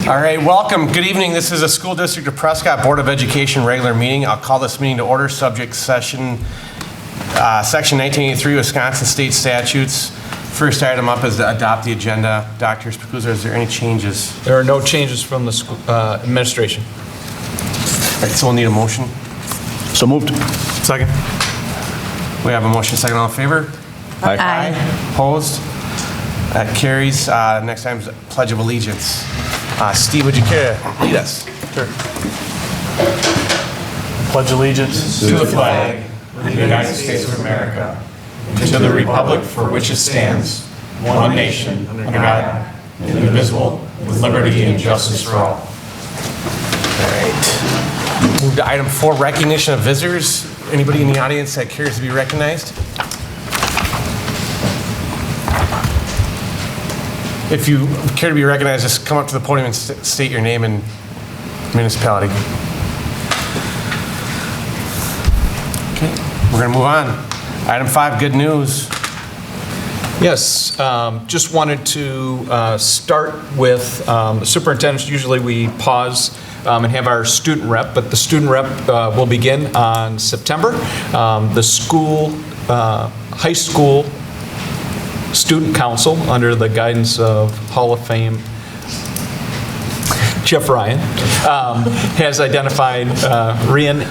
All right, welcome. Good evening. This is a School District of Prescott Board of Education regular meeting. I'll call this meeting to order. Subject Section 1983 Wisconsin State Statutes. First item up is to adopt the agenda. Dr. Spicuzza, is there any changes? There are no changes from the school, administration. All right, so we'll need a motion. So moved. Second. We have a motion. Second. All in favor? Aye. Opposed? That carries. Next item is Pledge of Allegiance. Steve, would you care to lead us? Sure. Pledge allegiance to the flag of the United States of America, and to the republic for which it stands, one nation, under God, indivisible, with liberty and justice for all. All right. Move to item 4, recognition of visitors. Anybody in the audience that cares to be recognized? If you care to be recognized, just come up to the podium and state your name and municipality. Okay, we're going to move on. Item 5, good news. Yes, just wanted to start with the superintendents. Usually we pause and have our student rep, but the student rep will begin on September. The school, high school Student Council, under the guidance of Hall of Fame Jeff Ryan, has identified Rian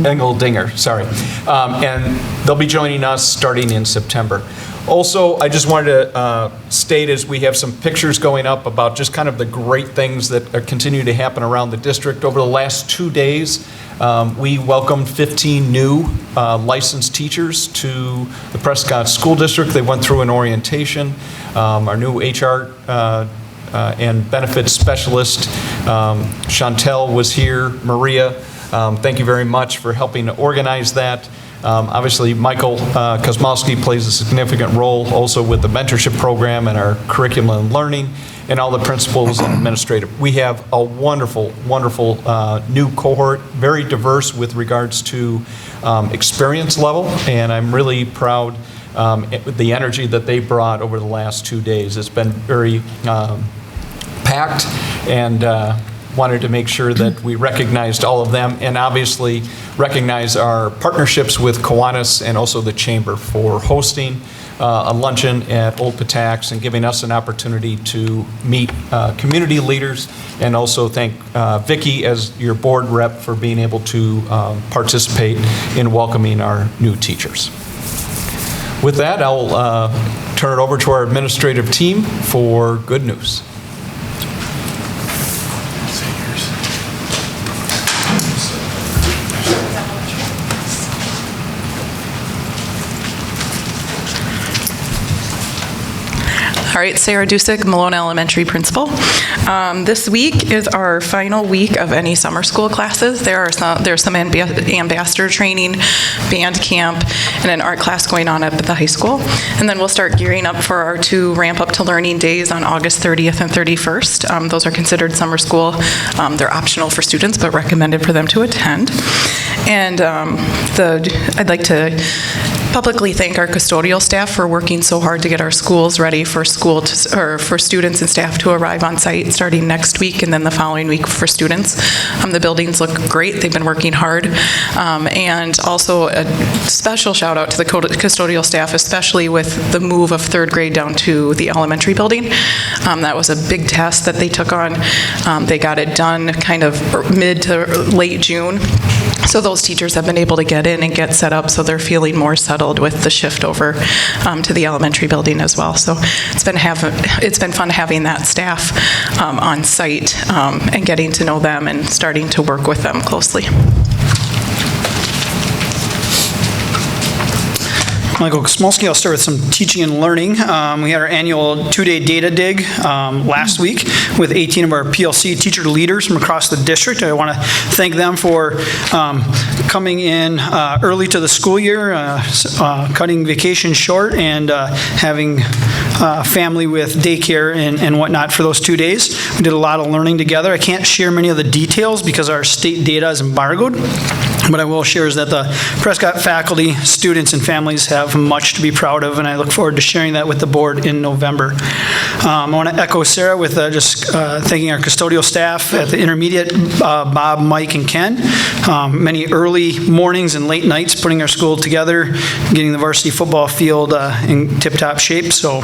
Engeldinger, sorry. And they'll be joining us starting in September. Also, I just wanted to state, as we have some pictures going up about just kind of the great things that continue to happen around the district. Over the last 2 days, we welcomed 15 new licensed teachers to the Prescott School District. They went through an orientation. Our new HR and benefits specialist, Chantel, was here. Maria, thank you very much for helping to organize that. Obviously, Michael Kosmowski plays a significant role also with the mentorship program and our curriculum and learning, and all the principals and administrative. We have a wonderful, wonderful new cohort, very diverse with regards to experience level, and I'm really proud with the energy that they brought over the last 2 days. It's been very packed, and wanted to make sure that we recognized all of them, and obviously recognize our partnerships with Kiwanis and also the Chamber for hosting a luncheon at Old Patax and giving us an opportunity to meet community leaders, and also thank Vicki as your board rep for being able to participate in welcoming our new teachers. With that, I'll turn it over to our administrative team for good news. All right, Sarah Dusick, Malone Elementary Principal. This week is our final week of any summer school classes. There's some ambassador training, band camp, and an art class going on at the high school. And then we'll start gearing up for our 2 Ramp Up to Learning days on August 30th and 31st. Those are considered summer school. They're optional for students, but recommended for them to attend. And I'd like to publicly thank our custodial staff for working so hard to get our schools ready for for students and staff to arrive on site starting next week and then the following week for students. The buildings look great. They've been working hard. And also a special shout out to the custodial staff, especially with the move of 3rd grade down to the elementary building. That was a big task that they took on. They got it done kind of mid to late June. So those teachers have been able to get in and get set up, so they're feeling more settled with the shift over to the elementary building as well. So it's been fun having that staff on site and getting to know them and starting to work with them closely. Michael Kosmowski. I'll start with some teaching and learning. We had our annual 2-day data dig last week with 18 of our PLC teacher leaders from across the district. I want to thank them for coming in early to the school year, cutting vacation short, and having family with daycare and whatnot for those 2 days. We did a lot of learning together. I can't share many of the details because our state data is embargoed. What I will share is that the Prescott faculty, students, and families have much to be proud of, and I look forward to sharing that with the board in November. I want to echo Sarah with just thanking our custodial staff at the intermediate, Bob, Mike, and Ken. Many early mornings and late nights putting our school together, getting the varsity football field in tip-top shape. So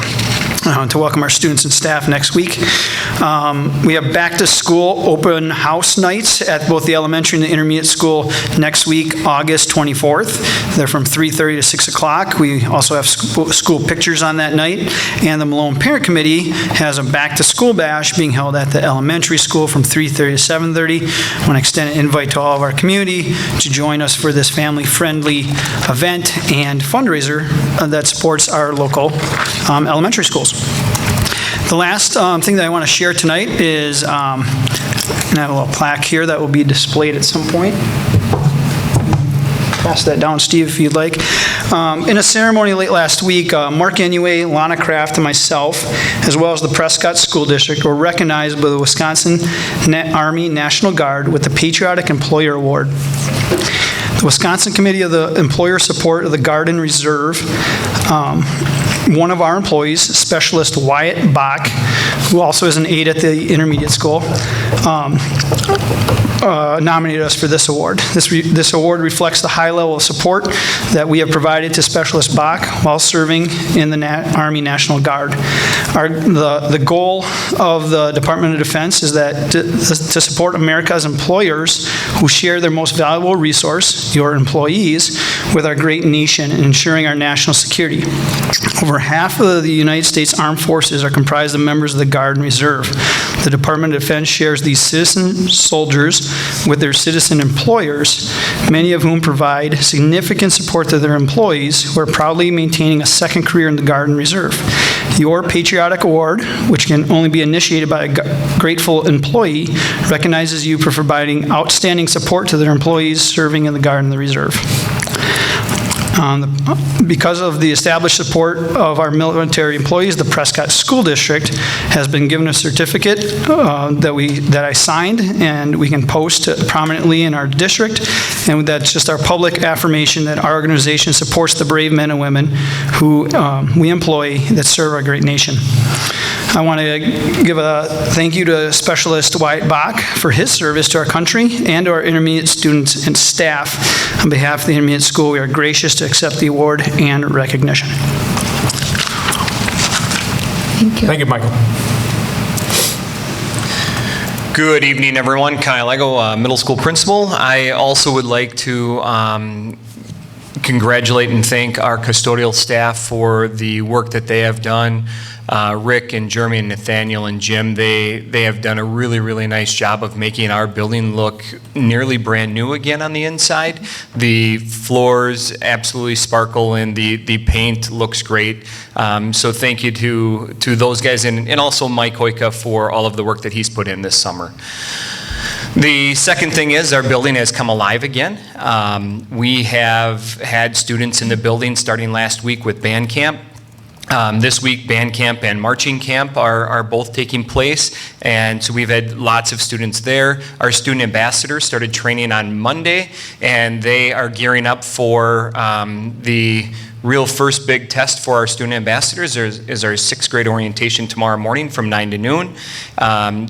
to welcome our students and staff next week. We have back-to-school open house nights at both the elementary and the intermediate school next week, August 24th. They're from 3:30 to 6 o'clock. We also have school pictures on that night. And the Malone Parent Committee has a back-to-school bash being held at the elementary school from 3:30 to 7:30. I want to extend an invite to all of our community to join us for this family-friendly event and fundraiser that supports our local elementary schools. The last thing that I want to share tonight is, I have a little plaque here that will be displayed at some point. Pass that down, Steve, if you'd like. In a ceremony late last week, Mark Inouye, Lana Kraft, and myself, as well as the Prescott School District, were recognized by the Wisconsin Army National Guard with the Patriotic Employer Award. The Wisconsin Committee of the Employer Support of the Guard and Reserve, one of our employees, Specialist Wyatt Bach, who also is an aide at the intermediate school, nominated us for this award. This award reflects the high level of support that we have provided to Specialist Bach while serving in the Army National Guard. The goal of the Department of Defense is that to support America's employers who share their most valuable resource, your employees, with our great nation and ensuring our national security. Over half of the United States Armed Forces are comprised of members of the Guard and Reserve. The Department of Defense shares these citizen soldiers with their citizen employers, many of whom provide significant support to their employees who are proudly maintaining a second career in the Guard and Reserve. Your Patriotic Award, which can only be initiated by a grateful employee, recognizes you for providing outstanding support to their employees serving in the Guard and the Reserve. Because of the established support of our military employees, the Prescott School District has been given a certificate that I signed, and we can post prominently in our district, and that's just our public affirmation that our organization supports the brave men and women who we employ that serve our great nation. I want to give a thank you to Specialist Wyatt Bach for his service to our country and to our intermediate students and staff. On behalf of the intermediate school, we are gracious to accept the award and recognition. Thank you. Thank you, Michael. Good evening, everyone. Kyle Lego, middle school principal. I also would like to congratulate and thank our custodial staff for the work that they have done. Rick and Jeremy and Nathaniel and Jim, they have done a really, really nice job of making our building look nearly brand new again on the inside. The floors absolutely sparkle and the paint looks great. So thank you to those guys and also Mike Hoyka for all of the work that he's put in this summer. The second thing is our building has come alive again. We have had students in the building starting last week with band camp. This week, band camp and marching camp are both taking place, and so we've had lots of students there. Our student ambassadors started training on Monday, and they are gearing up for the real first big test for our student ambassadors is our 6th grade orientation tomorrow morning from 9 to noon.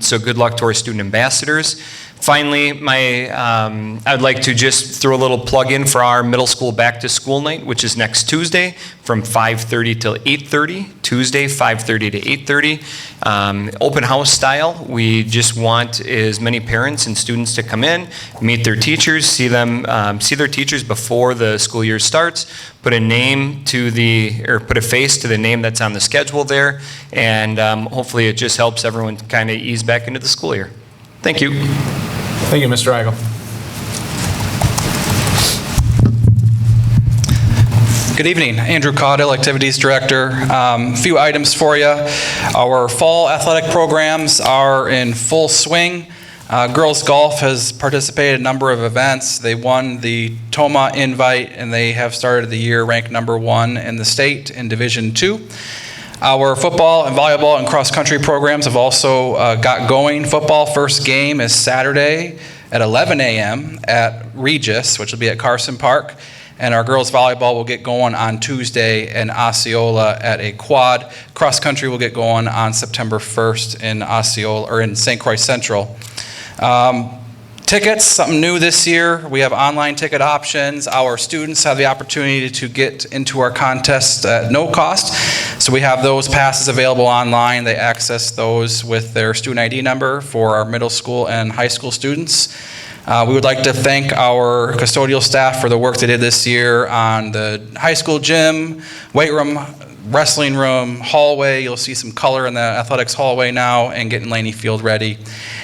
So good luck to our student ambassadors. Finally, I'd like to just throw a little plug in for our middle school back to school night, which is next Tuesday from 5:30 till 8:30. Tuesday, 5:30 to 8:30. Open house style. We just want as many parents and students to come in, meet their teachers, see their teachers before the school year starts, put a face to the name that's on the schedule there, and hopefully it just helps everyone kind of ease back into the school year. Thank you. Thank you, Mr. Eigel. Good evening. Andrew Caudill, Activities Director. A few items for you. Our fall athletic programs are in full swing. Girls golf has participated in a number of events. They won the TOMA invite, and they have started the year ranked #1 in the state in Division II. Our football and volleyball and cross-country programs have also got going. Football first game is Saturday at 11 a.m. at Regis, which will be at Carson Park. And our girls volleyball will get going on Tuesday in Osceola at a quad. Cross country will get going on September 1st in Osceola, or in St. Croix Central. Tickets, something new this year. We have online ticket options. Our students have the opportunity to get into our contest at no cost. So we have those passes available online. They access those with their student ID number for our middle school and high school students. We would like to thank our custodial staff for the work they did this year on the high school gym, weight room, wrestling room, hallway. You'll see some color in the athletics hallway now, and getting Laney Field ready.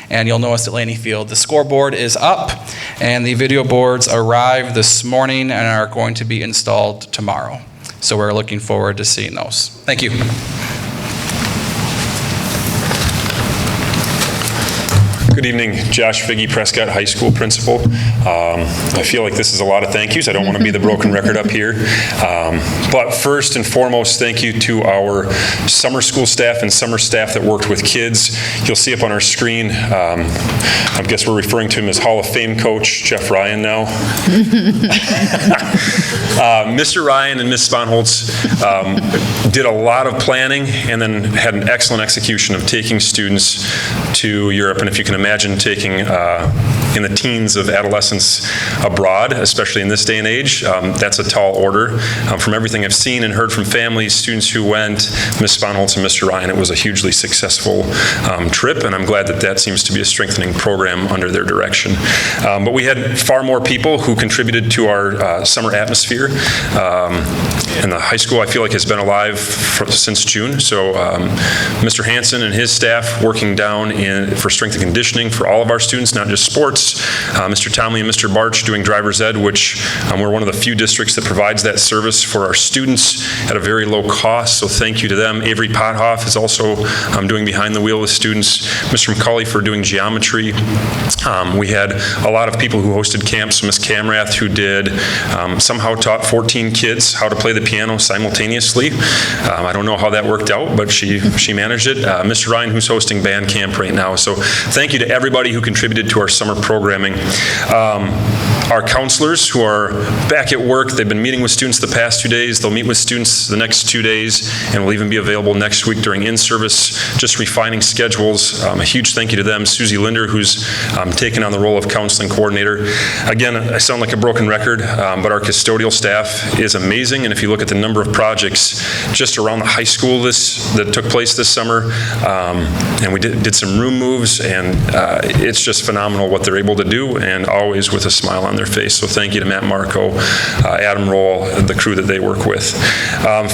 And you'll notice at Laney Field, the scoreboard is up, and the video boards arrived this morning and are going to be installed tomorrow. So we're looking forward to seeing those. Thank you. Good evening, Josh Figge, Prescott High School principal. I feel like this is a lot of thank yous. I don't want to be the broken record up here. But first and foremost, thank you to our summer school staff and summer staff that worked with kids. You'll see up on our screen, I guess we're referring to him as Hall of Fame coach, Jeff Ryan now. Mr. Ryan and Ms. Sponholz did a lot of planning and then had an excellent execution of taking students to Europe. And if you can imagine taking in the teens of adolescence abroad, especially in this day and age, that's a tall order. From everything I've seen and heard from families, students who went, Ms. Sponholz and Mr. Ryan, it was a hugely successful trip, and I'm glad that that seems to be a strengthening program under their direction. But we had far more people who contributed to our summer atmosphere. And the high school, I feel like, has been alive since June. So Mr. Hansen and his staff working down for strength and conditioning for all of our students, not just sports. Mr. Tomley and Mr. Barch doing driver's ed, which we're one of the few districts that provides that service for our students at a very low cost. So thank you to them. Avery Pothoff is also doing behind the wheel with students. Mr. McCauley for doing geometry. We had a lot of people who hosted camps. Ms. Camrath, who did somehow taught 14 kids how to play the piano simultaneously. I don't know how that worked out, but she managed it. Mr. Ryan, who's hosting band camp right now. So thank you to everybody who contributed to our summer programming. Our counselors who are back at work, they've been meeting with students the past 2 days. They'll meet with students the next 2 days, and will even be available next week during in-service, just refining schedules. A huge thank you to them. Susie Linder, who's taken on the role of counseling coordinator. Again, I sound like a broken record, but our custodial staff is amazing, and if you look at the number of projects just around the high school that took place this summer, and we did some room moves, and it's just phenomenal what they're able to do, and always with a smile on their face. So thank you to Matt Marco, Adam Roll, the crew that they work with.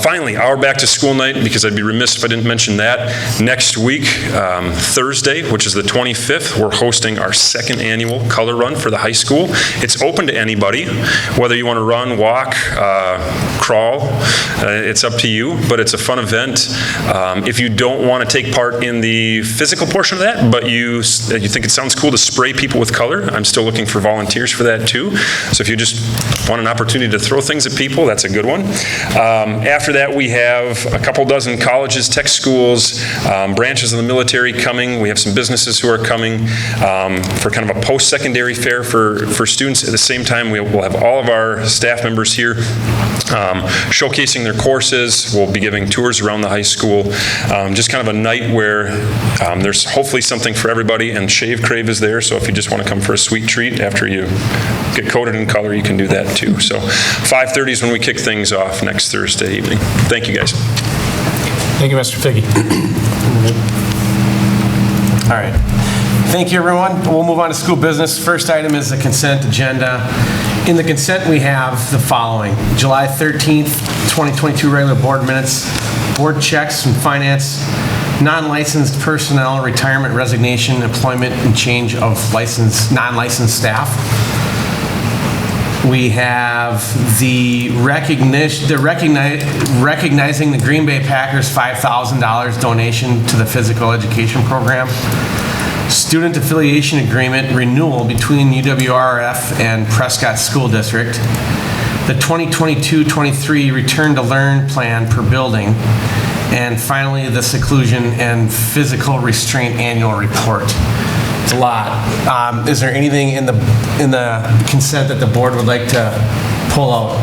Finally, our back to school night, because I'd be remiss if I didn't mention that. Next week, Thursday, which is the 25th, we're hosting our second annual color run for the high school. It's open to anybody, whether you want to run, walk, crawl, it's up to you, but it's a fun event. If you don't want to take part in the physical portion of that, but you think it sounds cool to spray people with color, I'm still looking for volunteers for that too. So if you just want an opportunity to throw things at people, that's a good one. After that, we have a couple dozen colleges, tech schools, branches of the military coming. We have some businesses who are coming for kind of a post-secondary fair for students. At the same time, we'll have all of our staff members here showcasing their courses. We'll be giving tours around the high school. Just kind of a night where there's hopefully something for everybody, and Shave Crave is there, so if you just want to come for a sweet treat after you get coated in color, you can do that too. So 5:30 is when we kick things off next Thursday evening. Thank you, guys. Thank you, Mr. Figge. All right. Thank you, everyone. We'll move on to school business. First item is the consent agenda. In the consent, we have the following: July 13th, 2022 regular board minutes, board checks from finance, non-licensed personnel, retirement, resignation, employment, and change of non-licensed staff. We have the recognizing the Green Bay Packers $5,000 donation to the physical education program. Student affiliation agreement renewal between UWRF and Prescott School District. The 2022-23 Return to Learn plan per building. And finally, the seclusion and physical restraint annual report. It's a lot. Is there anything in the consent that the board would like to pull out?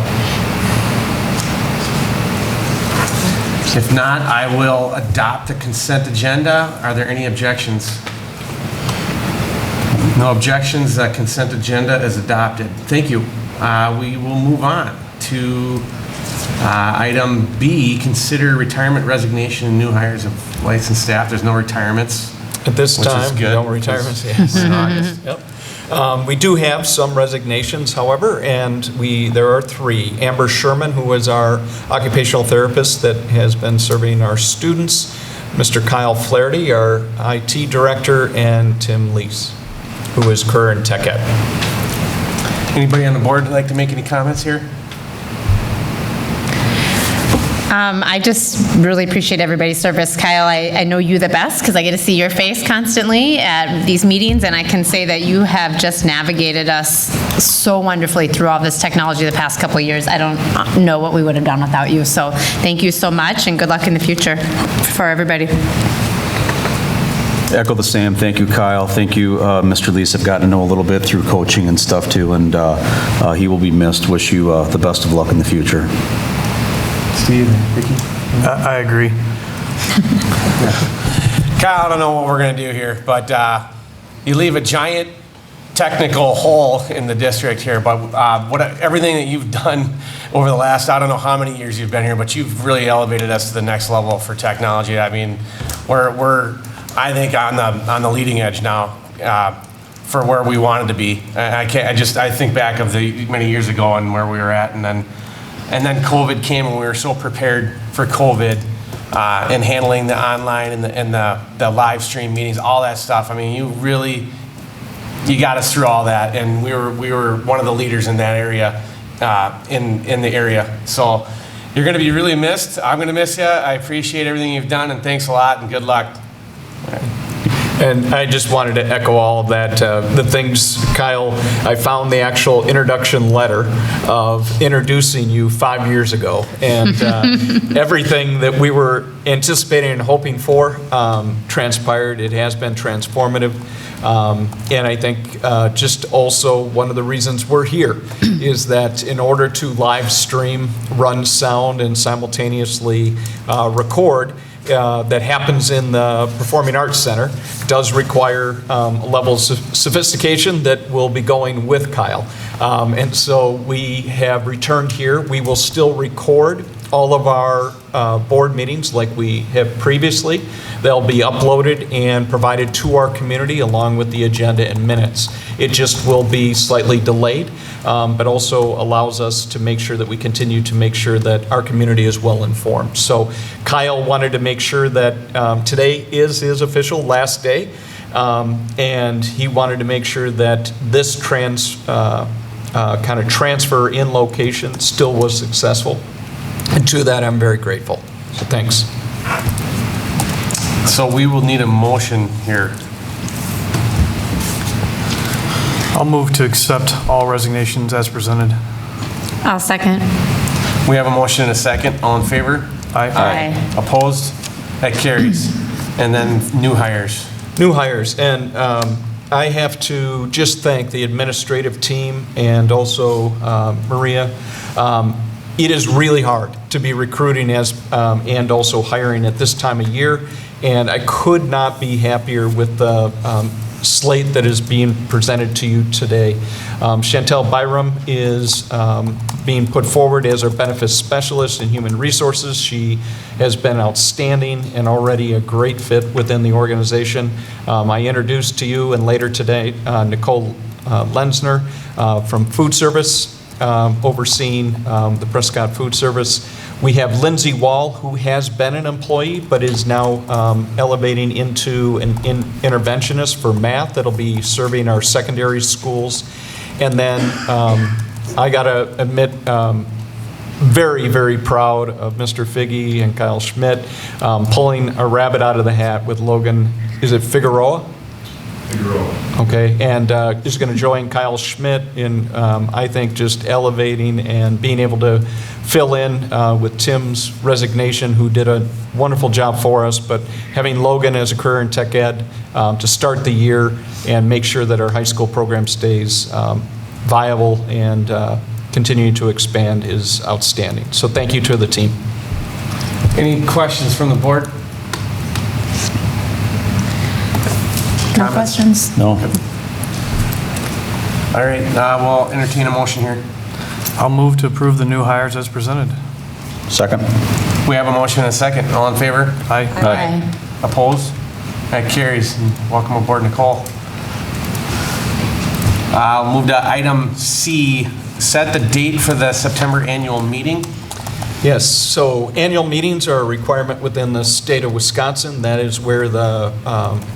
If not, I will adopt the consent agenda. Are there any objections? No objections, the consent agenda is adopted. Thank you. We will move on to item B, consider retirement, resignation, and new hires of licensed staff. There's no retirements. At this Which is time, good. no retirements, yes. In August. Yep. We do have some resignations, however, and there are 3. Amber Sherman, who is our occupational therapist that has been serving our students, Mr. Kyle Flaherty, our IT director, and Tim Leese, who is current tech ed. Anybody on the board like to make any comments here? I just really appreciate everybody's service. Kyle, I know you the best because I get to see your face constantly at these meetings, and I can say that you have just navigated us so wonderfully through all this technology the past couple of years. I don't know what we would have done without you. So thank you so much, and good luck in the future for everybody. Echo the same. Thank you, Kyle. Thank you, Mr. Lees. I've gotten to know a little bit through coaching and stuff too, and he will be missed. Wish you the best of luck in the future. Steve, Vicki? I agree. Kyle, I don't know what we're going to do here, but you leave a giant technical hole in the district here, but everything that you've done over the last, I don't know how many years you've been here, but you've really elevated us to the next level for technology. I mean, we're I think on the leading edge now for where we wanted to be. I think back of the many years ago and where we were at, and then COVID came, and we were so prepared for COVID and handling the online and the live stream meetings, all that stuff. I mean, you got us through all that, and we were one of the leaders in that area, in the area. So you're going to be really missed. I'm going to miss you. I appreciate everything you've done, and thanks a lot, and good luck. And I just wanted to echo all of that. The things, Kyle, I found the actual introduction letter of introducing you 5 years ago. And everything that we were anticipating and hoping for transpired. It has been transformative. And I think just also one of the reasons we're here is that in order to live stream, run sound, and simultaneously record, that happens in the Performing Arts Center does require levels of sophistication that will be going with Kyle. And so we have returned here. We will still record all of our board meetings like we have previously. They'll be uploaded and provided to our community along with the agenda and minutes. It just will be slightly delayed, but also allows us to make sure that we continue to make sure that our community is well informed. So Kyle wanted to make sure that today is his official last day, and he wanted to make sure that this kind of transfer in location still was successful. And to that, I'm very grateful. So thanks. So we will need a motion here. I'll move to accept all resignations as presented. I'll second. We have a motion and a second. All in favor? Aye. Opposed? That carries. And then new hires. New hires, and I have to just thank the administrative team and also Maria. It is really hard to be recruiting and also hiring at this time of year, and I could not be happier with the slate that is being presented to you today. Chantel Byram is being put forward as our benefits specialist in human resources. She has been outstanding and already a great fit within the organization. I introduced to you, and later today, Nicole Lensner from food service, overseeing the Prescott food service. We have Lindsay Wall, who has been an employee but is now elevating into an interventionist for math that'll be serving our secondary schools. And then I got to admit, very, very proud of Mr. Figge and Kyle Schmidt pulling a rabbit out of the hat with Logan, is it Figueroa? to grow. Okay, and is going to join Kyle Schmidt in, I think, just elevating and being able to fill in with Tim's resignation, who did a wonderful job for us, but having Logan as a career in tech ed to start the year and make sure that our high school program stays viable and continuing to expand is outstanding. So thank you to the team. Any questions from the board? No questions? No? All right, we'll entertain a motion here. I'll move to approve the new hires as presented. Second? We have a motion and a second. All in favor? Aye. Aye. Opposed? That carries. Welcome aboard, Nicole. I'll move to item C, set the date for the September annual meeting. Yes, so annual meetings are a requirement within the state of Wisconsin. That is where the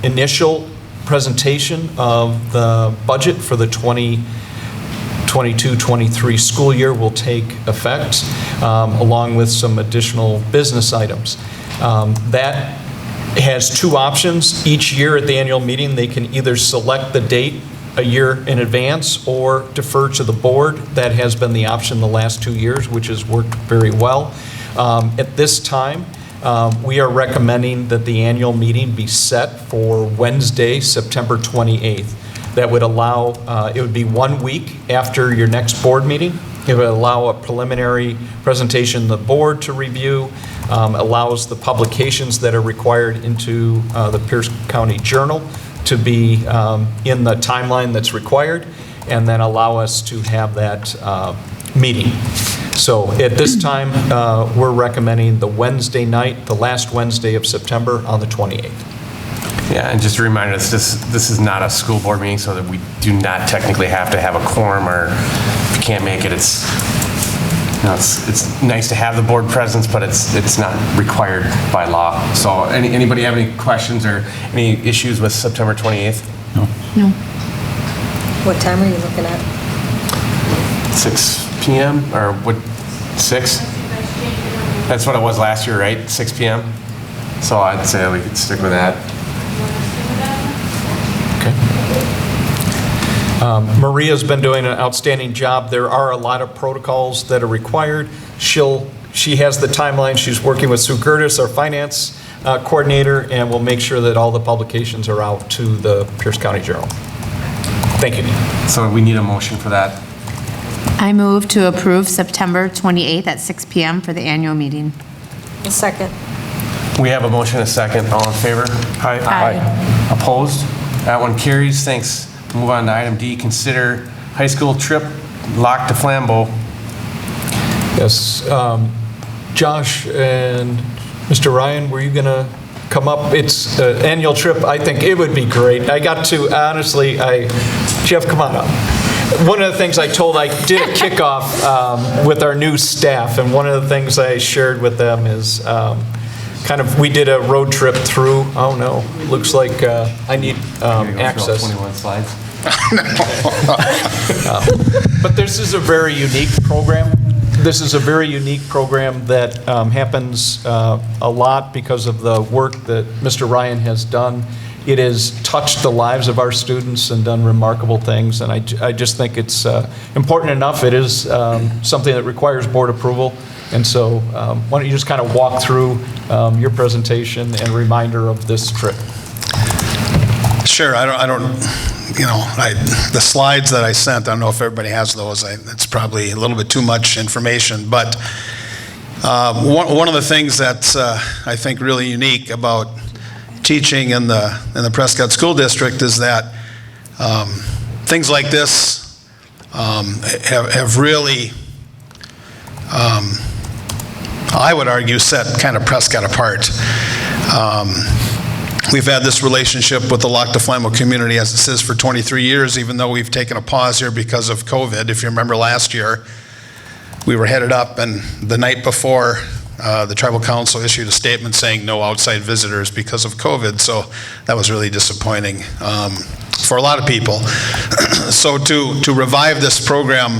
initial presentation of the budget for the 2022-23 school year will take effect, along with some additional business items. That has two options. Each year at the annual meeting, they can either select the date a year in advance or defer to the board. That has been the option the last 2 years, which has worked very well. At this time, we are recommending that the annual meeting be set for Wednesday, September 28th. That would allow, it would be 1 week after your next board meeting. It would allow a preliminary presentation the board to review, allows the publications that are required into the Pierce County Journal to be in the timeline that's required, and then allow us to have that meeting. So at this time, we're recommending the Wednesday night, the last Wednesday of September on the 28th. Yeah, and just a reminder, this is not a school board meeting, so that we do not technically have to have a quorum, or if you can't make it, it's nice to have the board presence, but it's not required by law. So anybody have any questions or any issues with September 28th? No. No. What time are you looking at? 6 p.m. or what, 6? That's what it was last year, right? 6 p.m.? So I'd say we could stick with that. Maria's been doing an outstanding job. There are a lot of protocols that are required. She has the timeline. She's working with Sue Curtis, our finance coordinator, and we'll make sure that all the publications are out to the Pierce County Journal. Thank you. So we need a motion for that. I move to approve September 28th at 6 PM for the annual meeting. A second. We have a motion and a second. All in favor? Aye. Opposed? That one carries. Thanks. Move on to item D, consider high school trip, Lac de Flambeau. Yes. Josh and Mr. Ryan, were you going to come up? It's an annual trip. I think it would be great. I got to, honestly, Jeff, come on up. One of the things I did a kickoff with our new staff, and one of the things I shared with them is we did a road trip through, oh no, looks like I need access. 21 slides. But this is a very unique program. This is a very unique program that happens a lot because of the work that Mr. Ryan has done. It has touched the lives of our students and done remarkable things, and I just think it's important enough. It is something that requires board approval, and so why don't you just kind of walk through your presentation and reminder of this trip. Sure. The slides that I sent, I don't know if everybody has those. It's probably a little bit too much information, but one of the things that's I think really unique about teaching in the Prescott School District is that things like this have really, I would argue, set kind of Prescott apart. We've had this relationship with the Lac de Flambeau community, as it says, for 23 years, even though we've taken a pause here because of COVID. If you remember last year, we were headed up, and the night before, the tribal council issued a statement saying no outside visitors because of COVID, so that was really disappointing for a lot of people. So to revive this program,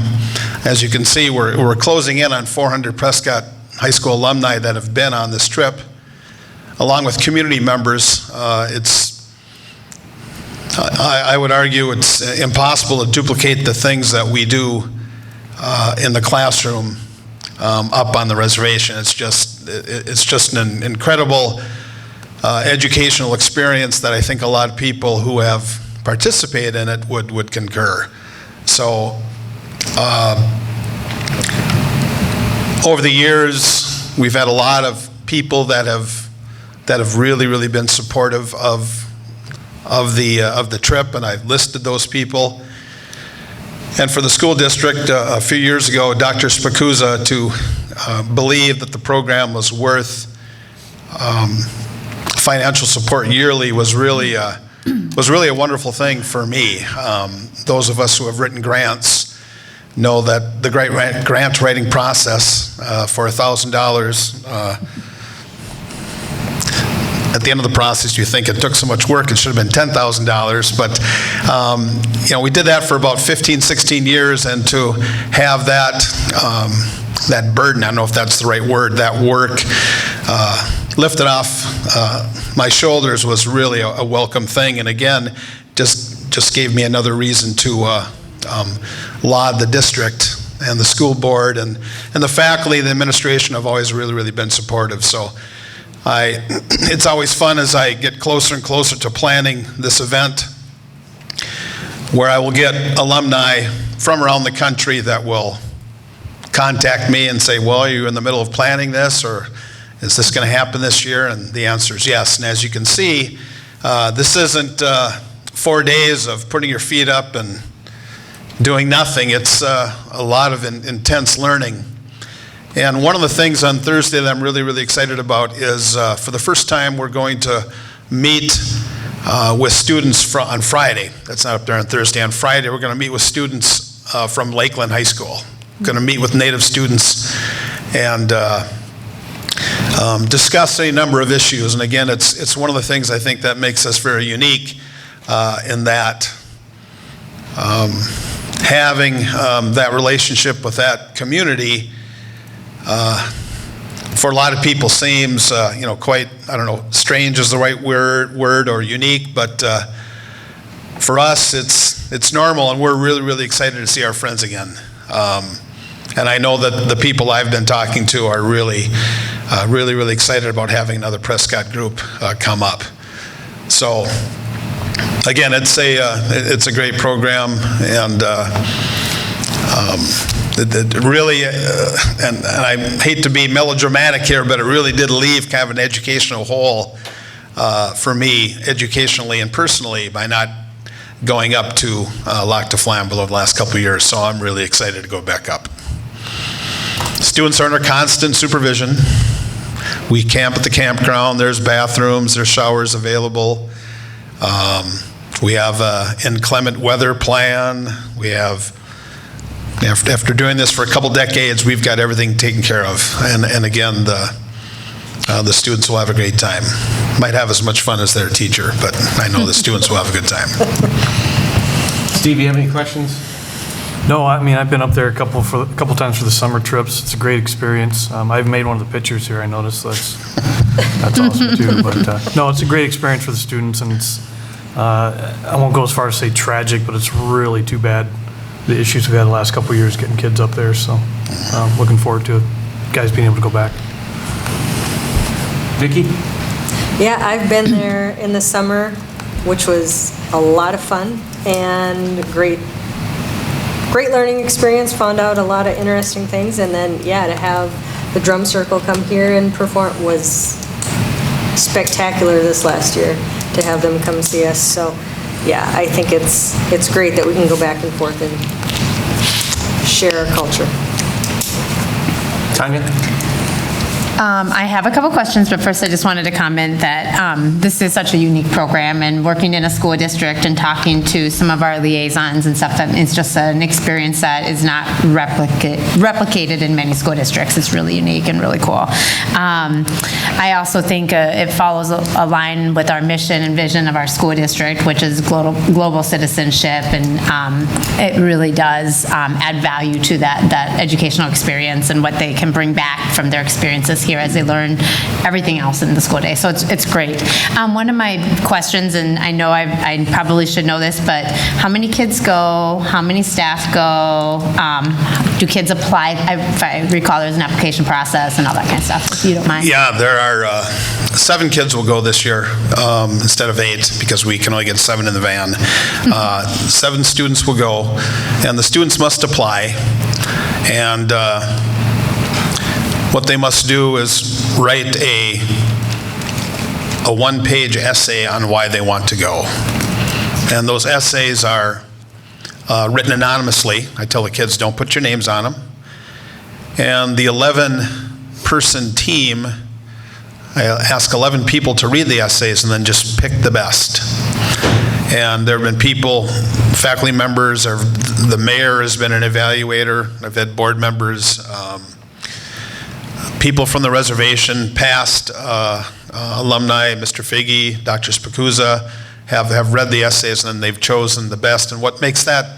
as you can see, we're closing in on 400 Prescott High School alumni that have been on this trip, along with community members. It's I would argue it's impossible to duplicate the things that we do in the classroom up on the reservation. It's just an incredible educational experience that I think a lot of people who have participated in it would concur. So over the years, we've had a lot of people that have really been supportive of the trip, and I've listed those people. And for the school district, a few years ago, Dr. Spacuzza to believe that the program was worth financial support yearly was really a wonderful thing for me. Those of us who have written grants know that the grant writing process for $1,000, at the end of the process, you think it took so much work, it should have been $10,000. But we did that for about 15, 16 years, and to have that burden, I don't know if that's the right word, that work lifted off my shoulders was really a welcome thing. And again, just gave me another reason to laud the district and the school board, and the faculty, the administration have always really been supportive. So it's always fun as I get closer and closer to planning this event, where I will get alumni from around the country that will contact me and say, well, are you in the middle of planning this, or is this going to happen this year? And the answer is yes. And as you can see, this isn't 4 days of putting your feet up and doing nothing. It's a lot of intense learning. And one of the things on Thursday that I'm really excited about is for the first time we're going to meet with students on Friday. That's not up there on Thursday. On Friday we're going to meet with students from Lakeland High School. We're going to meet with Native students and discuss a number of issues. And again, it's one of the things I think that makes us very unique in that having that relationship with that community for a lot of people seems, quite, I don't know, strange is the right word or unique, but for us, it's normal, and we're really excited to see our friends again. And I know that the people I've been talking to are really excited about having another Prescott group come up. So, again, it's a great program, and it really, and I hate to be melodramatic here, but it really did leave kind of an educational hole for me, educationally and personally, by not going up to Lac du Flambeau the last couple of years. So I'm really excited to go back up. Students are under constant supervision. We camp at the campground. There's bathrooms, there's showers available. We have an inclement weather plan. We have, after doing this for a couple decades, we've got everything taken care of. And again, the students will have a great time. Might have as much fun as their teacher, but I know the students will have a good time. Steve, you have any questions? No, I mean, I've been up there a couple times for the summer trips. It's a great experience. I've made one of the pictures here. I noticed that's awesome too. But no, it's a great experience for the students, and it's I won't go as far as say tragic, but it's really too bad the issues we've had the last couple of years getting kids up there. So looking forward to guys being able to go back. Vicki? Yeah, I've been there in the summer, which was a lot of fun and great learning experience. Found out a lot of interesting things, and then to have the drum circle come here and perform was spectacular this last year. To have them come see us, so I think it's great that we can go back and forth and share our culture. Tanya? I have a couple questions, but first I just wanted to comment that this is such a unique program, and working in a school district and talking to some of our liaisons and stuff, that it's just an experience that is not replicated in many school districts. It's really unique and really cool. I also think it follows a line with our mission and vision of our school district, which is global citizenship, and it really does add value to that educational experience and what they can bring back from their experiences here as they learn everything else in the school day. So it's great. One of my questions, and I know I probably should know this, but how many kids go? How many staff go? Do kids apply? If I recall, there's an application process and all that kind of stuff, if you don't mind. Yeah, there are 7 kids will go this year instead of 8 because we can only get 7 in the van. 7 students will go, and the students must apply. And what they must do is write a 1-page essay on why they want to go. And those essays are written anonymously. I tell the kids, don't put your names on them. And the 11-person team, I ask 11 people to read the essays and then just pick the best. And there have been people, faculty members, or the mayor has been an evaluator. I've had board members, people from the reservation, past alumni, Mr. Figge, Dr. Spacuzza, have read the essays and then they've chosen the best. And what makes that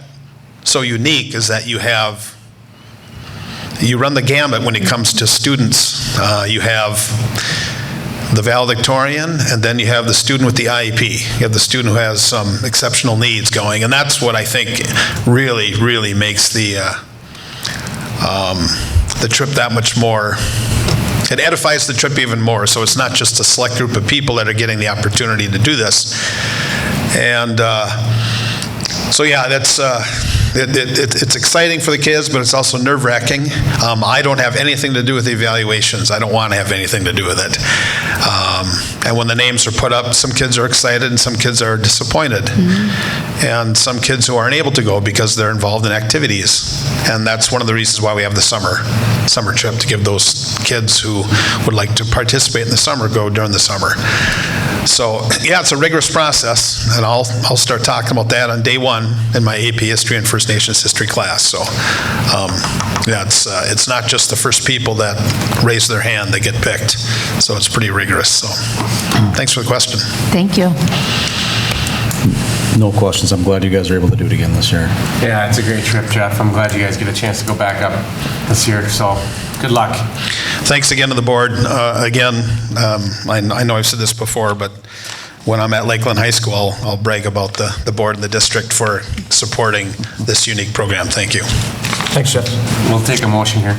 so unique is that you run the gamut when it comes to students. You have the valedictorian, and then you have the student with the IEP. You have the student who has some exceptional needs going, and that's what I think really, really makes the trip that much more. It edifies the trip even more, so it's not just a select group of people that are getting the opportunity to do this. And so yeah, that's it's exciting for the kids, but it's also nerve-wracking. I don't have anything to do with the evaluations. I don't want to have anything to do with it. And when the names are put up, some kids are excited and some kids are disappointed. Mm-hmm. And some kids who aren't able to go because they're involved in activities. And that's one of the reasons why we have the summer trip, to give those kids who would like to participate in the summer go during the summer. So yeah, it's a rigorous process, and I'll start talking about that on day 1 in my AP History and First Nations History class. So yeah, it's not just the first people that raise their hand that get picked. So it's pretty rigorous. So thanks for the question. Thank you. No questions. I'm glad you guys are able to do it again this year. Yeah, it's a great trip, Jeff. I'm glad you guys get a chance to go back up this year. So good luck. Thanks again to the board. I know I've said this before, but when I'm at Lakeland High School, I'll brag about the board and the district for supporting this unique program. Thank you. Thanks, Jeff. We'll take a motion here.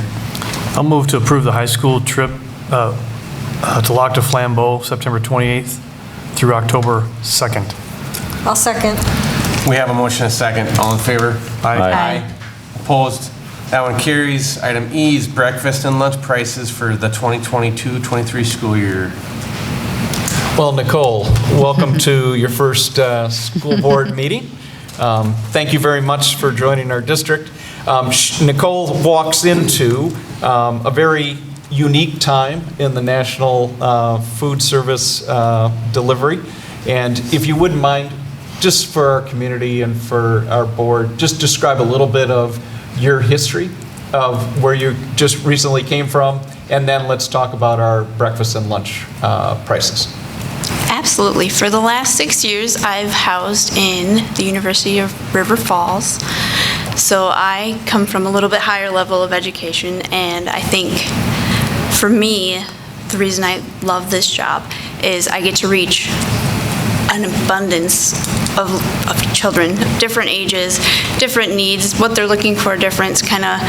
I'll move to approve the high school trip to Lac du Flambeau, September 28th through October 2nd. I'll second. We have a motion and a second. All in favor? Aye. Opposed? That one carries. Item E is breakfast and lunch prices for the 2022-23 school year. Well, Nicole, welcome to your first school board meeting. Thank you very much for joining our district. Nicole walks into a very unique time in the national food service delivery. And if you wouldn't mind, just for our community and for our board, just describe a little bit of your history of where you just recently came from, and then let's talk about our breakfast and lunch prices. Absolutely. For the last 6 years, I've housed in the University of River Falls. So I come from a little bit higher level of education, and I think for me, the reason I love this job is I get to reach an abundance of children, different ages, different needs, what they're looking for different, kind of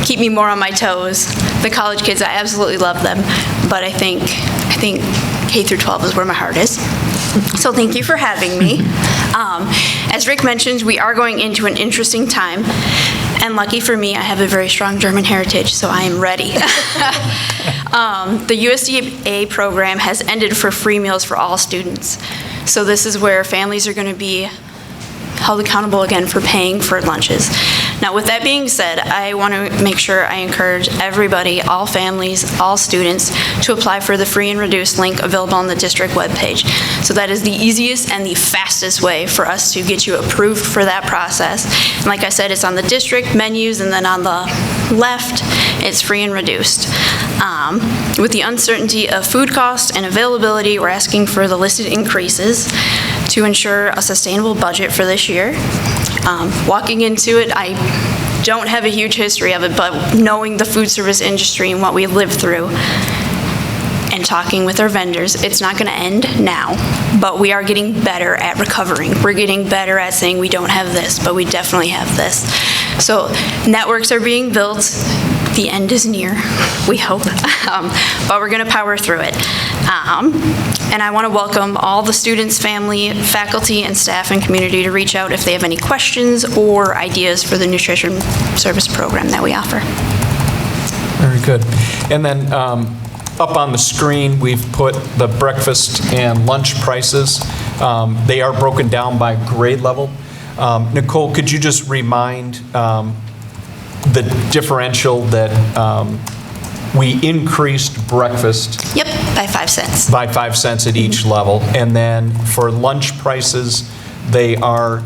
keep me more on my toes. The college kids, I absolutely love them, but I think K through 12 is where my heart is. So thank you for having me. As Rick mentioned, we are going into an interesting time, and lucky for me, I have a very strong German heritage, so I am ready. The USDA program has ended for free meals for all students. So this is where families are going to be held accountable again for paying for lunches. Now, with that being said, I want to make sure I encourage everybody, all families, all students, to apply for the free and reduced link available on the district webpage. So that is the easiest and the fastest way for us to get you approved for that process. And like I said, it's on the district menus, and then on the left, it's free and reduced. With the uncertainty of food costs and availability, we're asking for the listed increases to ensure a sustainable budget for this year. Walking into it, I don't have a huge history of it, but knowing the food service industry and what we lived through, talking with our vendors. It's not going to end now, but we are getting better at recovering. We're getting better at saying we don't have this, but we definitely have this. So networks are being built. The end is near, we hope, but we're going to power through it. And I want to welcome all the students, family, faculty, and staff and community to reach out if they have any questions or ideas for the nutrition service program that we offer. Very good. And then up on the screen, we've put the breakfast and lunch prices. They are broken down by grade level. Nicole, could you just remind the differential that we increased breakfast? Yep, by 5 cents. By 5 cents at each level. And then for lunch prices, they are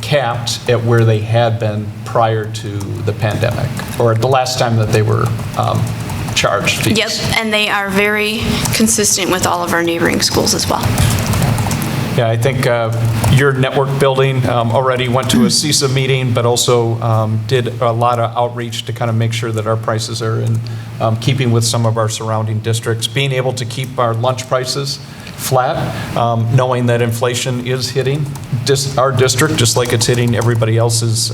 capped at where they had been prior to the pandemic, or the last time that they were charged fees. Yep, and they are very consistent with all of our neighboring schools as well. Yeah, I think your network building already went to a CISA meeting, but also did a lot of outreach to kind of make sure that our prices are in keeping with some of our surrounding districts. Being able to keep our lunch prices flat, knowing that inflation is hitting our district just like it's hitting everybody else's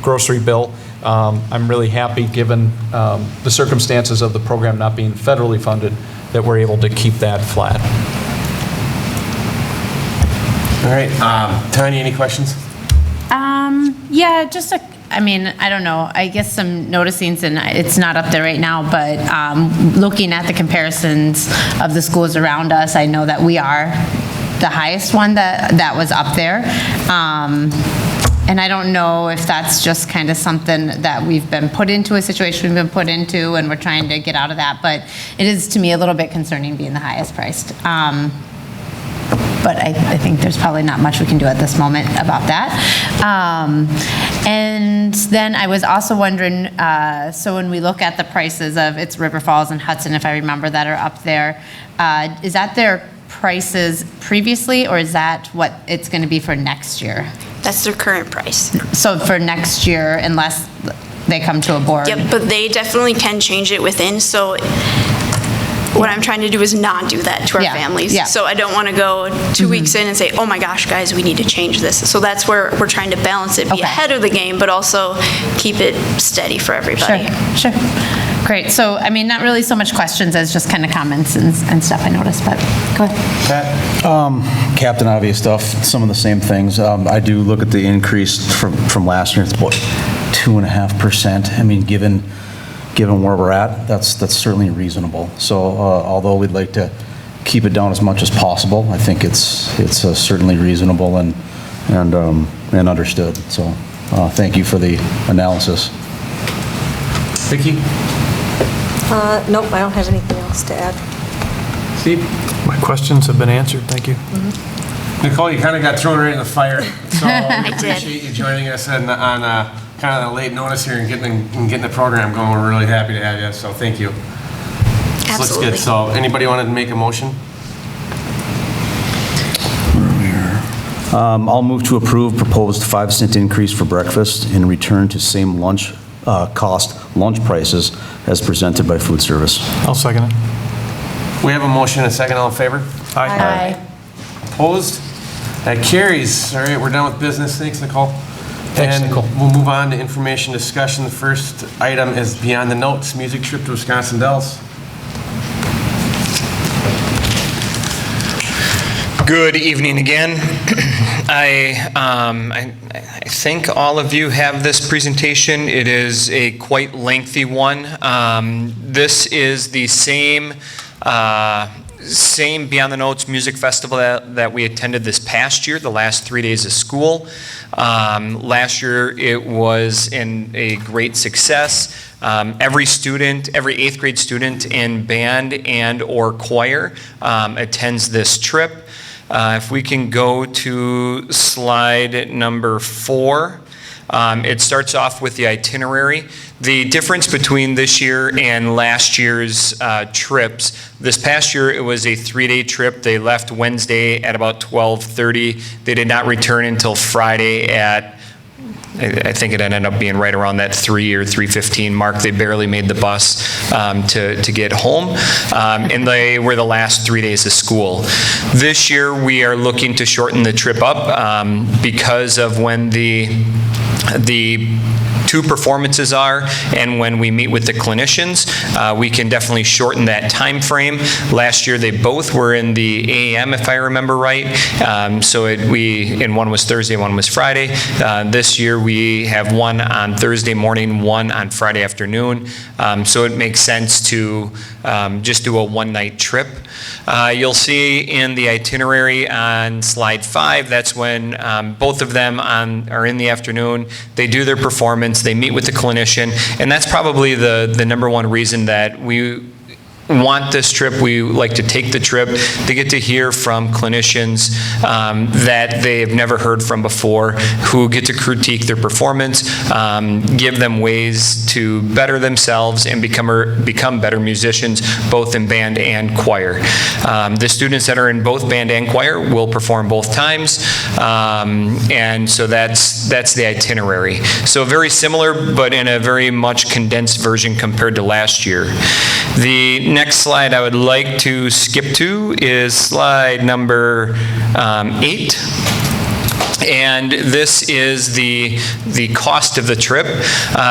grocery bill. I'm really happy, given the circumstances of the program not being federally funded, that we're able to keep that flat. All right, Tanya, any questions? Yeah, just I don't know, I guess some noticings, and it's not up there right now, but looking at the comparisons of the schools around us, I know that we are the highest one that was up there. And I don't know if that's just kind of something that we've been put into, a situation we've been put into, and we're trying to get out of that, but it is, to me, a little bit concerning being the highest priced. But I think there's probably not much we can do at this moment about that. And then I was also wondering, so when we look at the prices of, it's River Falls and Hudson, if I remember, that are up there, is that their prices previously, or is that what it's going to be for next year? That's their current price. So for next year, unless they come to a board? Yep, but they definitely can change it within, so what I'm trying to do is not do that to our families. Yeah. So I don't want to go 2 weeks in and say, oh my gosh, guys, we need to change this. So that's where we're trying to balance it, be ahead of the game, but also keep it steady for everybody. Sure. Great. So, not really so much questions as just kind of comments and stuff I noticed, but go ahead. Captain Obvious stuff, some of the same things. I do look at the increase from last year. It's about 2.5%. Given where we're at, that's certainly reasonable. So although we'd like to keep it down as much as possible, I think it's certainly reasonable and understood. So thank you for the analysis. Vicki? Nope, I don't have anything else to add. Steve? My questions have been answered, thank you. Nicole, you kind of got thrown right in the fire, so I we did. appreciate you joining us on kind of a late notice here and getting the program going. We're really happy to have you, so thank you. This looks good. So anybody want to make a motion? I'll move to approve proposed 5-cent increase for breakfast and return to same lunch cost lunch prices as presented by food service. I'll second it. We have a motion and a second. All in favor? Aye. Opposed? That carries. All right, we're done with business. Thanks, Nicole. Thanks, And Nicole. we'll move on to information discussion. The first item is Beyond the Notes, music trip to Wisconsin Dells. Good evening again. I think all of you have this presentation. It is a quite lengthy one. This is the same Beyond the Notes Music Festival that we attended this past year, the last 3 days of school. Last year it was a great success. Every 8th grade student in band and or choir attends this trip. If we can go to slide number 4. It starts off with the itinerary. The difference between this year and last year's trips, this past year it was a 3-day trip. They left Wednesday at about 12:30. They did not return until Friday at I think it ended up being right around that 3 or 3:15 mark. They barely made the bus to get home, and they were the last 3 days of school. This year, we are looking to shorten the trip up because of when the two performances are, and when we meet with the clinicians, we can definitely shorten that time frame. Last year, they both were in the AM, if I remember right. And one was Thursday, one was Friday. This year, we have one on Thursday morning, one on Friday afternoon. So it makes sense to just do a one-night trip. You'll see in the itinerary on slide 5, that's when both of them are in the afternoon. They do their performance, they meet with the clinician, and that's probably the number one reason that we want this trip. We like to take the trip to get to hear from clinicians that they have never heard from before, who get to critique their performance, give them ways to better themselves and become better musicians, both in band and choir. The students that are in both band and choir will perform both times, and so that's the itinerary. So very similar, but in a very much condensed version compared to last year. The next slide I would like to skip to is slide number 8. And this is the cost of the trip.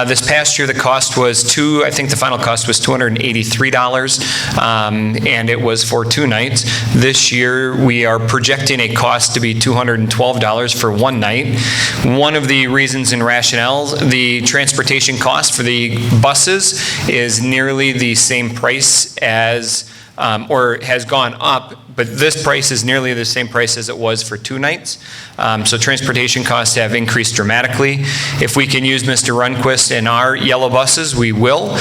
This past year, the cost was I think the final cost was $283, and it was for 2 nights. This year, we are projecting a cost to be $212 for 1 night. One of the reasons and rationales, the transportation cost for the buses is nearly the same price as, or has gone up, but this price is nearly the same price as it was for 2 nights. So transportation costs have increased dramatically. If we can use Mr. Runquist in our yellow buses, we will.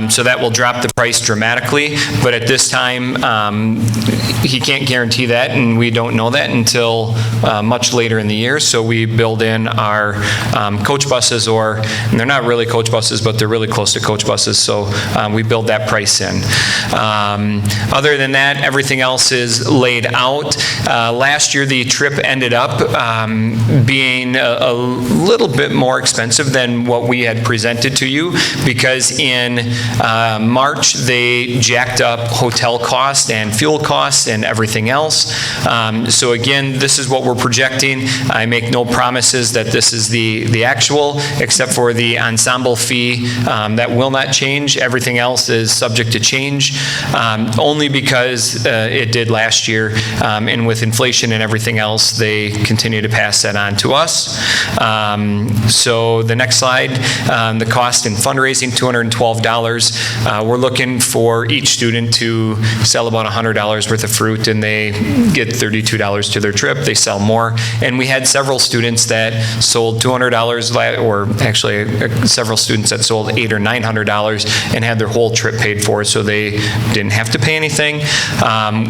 So that will drop the price dramatically. But at this time, he can't guarantee that, and we don't know that until much later in the year. So we build in our coach buses, and they're not really coach buses, but they're really close to coach buses. So we build that price in. Other than that, everything else is laid out. Last year, the trip ended up being a little bit more expensive than what we had presented to you, because in March, they jacked up hotel costs and fuel costs and everything else. So again, this is what we're projecting. I make no promises that this is the actual, except for the ensemble fee that will not change. Everything else is subject to change, only because it did last year, and with inflation and everything else, they continue to pass that on to us. So the next slide, the cost in fundraising, $212. We're looking for each student to sell about $100 worth of fruit, and they get $32 to their trip. They sell more, and we had several students that sold $200, or actually several students that sold $800 or $900 and had their whole trip paid for, so they didn't have to pay anything.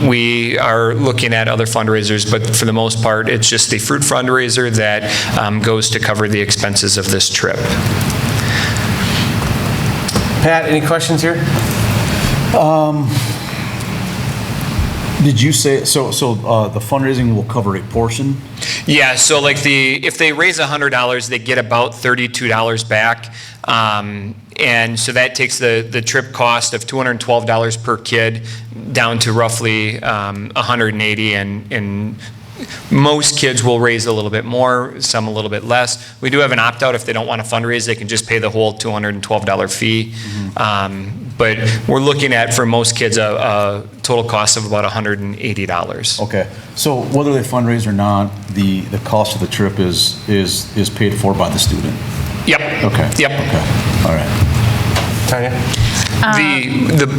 We are looking at other fundraisers, but for the most part, it's just the fruit fundraiser that goes to cover the expenses of this trip. Pat, any questions here? Did you say, so the fundraising will cover a portion? Yeah, so like if they raise $100, they get about $32 back. And so that takes the trip cost of $212 per kid down to roughly $180, and most kids will raise a little bit more, some a little bit less. We do have an opt-out. If they don't want to fundraise, they can just pay the whole $212 fee. But we're looking at, for most kids, a total cost of about $180. Okay, so whether they fundraise or not, the cost of the trip is paid for by the student? Yep. Okay. Yep. Okay, all right. Tanya?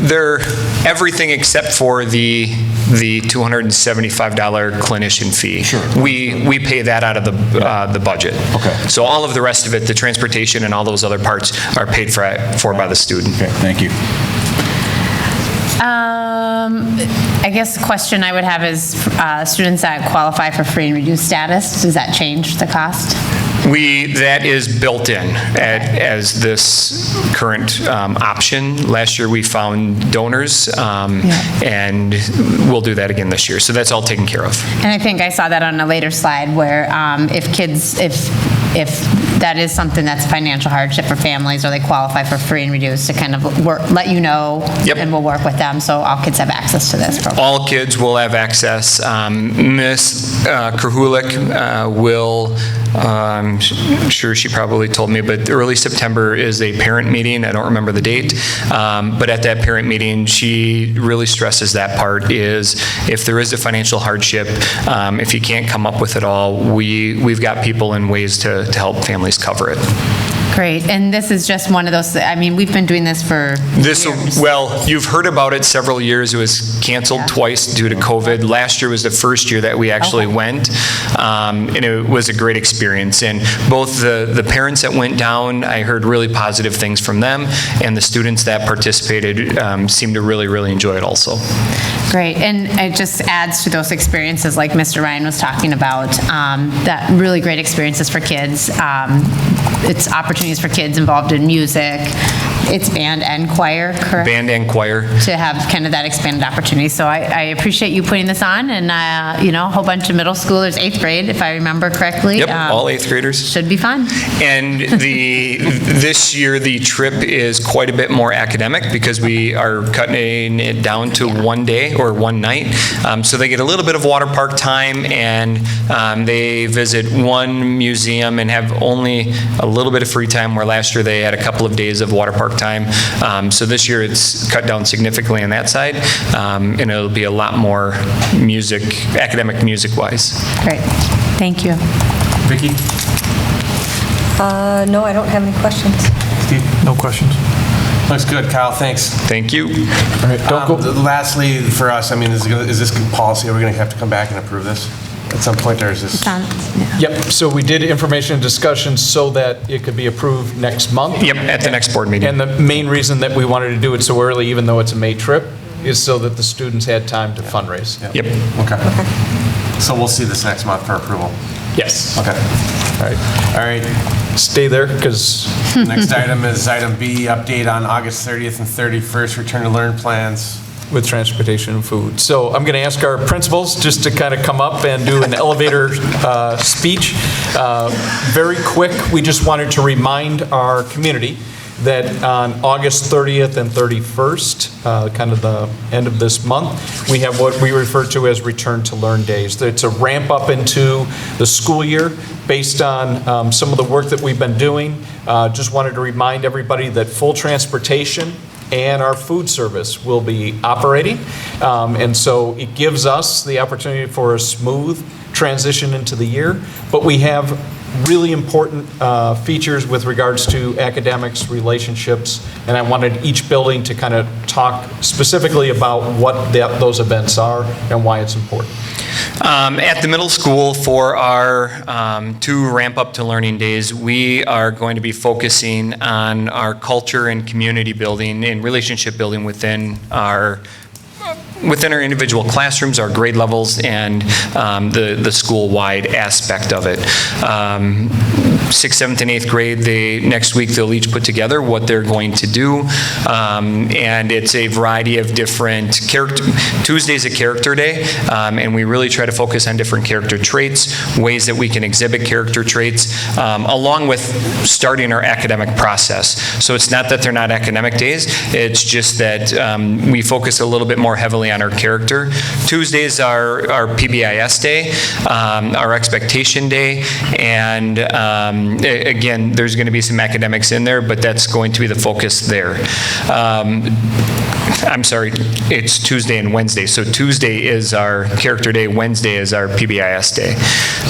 They're everything except for the $275 clinician fee. Sure. We pay that out of the budget. Okay. So all of the rest of it, the transportation and all those other parts, are paid for by the student. Okay, thank you. I guess the question I would have is students that qualify for free and reduced status, does that change the cost? That is built in as this current option. Last year we found donors, and we'll do that again this year. So that's all taken care of. And I think I saw that on a later slide where if if that is something that's a financial hardship for families or they qualify for free and reduced, to kind of let you know, and we'll work with them so all kids have access to this program. All kids will have access. Ms. Krahulik will, I'm sure she probably told me, but early September is a parent meeting. I don't remember the date. But at that parent meeting, she really stresses that part is if there is a financial hardship, if you can't come up with it all, we've got people and ways to help families cover it. Great, and this is just one of those, I mean, we've been doing this for years. Well, you've heard about it several years. It was canceled twice due to COVID. Last year was the first year that we actually went, and it was a great experience. And both the parents that went down, I heard really positive things from them, and the students that participated seemed to really, really enjoy it also. Great, and it just adds to those experiences like Mr. Ryan was talking about, that really great experiences for kids. It's opportunities for kids involved in music. It's band and choir, correct? Band and choir. To have kind of that expanded opportunity. So I appreciate you putting this on, and a whole bunch of middle schoolers, 8th grade, if I remember correctly. Yep, all 8th graders. Should be fun. And this year the trip is quite a bit more academic because we are cutting it down to one day or one night. So they get a little bit of water park time, and they visit one museum and have only a little bit of free time, where last year they had a couple of days of water park time. So this year it's cut down significantly on that side, and it'll be a lot more academic music-wise. Great, thank you. Vicki? No, I don't have any questions. Steve? No questions. Looks good, Kyle, thanks. Thank you. All right, lastly, for us, I mean, is this policy, are we going to have to come back and approve this at some point, or is this? Yep, so we did information and discussion so that it could be approved next month. Yep, at the next board meeting. And the main reason that we wanted to do it so early, even though it's a May trip, is so that the students had time to fundraise. Yep. Okay. So we'll see this next month for approval? Yes. Okay. All right. Stay there, because... Next item is item B, update on August 30th and 31st, return to learn plans. With transportation and food. So I'm going to ask our principals just to kind of come up and do an elevator speech. Very quick, we just wanted to remind our community that on August 30th and 31st, kind of the end of this month, we have what we refer to as Return to Learn Days. It's a ramp up into the school year based on some of the work that we've been doing. Just wanted to remind everybody that full transportation and our food service will be operating. And so it gives us the opportunity for a smooth transition into the year. But we have really important features with regards to academics, relationships, and I wanted each building to kind of talk specifically about what those events are and why it's important. At the middle school, for our 2 Ramp Up to Learning Days, we are going to be focusing on our culture and community building and relationship building within our individual classrooms, our grade levels, and the school-wide aspect of it. 6th, 7th, and 8th grade, next week they'll each put together what they're going to do, and it's a variety of different Tuesday's a character day, and we really try to focus on different character traits, ways that we can exhibit character traits, along with starting our academic process. So it's not that they're not academic days, it's just that we focus a little bit more heavily on our character. Tuesdays are our PBIS day, our expectation day, and again, there's going to be some academics in there, but that's going to be the focus there. I'm sorry, it's Tuesday and Wednesday. So Tuesday is our character day, Wednesday is our PBIS day.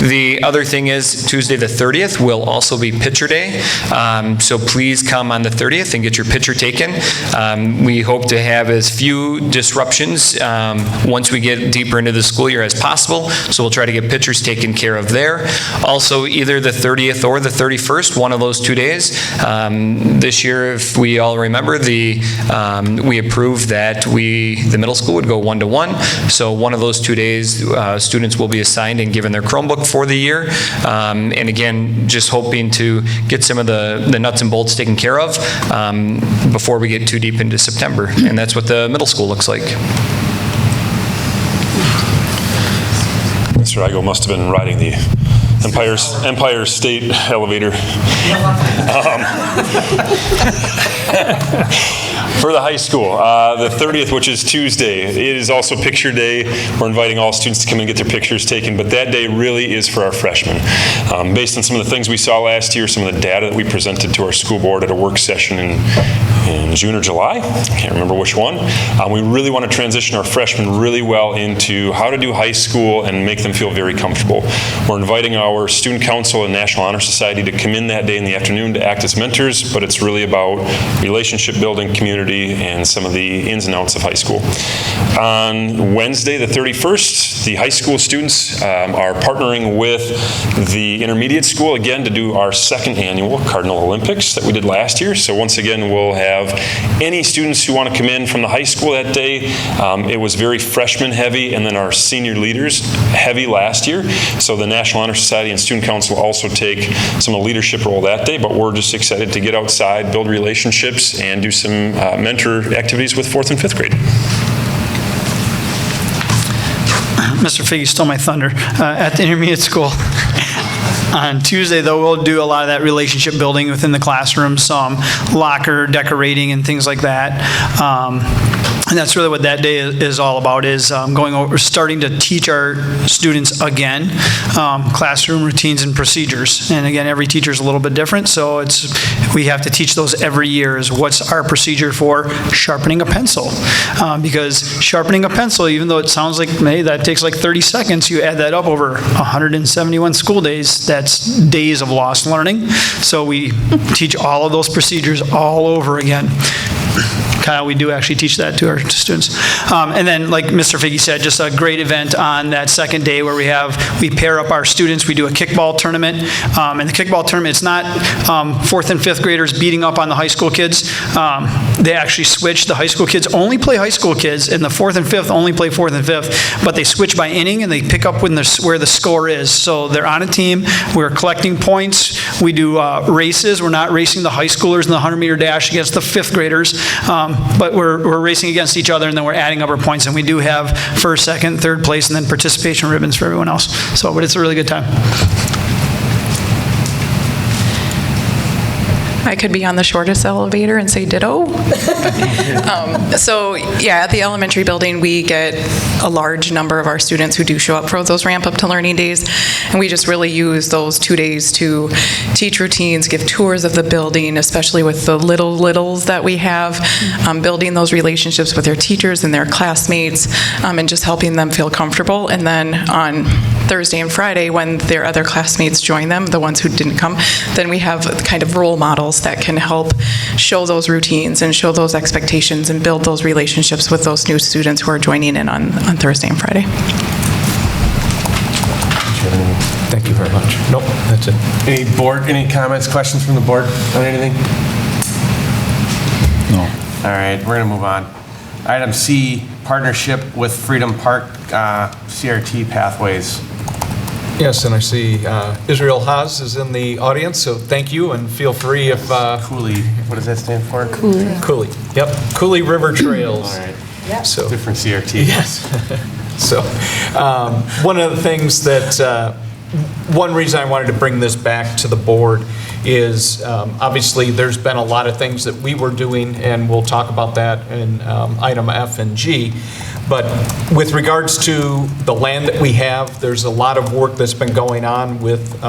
The other thing is Tuesday the 30th will also be picture day. So please come on the 30th and get your picture taken. We hope to have as few disruptions once we get deeper into the school year as possible. So we'll try to get pictures taken care of there. Also, either the 30th or the 31st, one of those 2 days. This year, if we all remember, we approved that the middle school would go 1-to-1. So one of those 2 days, students will be assigned and given their Chromebook for the year. And again, just hoping to get some of the nuts and bolts taken care of before we get too deep into September. And that's what the middle school looks like. Mr. Igo must have been riding the Empire State Elevator. For the high school, the 30th, which is Tuesday, it is also picture day. We're inviting all students to come and get their pictures taken, but that day really is for our freshmen. Based on some of the things we saw last year, some of the data that we presented to our school board at a work session in June or July, I can't remember which one, we really want to transition our freshmen really well into how to do high school and make them feel very comfortable. We're inviting our student council and National Honor Society to come in that day in the afternoon to act as mentors, but it's really about relationship building, community, and some of the ins and outs of high school. On Wednesday, the 31st, the high school students are partnering with the intermediate school again to do our second annual Cardinal Olympics that we did last year. So once again, we'll have any students who want to come in from the high school that day. It was very freshman heavy, and then our senior leaders heavy last year. So the National Honor Society and Student Council also take some of the leadership role that day, but we're just excited to get outside, build relationships, and do some mentor activities with 4th and 5th grade. Mr. Figge stole my thunder. At the intermediate school, on Tuesday, though, we'll do a lot of that relationship building within the classroom, some locker decorating and things like that. And that's really what that day is all about, is going over, starting to teach our students again, classroom routines and procedures. And again, every teacher is a little bit different, so we have to teach those every year. Is what's our procedure for sharpening a pencil? Because sharpening a pencil, even though it sounds like, hey, that takes like 30 seconds, you add that up over 171 school days, that's days of lost learning. So we teach all of those procedures all over again. Kyle, we do actually teach that to our students. And then, like Mr. Figge said, just a great event on that second day where we pair up our students. We do a kickball tournament. And the kickball tournament, it's not 4th and 5th graders beating up on the high school kids. They actually switch. The high school kids only play high school kids, and the 4th and 5th only play 4th and 5th. But they switch by inning, and they pick up where the score is. So they're on a team. We're collecting points. We do races. We're not racing the high schoolers in the 100-meter dash against the 5th graders. But we're racing against each other, and then we're adding up our points. And we do have first, second, third place, and then participation ribbons for everyone else. So, but it's a really good time. I could be on the shortest elevator and say ditto. So yeah, at the elementary building, we get a large number of our students who do show up for those ramp up to learning days. And we just really use those 2 days to teach routines, give tours of the building, especially with the littles that we have, building those relationships with their teachers and their classmates, and just helping them feel comfortable. And then on Thursday and Friday, when their other classmates join them, the ones who didn't come, then we have kind of role models that can help show those routines and show those expectations and build those relationships with those new students who are joining in on Thursday and Friday. Thank you very much. Nope, that's it. Any comments, questions from the board on anything? No. All right, we're going to move on. Item C, partnership with Freedom Park CRT Pathways. Yes, and I see Israel Haas is in the audience, so thank you, and feel free if... Cooley, what does that stand for? Cooley, yep, Cooley River Trails. All right. Yeah. So, different CRT. yes. So, one of the things that, one reason I wanted to bring this back to the board is obviously there's been a lot of things that we were doing, and we'll talk about that in item F and G. But with regards to the land that we have, there's a lot of work that's been going on with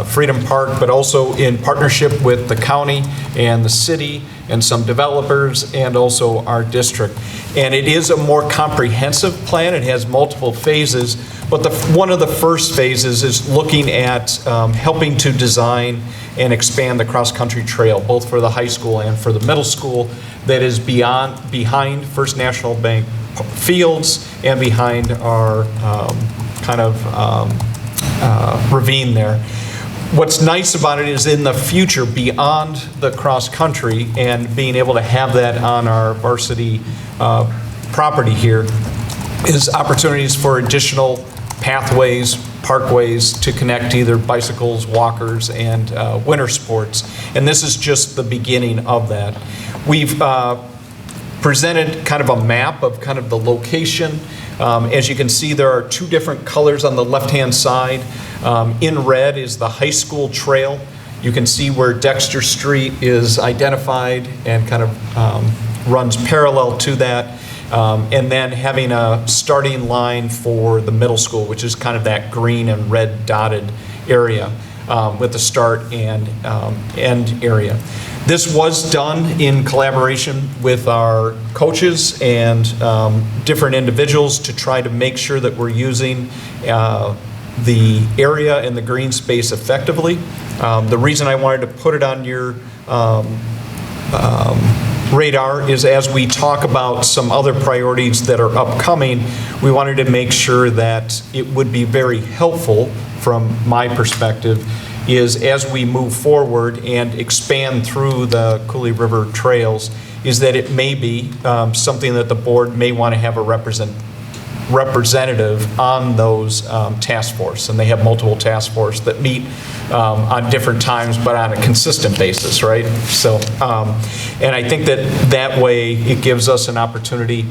Freedom Park, but also in partnership with the county and the city and some developers and also our district. And it is a more comprehensive plan. It has multiple phases, but one of the first phases is looking at helping to design and expand the cross-country trail, both for the high school and for the middle school, that is behind First National Bank fields and behind our ravine there. What's nice about it is in the future, beyond the cross-country and being able to have that on our varsity property here, is opportunities for additional pathways, parkways to connect either bicycles, walkers, and winter sports. And this is just the beginning of that. We've presented kind of a map of kind of the location As you can see, there are two different colors on the left-hand side. In red is the high school trail. You can see where Dexter Street is identified and kind of runs parallel to that. And then having a starting line for the middle school, which is kind of that green and red dotted area with the start and end area. This was done in collaboration with our coaches and different individuals to try to make sure that we're using the area and the green space effectively. The reason I wanted to put it on your radar is as we talk about some other priorities that are upcoming, we wanted to make sure that it would be very helpful from my perspective is as we move forward and expand through the Cooley River trails is that it may be something that the board may want to have a representative on those task force, and they have multiple task force that meet on different times but on a consistent basis, right? So, and I think that way it gives us an opportunity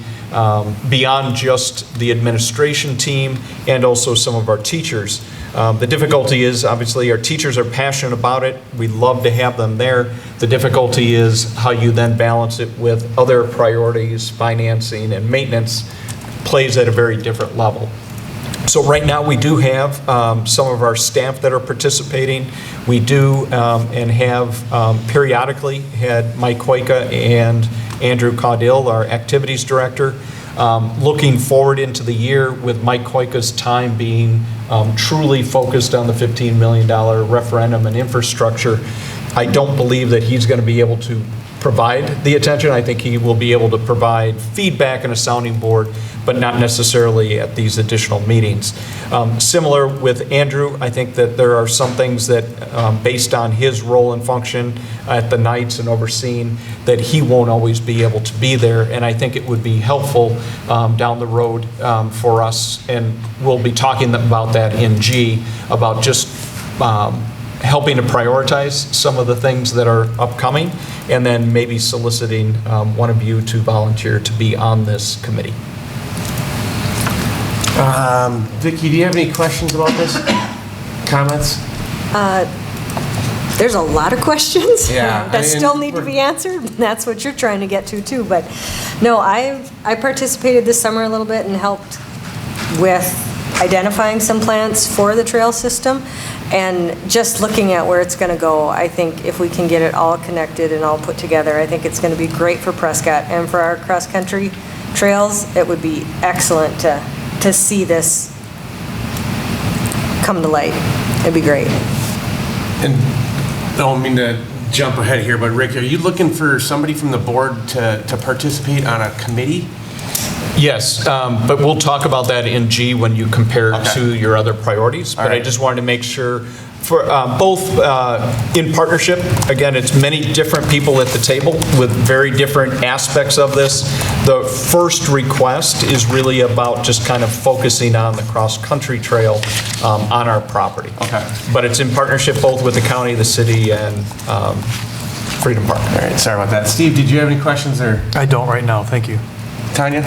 beyond just the administration team and also some of our teachers. The difficulty is obviously our teachers are passionate about it. We love to have them there. The difficulty is how you then balance it with other priorities, financing and maintenance plays at a very different level. So right now we do have some of our staff that are participating. We do and have periodically had Mike Koika and Andrew Caudill, our activities director. Looking forward into the year with Mike Koika's time being truly focused on the $15 million referendum and infrastructure, I don't believe that he's going to be able to provide the attention. I think he will be able to provide feedback and a sounding board, but not necessarily at these additional meetings. Similar with Andrew, I think that there are some things that, based on his role and function at the nights and overseeing, that he won't always be able to be there. And I think it would be helpful down the road for us, and we'll be talking about that in G, about just helping to prioritize some of the things that are upcoming, and then maybe soliciting one of you to volunteer to be on this committee. Vicki, do you have any questions about this? Comments? There's a lot of questions Yeah, that still need to be answered. That's what you're trying to get to too. But no, I participated this summer a little bit and helped with identifying some plants for the trail system. And just looking at where it's going to go, I think if we can get it all connected and all put together, I think it's going to be great for Prescott and for our cross-country trails. It would be excellent to see this come to light. It'd be great. And I don't mean to jump ahead here, but Rick, are you looking for somebody from the board to participate on a committee? Yes, but we'll talk about that in G when you compare to your other priorities. But I just wanted to make sure for both in partnership, again, it's many different people at the table with very different aspects of this. The first request is really about just kind of focusing on the cross-country trail on our property. Okay. But it's in partnership both with the county, the city, and Freedom Park. All right, sorry about that. Steve, did you have any questions? Or I don't right now, thank you. Tanya?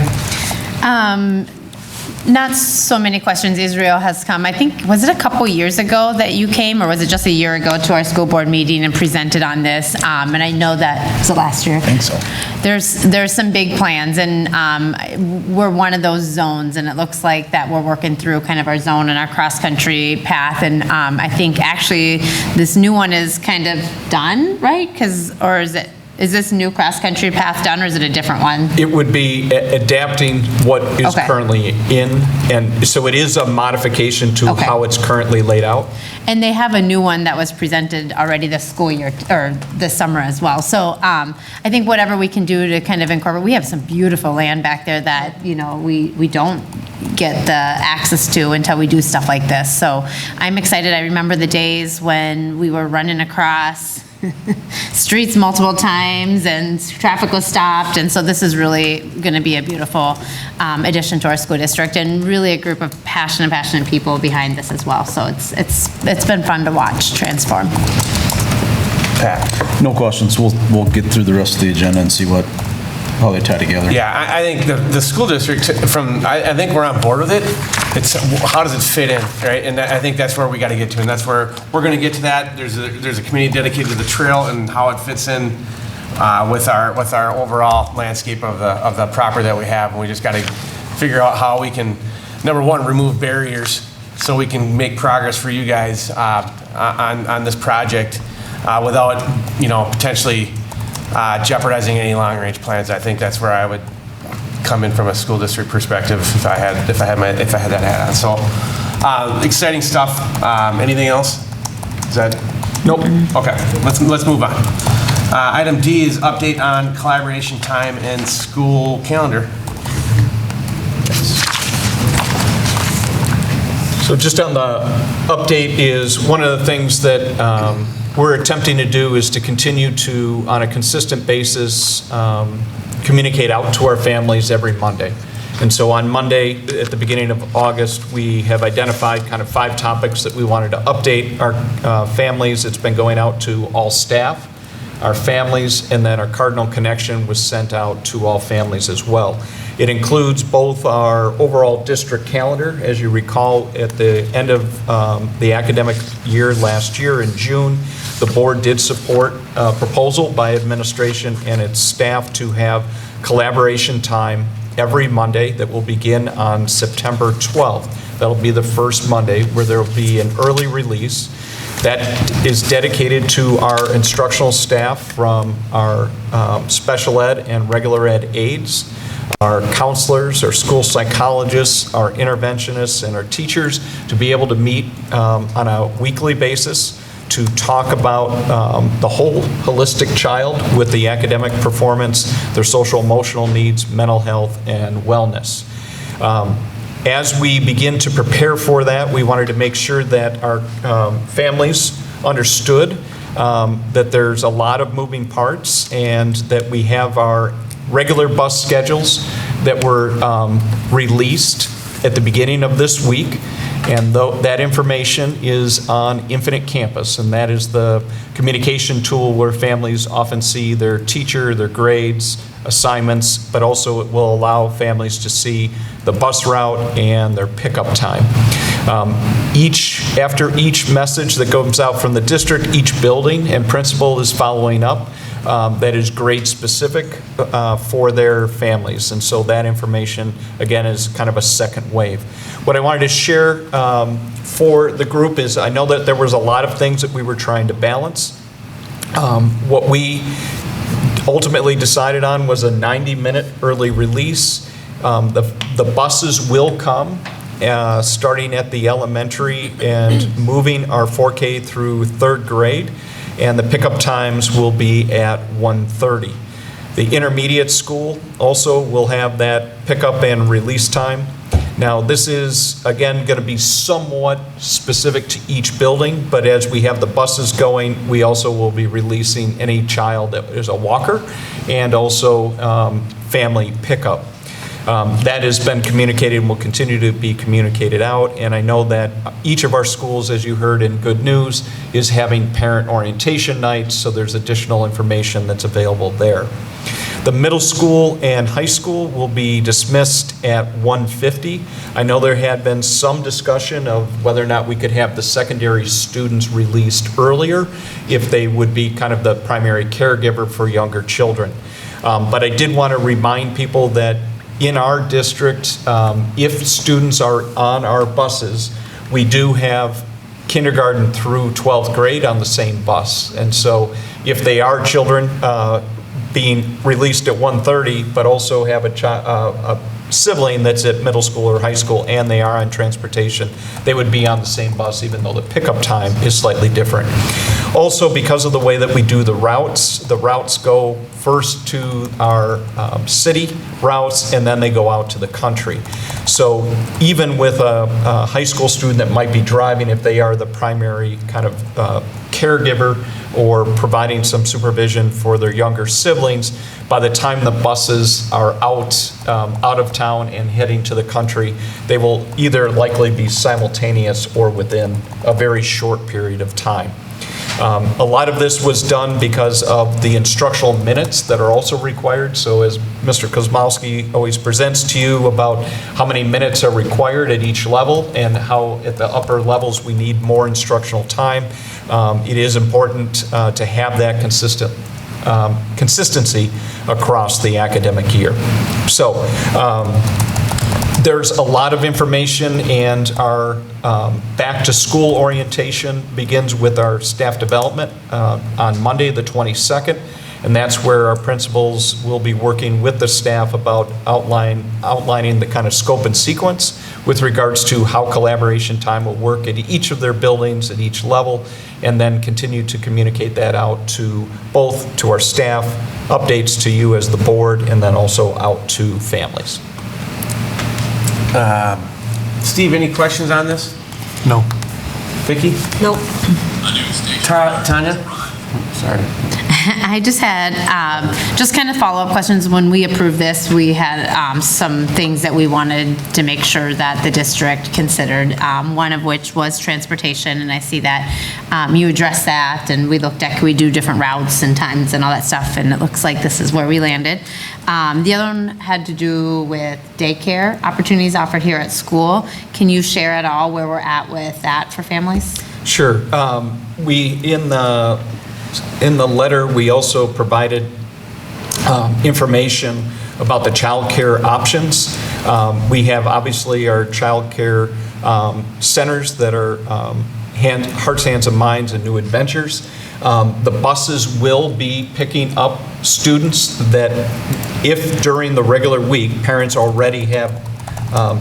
Not so many questions. Israel has come. I think, was it a couple years ago that you came, or was it just a year ago to our school board meeting and presented on this? And I know that, was it last year? I think so. There's some big plans, and we're one of those zones, and it looks like that we're working through kind of our zone and our cross-country path, and I think actually this new one is kind of done, right? Or is this new cross-country path done, or is it a different one? It would be adapting what is currently in, and so it is a modification to how it's currently laid out. And they have a new one that was presented already this school year, or this summer as well. So I think whatever we can do to kind of incorporate, we have some beautiful land back there that, you know, we don't get the access to until we do stuff like this. So I'm excited. I remember the days when we were running across streets multiple times and traffic was stopped, and so this is really going to be a beautiful addition to our school district, and really a group of passionate people behind this as well. So it's been fun to watch transform. Pat? No questions. We'll get through the rest of the agenda and see what how they tie together. Yeah, I think the school district, I think we're on board with it. It's how does it fit in, right? And I think that's where we got to get to, and that's where we're going to get to that. There's a committee dedicated to the trail and how it fits in with our overall landscape of the property that we have. And we just got to figure out how we can, number one, remove barriers so we can make progress for you guys on this project without, potentially jeopardizing any long-range plans. I think that's where I would come in from a school district perspective if I had that hat on. So exciting stuff. Anything else? Is that? Nope. Okay. Let's move on. Item D is update on collaboration time and school calendar. So just on the update is one of the things that we're attempting to do is to continue to, on a consistent basis, communicate out to our families every Monday. And so on Monday, at the beginning of August, we have identified kind of 5 topics that we wanted to update our families. It's been going out to all staff, our families, and then our Cardinal Connection was sent out to all families as well. It includes both our overall district calendar. As you recall, at the end of the academic year last year in June, the board did support a proposal by administration and its staff to have collaboration time every Monday that will begin on September 12th. That'll be the first Monday where there will be an early release that is dedicated to our instructional staff from our special ed and regular ed aides, our counselors, our school psychologists, our interventionists, and our teachers to be able to meet on a weekly basis to talk about the whole holistic child with the academic performance, their social emotional needs, mental health, and wellness. As we begin to prepare for that, we wanted to make sure that our families understood that there's a lot of moving parts and that we have our regular bus schedules that were released at the beginning of this week. And that information is on Infinite Campus, and that is the communication tool where families often see their teacher, their grades, assignments, but also it will allow families to see the bus route and their pickup time. After each message that goes out from the district, each building and principal is following up. That is grade specific for their families. And so that information, again, is kind of a second wave. What I wanted to share for the group is I know that there was a lot of things that we were trying to balance. What we ultimately decided on was a 90-minute early release. The buses will come starting at the elementary and moving our 4K through 3rd grade. And the pickup times will be at 1:30. The intermediate school also will have that pickup and release time. Now, this is, again, going to be somewhat specific to each building, but as we have the buses going, we also will be releasing any child that is a walker and also family pickup. That has been communicated and will continue to be communicated out, and I know that each of our schools, as you heard in Good News, is having parent orientation nights, so there's additional information that's available there. The middle school and high school will be dismissed at 1:50. I know there had been some discussion of whether or not we could have the secondary students released earlier if they would be kind of the primary caregiver for younger children. But I did want to remind people that in our district, if students are on our buses, we do have kindergarten through 12th grade on the same bus. And so if they are children being released at 1:30, but also have a sibling that's at middle school or high school and they are on transportation, they would be on the same bus even though the pickup time is slightly different. Also, because of the way that we do the routes go first to our city routes and then they go out to the country. So even with a high school student that might be driving, if they are the primary kind of caregiver or providing some supervision for their younger siblings, by the time the buses are out of town and heading to the country, they will either likely be simultaneous or within a very short period of time. A lot of this was done because of the instructional minutes that are also required. So as Mr. Kozmowski always presents to you about how many minutes are required at each level and how at the upper levels we need more instructional time, it is important to have that consistency across the academic year. So there's a lot of information, and our back-to-school orientation begins with our staff development on Monday, the 22nd, and that's where our principals will be working with the staff about outlining the kind of scope and sequence with regards to how collaboration time will work at each of their buildings at each level, and then continue to communicate that out to both to our staff, updates to you as the board, and then also out to families. Steve, any questions on this? No. Vicki? Nope. Tanya? Sorry. I just had just kind of follow-up questions. When we approved this, we had some things that we wanted to make sure that the district considered, one of which was transportation, and I see that you addressed that, and we looked at, could we do different routes and times and all that stuff, and it looks like this is where we landed. The other one had to do with daycare opportunities offered here at school. Can you share at all where we're at with that for families? Sure. In the letter, we also provided information about the child care options. We have obviously our child care centers that are Hearts, Hands, and Minds and New Adventures. The buses will be picking up students that, if during the regular week, parents already have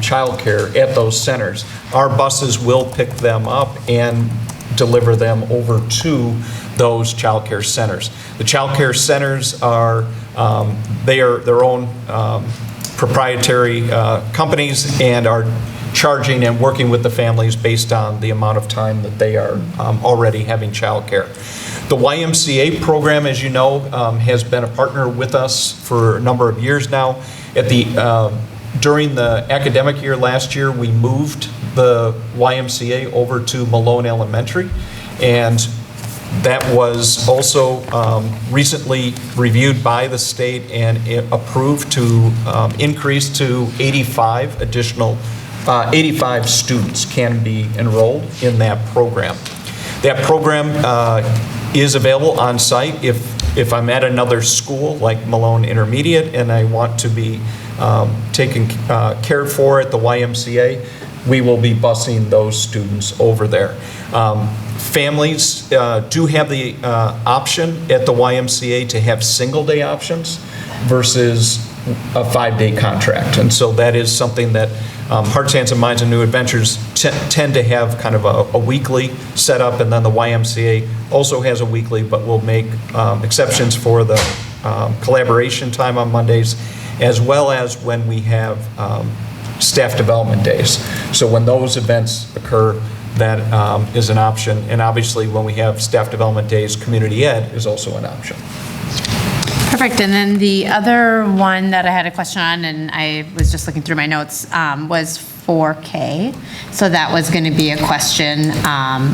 child care at those centers, our buses will pick them up and deliver them over to those child care centers. The child care centers are, they are their own proprietary companies and are charging and working with the families based on the amount of time that they are already having child care. The YMCA program, as you know, has been a partner with us for a number of years now. During the academic year last year, we moved the YMCA over to Malone Elementary, and that was also recently reviewed by the state and approved to increase to 85 students can be enrolled in that program. That program is available on site if I'm at another school like Malone Intermediate and I want to be taken cared for at the YMCA, we will be busing those students over there. Families do have the option at the YMCA to have single-day options versus a 5-day contract. And so that is something that Hearts, Hands, and Minds and New Adventures tend to have kind of a weekly setup, and then the YMCA also has a weekly, but will make exceptions for the collaboration time on Mondays, as well as when we have staff development days. So when those events occur, that is an option. And obviously, when we have staff development days, community ed is also an option. Perfect. And then the other one that I had a question on, and I was just looking through my notes, was 4K. So that was going to be a question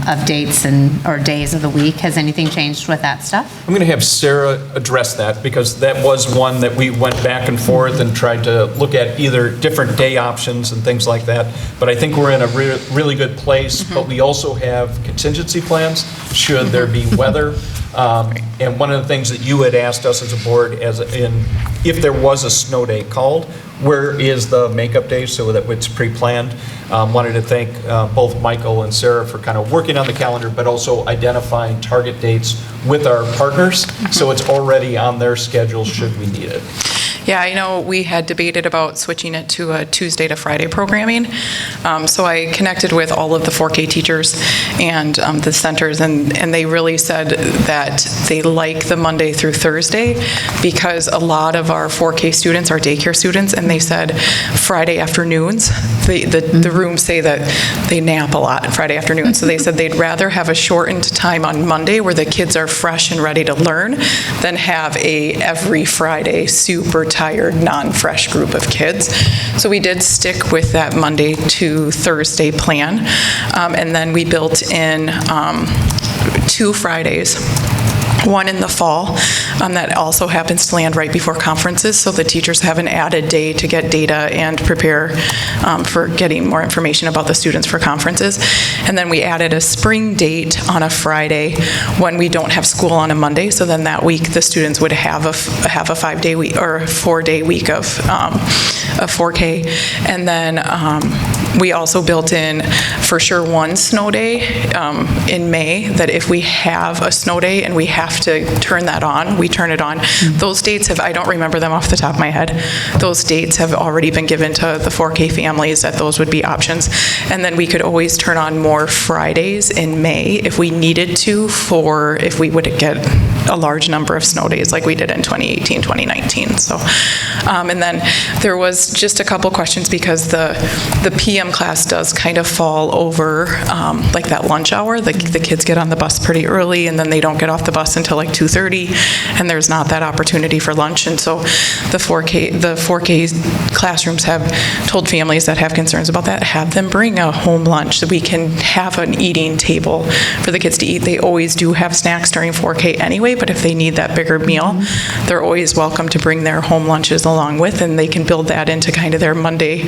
of dates or days of the week. Has anything changed with that stuff? I'm going to have Sarah address that, because that was one that we went back and forth and tried to look at either different day options and things like that. But I think we're in a really good place. But we also have contingency plans should there be weather. And one of the things that you had asked us as a board, if there was a snow day called, where is the makeup day so that it's pre-planned? Wanted to thank both Michael and Sarah for kind of working on the calendar, but also identifying target dates with our partners, so it's already on their schedule should we need it. Yeah, I know we had debated about switching it to a Tuesday to Friday programming. So I connected with all of the 4K teachers and the centers, and they really said that they like the Monday through Thursday because a lot of our 4K students are daycare students, and they said Friday afternoons, the rooms say that they nap a lot on Friday afternoons. So they said they'd rather have a shortened time on Monday where the kids are fresh and ready to learn than have a every Friday super tired, non-fresh group of kids. So we did stick with that Monday to Thursday plan. And then we built in 2 Fridays. One in the fall that also happens to land right before conferences, so the teachers have an added day to get data and prepare for getting more information about the students for conferences. And then we added a spring date on a Friday when we don't have school on a Monday, so then that week the students would have a 5-day week or a 4-day week of 4K. And then we also built in for sure one snow day in May, that if we have a snow day and we have to turn that on, we turn it on. Those dates I don't remember them off the top of my head. Those dates have already been given to the 4K families, that those would be options. And then we could always turn on more Fridays in May if we needed to, if we would get a large number of snow days like we did in 2018, 2019. So, and then there was just a couple questions because the PM class does kind of fall over like that lunch hour. The kids get on the bus pretty early and then they don't get off the bus until like 2:30, and there's not that opportunity for lunch. And so the 4K classrooms have told families that have concerns about that, have them bring a home lunch so we can have an eating table for the kids to eat. They always do have snacks during 4K anyway, but if they need that bigger meal, they're always welcome to bring their home lunches along with, and they can build that into kind of their Monday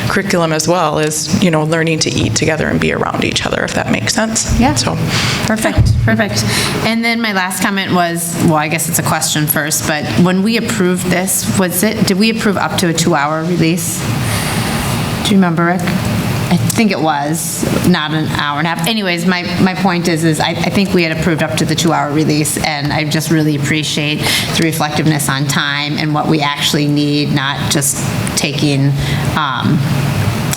curriculum as well, as, learning to eat together and be around each other, if that makes sense. Yeah. So, Perfect. And then my last comment was, well, I guess it's a question first, but when we approved this, did we approve up to a 2-hour release? Do you remember, Rick? I think it was, not an hour and a half. Anyways, my point is I think we had approved up to the 2-hour release, and I just really appreciate the reflectiveness on time and what we actually need, not just taking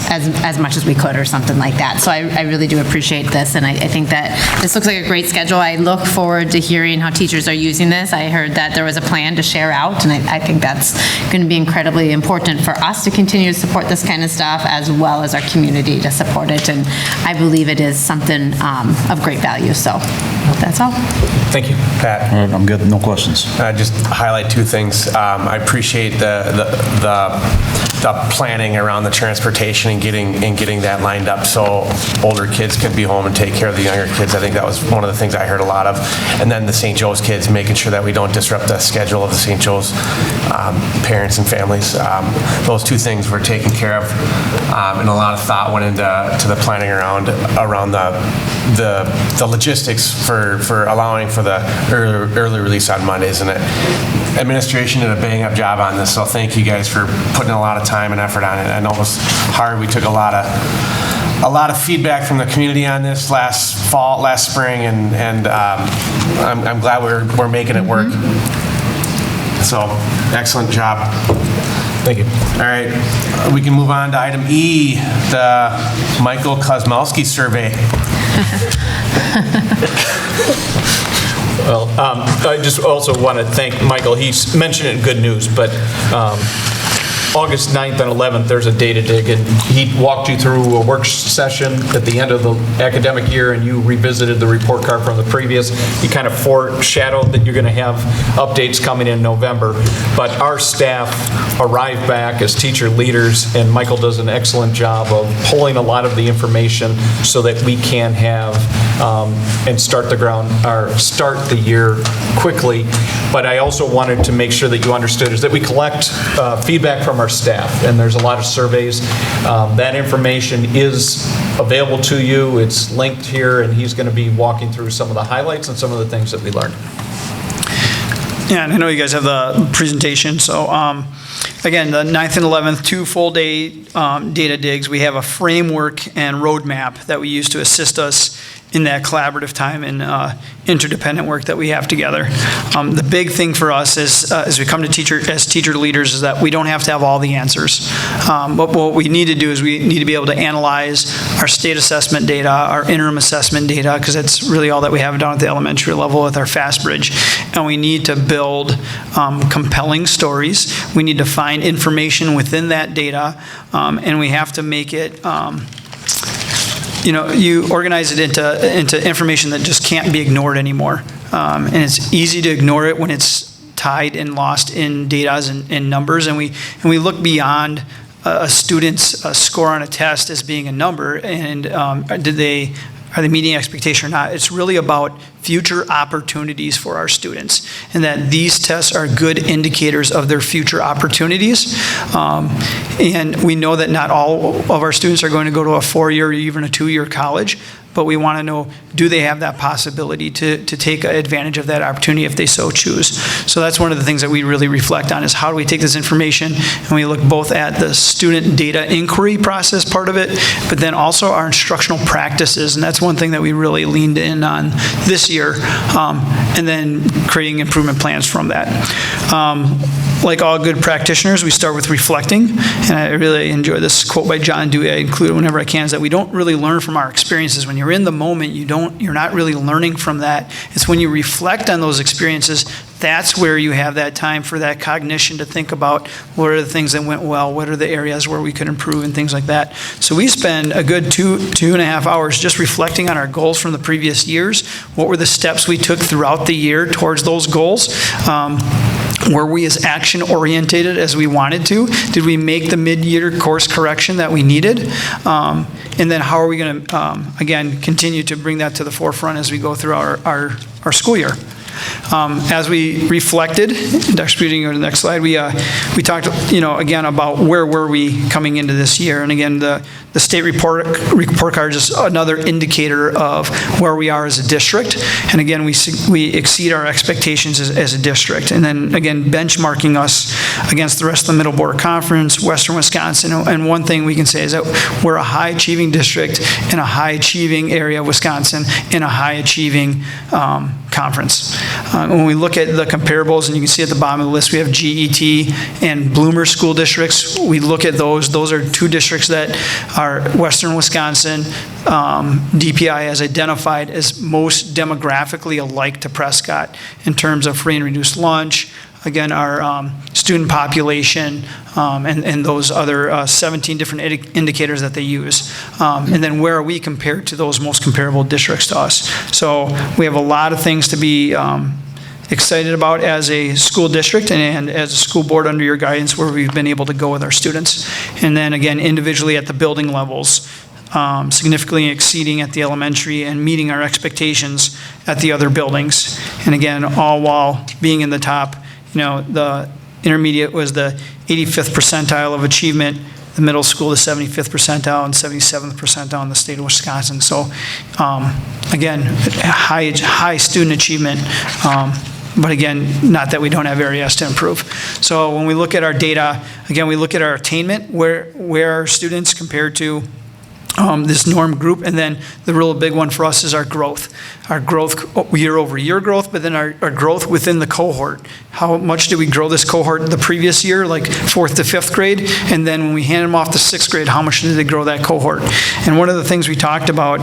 as much as we could or something like that. So I really do appreciate this, and I think that this looks like a great schedule. I look forward to hearing how teachers are using this. I heard that there was a plan to share out, and I think that's going to be incredibly important for us to continue to support this kind of stuff, as well as our community to support it, and I believe it is something of great value. So that's all. Thank you, Pat. All right, I'm good, no questions. Just highlight 2 things. I appreciate the planning around the transportation and getting that lined up so older kids could be home and take care of the younger kids. I think that was one of the things I heard a lot of. And then the St. Joe's kids, making sure that we don't disrupt the schedule of the St. Joe's parents and families. Those 2 things were taken care of, and a lot of thought went into the planning around the logistics for allowing for the early release on Mondays. And administration did a bang-up job on this, so thank you guys for putting a lot of time and effort on it. I know it was hard. We took a lot of feedback from the community on this last spring, and I'm glad we're making it work. So, excellent job. Thank you. All right, we can move on to item E, the Michael Kozmowski survey. Well, I just also want to thank Michael. He's mentioned it in good news, but August 9th and 11th, there's a data dig, and he walked you through a work session at the end of the academic year, and you revisited the report card from the previous. He kind of foreshadowed that you're going to have updates coming in November, but our staff arrived back as teacher leaders, and Michael does an excellent job of pulling a lot of the information so that we can have and start the year quickly. But I also wanted to make sure that you understood is that we collect feedback from our staff, and there's a lot of surveys. That information is available to you. It's linked here, and he's going to be walking through some of the highlights and some of the things that we learned. Yeah, and I know you guys have the presentation, so again, the 9th and 11th, 2 full-day data digs. We have a framework and roadmap that we use to assist us in that collaborative time and interdependent work that we have together. The big thing for us is, as we come to teacher leaders, is that we don't have to have all the answers. But what we need to do is we need to be able to analyze our state assessment data, our interim assessment data, because that's really all that we have down at the elementary level with our Fast Bridge. And we need to build compelling stories. We need to find information within that data, and we have to make it you organize it into information that just can't be ignored anymore. And it's easy to ignore it when it's tied and lost in data and numbers. And we look beyond a student's score on a test as being a number, and are they meeting expectation or not? It's really about future opportunities for our students, and that these tests are good indicators of their future opportunities. And we know that not all of our students are going to go to a 4-year or even a 2-year college, but we want to know, do they have that possibility to take advantage of that opportunity if they so choose? So that's one of the things that we really reflect on, is how do we take this information and we look both at the student data inquiry process part of it, but then also our instructional practices, and that's one thing that we really leaned in on this year, and then creating improvement plans from that. Like all good practitioners, we start with reflecting, and I really enjoy this quote by John Dewey. I include it whenever I can, is that we don't really learn from our experiences. When you're in the moment, you're not really learning from that. It's when you reflect on those experiences, that's where you have that time for that cognition to think about what are the things that went well, what are the areas where we could improve, and things like that. So we spend a good 2.5 hours just reflecting on our goals from the previous years. What were the steps we took throughout the year towards those goals? Were we as action-oriented as we wanted to? Did we make the mid-year course correction that we needed? And then how are we going to, again, continue to bring that to the forefront as we go through our school year? As we reflected, Dr. Sputing, go to the next slide, we talked, again, about where were we coming into this year. And again, the state report card is just another indicator of where we are as a district. And again, we exceed our expectations as a district. And then again, benchmarking us against the rest of the Middle Border Conference, Western Wisconsin. And one thing we can say is that we're a high-achieving district in a high-achieving area of Wisconsin, in a high-achieving conference. When we look at the comparables, and you can see at the bottom of the list, we have GET and Bloomer school districts. We look at those. Those are two districts that are Western Wisconsin. DPI has identified as most demographically alike to Prescott in terms of free and reduced lunch. Again, our student population, and those other 17 different indicators that they use. And then where are we compared to those most comparable districts to us? So we have a lot of things to be excited about as a school district and as a school board under your guidance, where we've been able to go with our students. And then again, individually at the building levels, significantly exceeding at the elementary and meeting our expectations at the other buildings. And again, all while being in the top. The intermediate was the 85th percentile of achievement, the middle school the 75th percentile, and 77th percentile in the state of Wisconsin. So again, high student achievement, but again, not that we don't have areas to improve. So when we look at our data, again, we look at our attainment, where are students compared to this norm group, and then the real big one for us is our growth. Our growth, year-over-year growth, but then our growth within the cohort. How much did we grow this cohort the previous year, like 4th to 5th grade? And then when we hand them off to 6th grade, how much did they grow that cohort? And one of the things we talked about,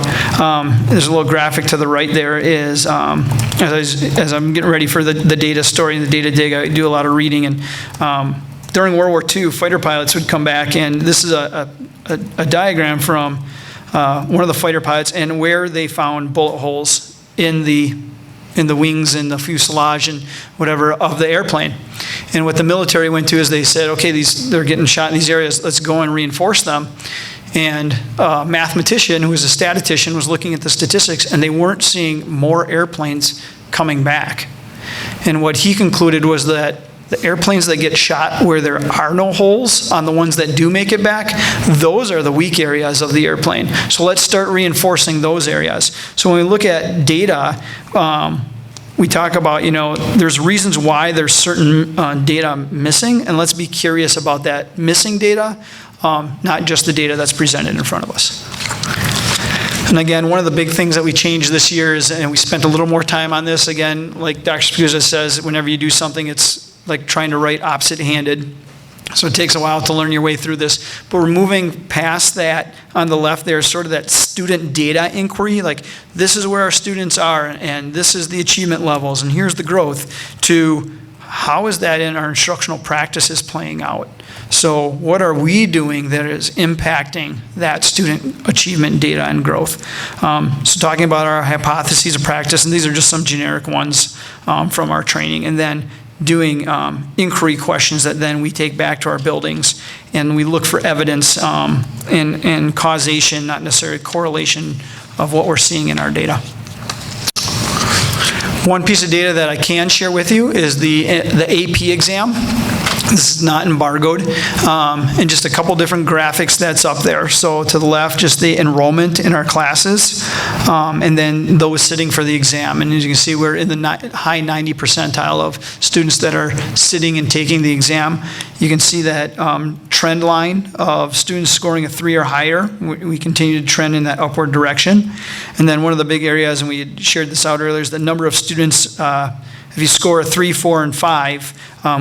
there's a little graphic to the right there, is as I'm getting ready for the data story and the data dig, I do a lot of reading, and during World War II, fighter pilots would come back, and this is a diagram from one of the fighter pilots, and where they found bullet holes in the wings and the fuselage and whatever of the airplane. And what the military went to is they said, okay, they're getting shot in these areas, let's go and reinforce them. And a mathematician who was a statistician was looking at the statistics, and they weren't seeing more airplanes coming back. And what he concluded was that the airplanes that get shot where there are no holes, on the ones that do make it back, those are the weak areas of the airplane. So let's start reinforcing those areas. So when we look at data, we talk about, there's reasons why there's certain data missing, and let's be curious about that missing data, not just the data that's presented in front of us. And again, one of the big things that we changed this year is, and we spent a little more time on this, again, like Dr. Spuzza says, whenever you do something, it's like trying to write opposite-handed. So it takes a while to learn your way through this. But we're moving past that. On the left there is sort of that student data inquiry, like this is where our students are, and this is the achievement levels, and here's the growth, to how is that in our instructional practices playing out? So what are we doing that is impacting that student achievement data and growth? So talking about our hypotheses of practice, and these are just some generic ones from our training, and then doing inquiry questions that then we take back to our buildings, and we look for evidence and causation, not necessarily correlation, of what we're seeing in our data. One piece of data that I can share with you is the AP exam. This is not embargoed, and just a couple different graphics that's up there. So to the left, just the enrollment in our classes, and then those sitting for the exam. And as you can see, we're in the high 90 percentile of students that are sitting and taking the exam. You can see that trend line of students scoring a 3 or higher. We continue to trend in that upward direction. And then one of the big areas, and we had shared this out earlier, is the number of students. If you score a 3, 4, and 5,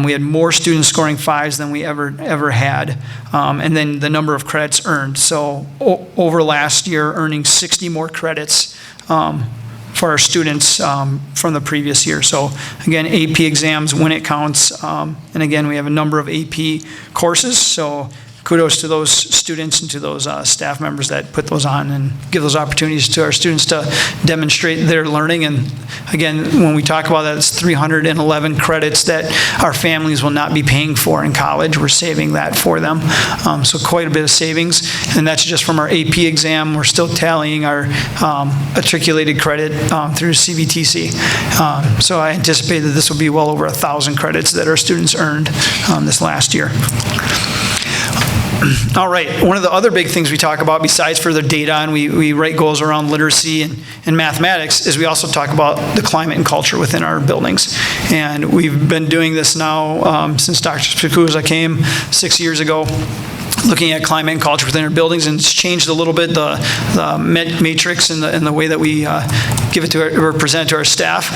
we had more students scoring 5s than we ever had. And then the number of credits earned. So over last year, earning 60 more credits for our students from the previous year. So again, AP exams when it counts. And again, we have a number of AP courses. So kudos to those students and to those staff members that put those on and give those opportunities to our students to demonstrate their learning. And again, when we talk about that, it's 311 credits that our families will not be paying for in college. We're saving that for them. So quite a bit of savings. And that's just from our AP exam. We're still tallying our matriculated credit through CVTC. So I anticipate that this will be well over 1,000 credits that our students earned this last year. All right, one of the other big things we talk about besides further data, and we write goals around literacy and mathematics, is we also talk about the climate and culture within our buildings. And we've been doing this now since Dr. Spikuza came 6 years ago, looking at climate and culture within our buildings, and it's changed a little bit the matrix and the way that we give it to or present to our staff.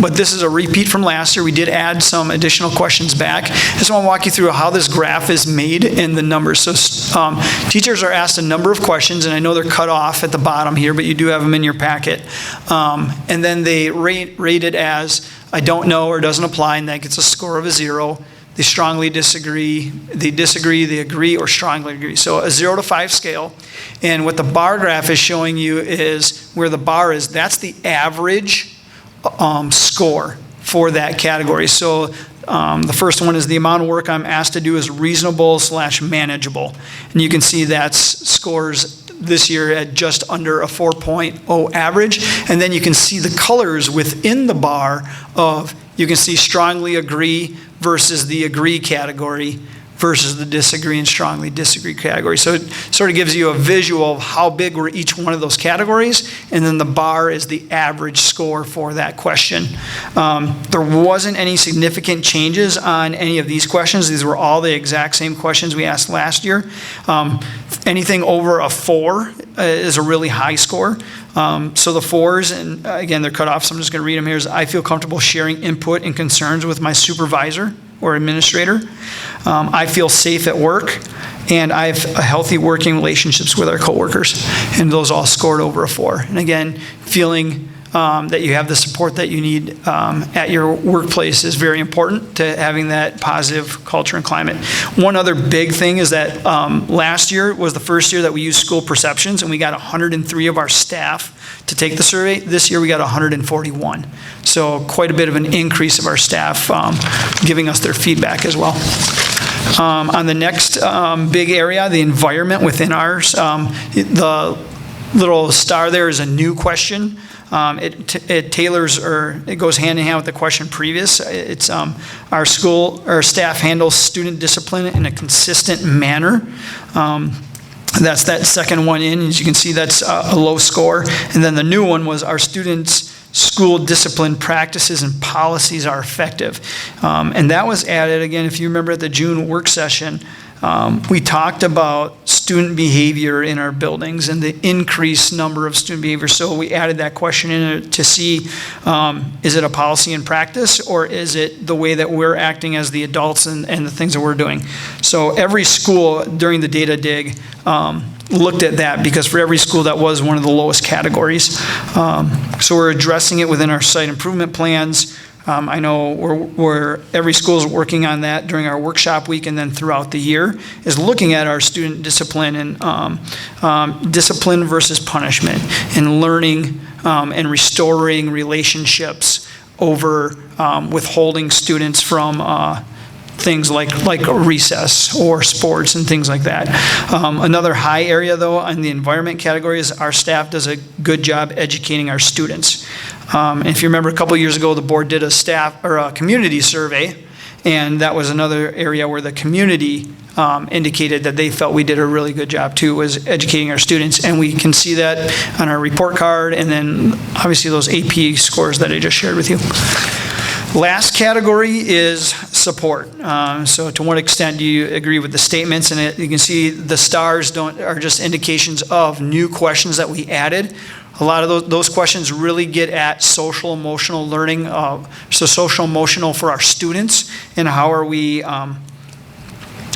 But this is a repeat from last year. We did add some additional questions back. I just want to walk you through how this graph is made and the numbers. So teachers are asked a number of questions, and I know they're cut off at the bottom here, but you do have them in your packet. And then they rate it as I don't know or doesn't apply, and that gets a score of a 0. They strongly disagree, they agree, or strongly agree. So a 0 to 5 scale. And what the bar graph is showing you is where the bar is, that's the average score for that category. So the first one is the amount of work I'm asked to do is reasonable/manageable. And you can see that's scores this year at just under a 4.0 average. And then you can see the colors within the bar of, you can see strongly agree versus the agree category versus the disagree and strongly disagree category. So it sort of gives you a visual of how big were each one of those categories, and then the bar is the average score for that question. There wasn't any significant changes on any of these questions. These were all the exact same questions we asked last year. Anything over a 4 is a really high score. So the 4s, and again, they're cut off, so I'm just going to read them here, is I feel comfortable sharing input and concerns with my supervisor or administrator. I feel safe at work, and I have healthy working relationships with our coworkers. And those all scored over a 4. And again, feeling that you have the support that you need at your workplace is very important to having that positive culture and climate. One other big thing is that last year was the first year that we used school perceptions, and we got 103 of our staff to take the survey. This year we got 141. So quite a bit of an increase of our staff giving us their feedback as well. On the next big area, the environment within ours, the little star there is a new question. It tailors, or it goes hand in hand with the question previous. It's our staff handles student discipline in a consistent manner. That's that second one in. As you can see, that's a low score. And then the new one was our students' school discipline practices and policies are effective. And that was added, again, if you remember at the June work session, we talked about student behavior in our buildings and the increased number of student behavior. So we added that question in to see, is it a policy and practice, or is it the way that we're acting as the adults and the things that we're doing? So every school during the data dig looked at that, because for every school that was one of the lowest categories. So we're addressing it within our site improvement plans. I know every school is working on that during our workshop week, and then throughout the year is looking at our student discipline and discipline versus punishment, and learning and restoring relationships over withholding students from things like recess or sports and things like that. Another high area, though, in the environment category is our staff does a good job educating our students. And if you remember, a couple years ago, the board did a staff or a community survey, and that was another area where the community indicated that they felt we did a really good job too, was educating our students. And we can see that on our report card, and then obviously those AP scores that I just shared with you. Last category is support. So to what extent do you agree with the statements? And you can see the stars are just indications of new questions that we added. A lot of those questions really get at social emotional learning, so social emotional for our students, and how are we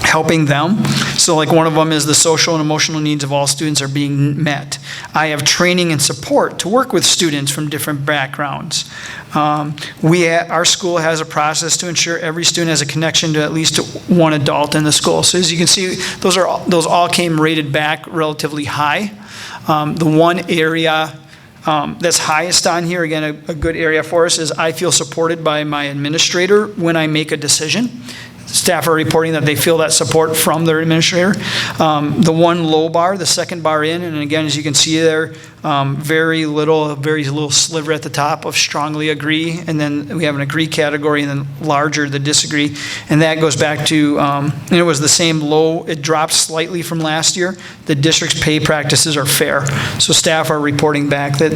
helping them. So like one of them is the social and emotional needs of all students are being met. I have training and support to work with students from different backgrounds. Our school has a process to ensure every student has a connection to at least one adult in the school. So as you can see, those all came rated back relatively high. The one area that's highest on here, again, a good area for us, is I feel supported by my administrator when I make a decision. Staff are reporting that they feel that support from their administrator. The one low bar, the second bar in, and again, as you can see there, very little sliver at the top of strongly agree, and then we have an agree category, and then larger the disagree, and that goes back to, and it was the same low, it dropped slightly from last year. The district's pay practices are fair, so staff are reporting back that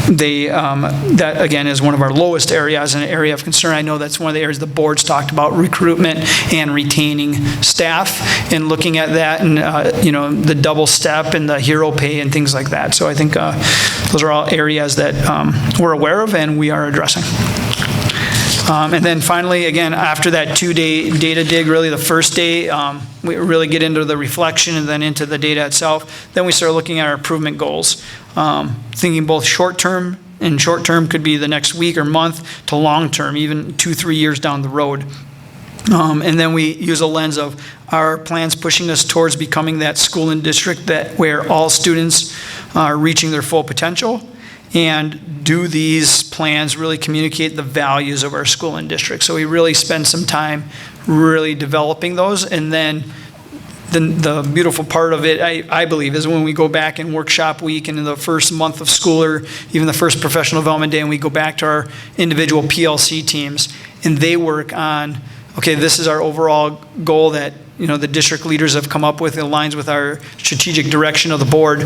that again is one of our lowest areas, an area of concern. I know that's one of the areas the board's talked about, recruitment and retaining staff, and looking at that, and the double step and the hero pay and things like that. So I think those are all areas that we're aware of and we are addressing. And then finally, again, after that 2-day data dig, really the first day, we really get into the reflection and then into the data itself. Then we start looking at our improvement goals, thinking both short-term, and short-term could be the next week or month, to long-term, even 2-3 years down the road. And then we use a lens of our plans pushing us towards becoming that school and district where all students are reaching their full potential. And do these plans really communicate the values of our school and district? So we really spend some time really developing those. And then the beautiful part of it, I believe, is when we go back in workshop week and in the first month of school, or even the first professional development day, and we go back to our individual PLC teams, and they work on, okay, this is our overall goal that the district leaders have come up with, it aligns with our strategic direction of the board.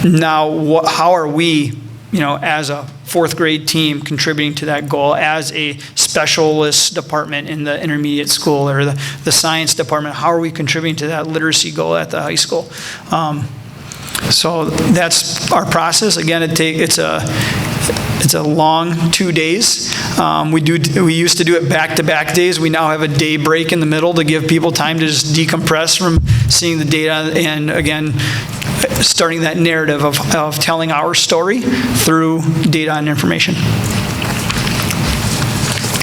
Now, how are we, as a fourth grade team, contributing to that goal, as a specialist department in the intermediate school, or the science department? How are we contributing to that literacy goal at the high school? So that's our process. Again, it's a long 2 days. We used to do it back-to-back days. We now have a day break in the middle to give people time to just decompress from seeing the data, and again, starting that narrative of telling our story through data and information.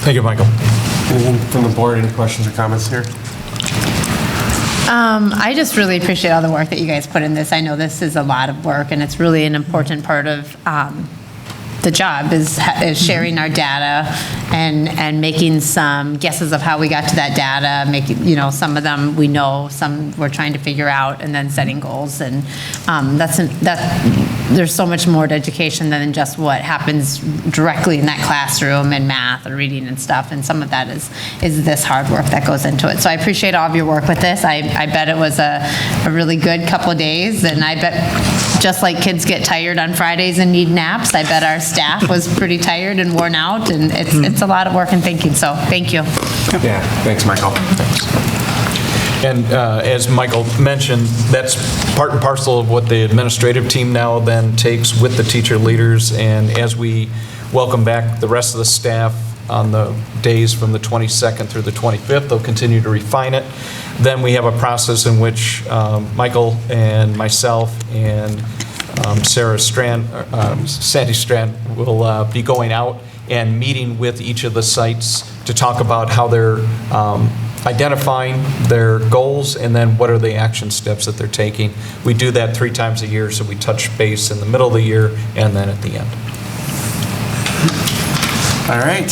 Thank you, Michael. Anything from the board? Any questions or comments here? I just really appreciate all the work that you guys put in this. I know this is a lot of work, and it's really an important part of the job is sharing our data and making some guesses of how we got to that data, making, some of them we know, some we're trying to figure out, and then setting goals. And there's so much more to education than just what happens directly in that classroom and math or reading and stuff. And some of that is this hard work that goes into it. So I appreciate all of your work with this. I bet it was a really good couple of days, and I bet just like kids get tired on Fridays and need naps, I bet our staff was pretty tired and worn out, and it's a lot of work and thinking, so thank you. Yeah, thanks, Michael. And as Michael mentioned, that's part and parcel of what the administrative team now then takes with the teacher leaders, and as we welcome back the rest of the staff on the days from the 22nd through the 25th, they'll continue to refine it. Then we have a process in which Michael and myself and Sandy Strand will be going out and meeting with each of the sites to talk about how they're identifying their goals, and then what are the action steps that they're taking. We do that 3 times a year, so we touch base in the middle of the year and then at the end. All right,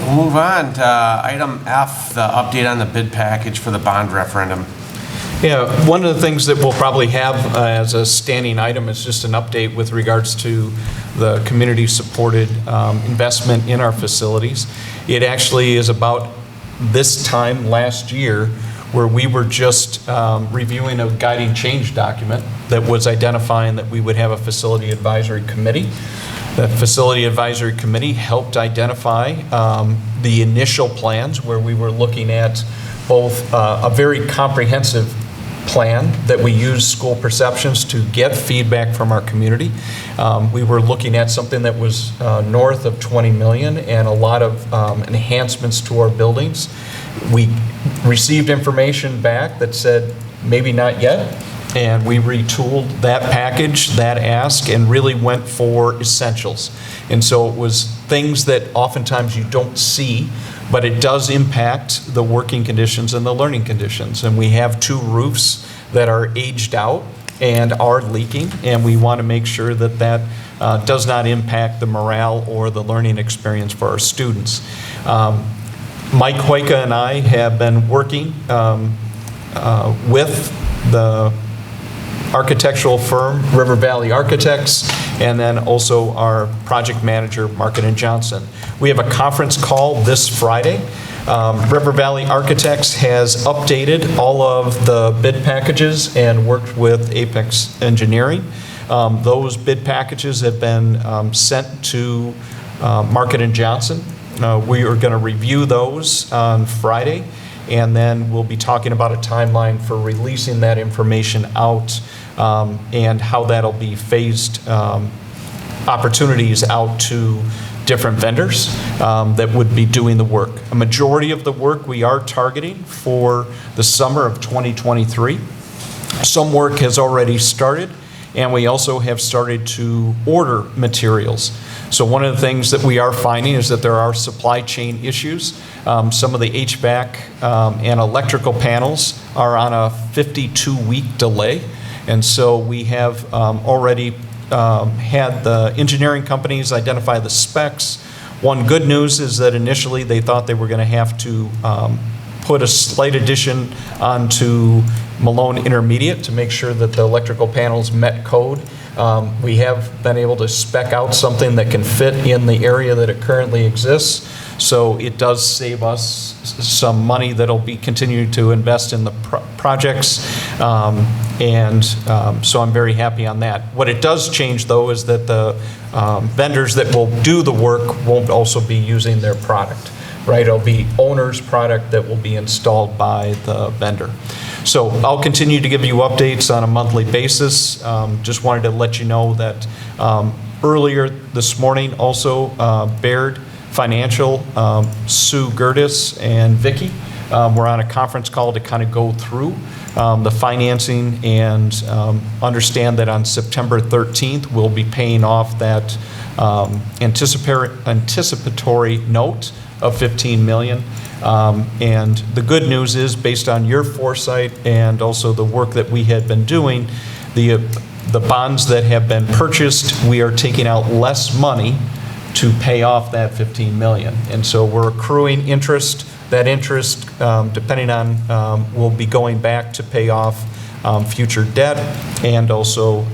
We'll move on to item F, the update on the bid package for the bond referendum. Yeah, one of the things that we'll probably have as a standing item is just an update with regards to the community-supported investment in our facilities. It actually is about this time last year where we were just reviewing a guiding change document that was identifying that we would have a facility advisory committee. That facility advisory committee helped identify the initial plans where we were looking at both a very comprehensive plan that we use school perceptions to get feedback from our community. We were looking at something that was north of 20 million and a lot of enhancements to our buildings. We received information back that said maybe not yet, and we retooled that package, that ask, and really went for essentials. And so it was things that oftentimes you don't see, but it does impact the working conditions and the learning conditions. And we have 2 roofs that are aged out and are leaking, and we want to make sure that that does not impact the morale or the learning experience for our students. Mike Huica and I have been working with the architectural firm, River Valley Architects, and then also our project manager, Market & Johnson. We have a conference call this Friday. River Valley Architects has updated all of the bid packages and worked with Apex Engineering. Those bid packages have been sent to Market & Johnson. We are going to review those on Friday, and then we'll be talking about a timeline for releasing that information out and how that'll be phased opportunities out to different vendors that would be doing the work. A majority of the work we are targeting for the summer of 2023. Some work has already started, and we also have started to order materials. So one of the things that we are finding is that there are supply chain issues. Some of the HVAC and electrical panels are on a 52-week delay. And so we have already had the engineering companies identify the specs. One good news is that initially they thought they were going to have to put a slight addition onto Malone Intermediate to make sure that the electrical panels met code. We have been able to spec out something that can fit in the area that it currently exists. So it does save us some money that'll be continuing to invest in the projects. So I'm very happy on that. What it does change, though, is that the vendors that will do the work won't also be using their product, right? It'll be owner's product that will be installed by the vendor. So I'll continue to give you updates on a monthly basis. Just wanted to let you know that earlier this morning also Baird Financial, Sue Gertis and Vicki were on a conference call to kind of go through the financing and understand that on September 13th we'll be paying off that anticipatory note of $15 million. And the good news is, based on your foresight and also the work that we had been doing, the bonds that have been purchased, we are taking out less money to pay off that $15 million. And so we're accruing interest. That interest, depending on, will be going back to pay off future debt, and also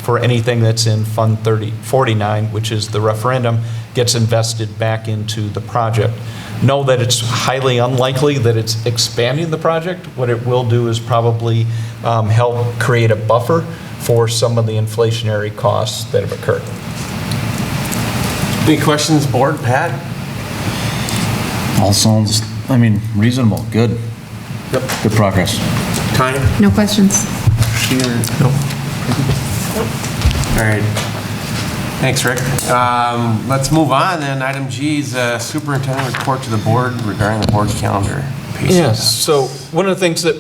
for anything that's in Fund 3049, which is the referendum, gets invested back into the project. Know that it's highly unlikely that it's expanding the project. What it will do is probably help create a buffer for some of the inflationary costs that have occurred. Any questions, board? Pat? All sounds, reasonable, good. Yep. Good progress. Time? No questions. No. All right. Thanks, Rick. Let's move on then. Item G is superintendent report to the board regarding the board's calendar. Yes, so one of the things that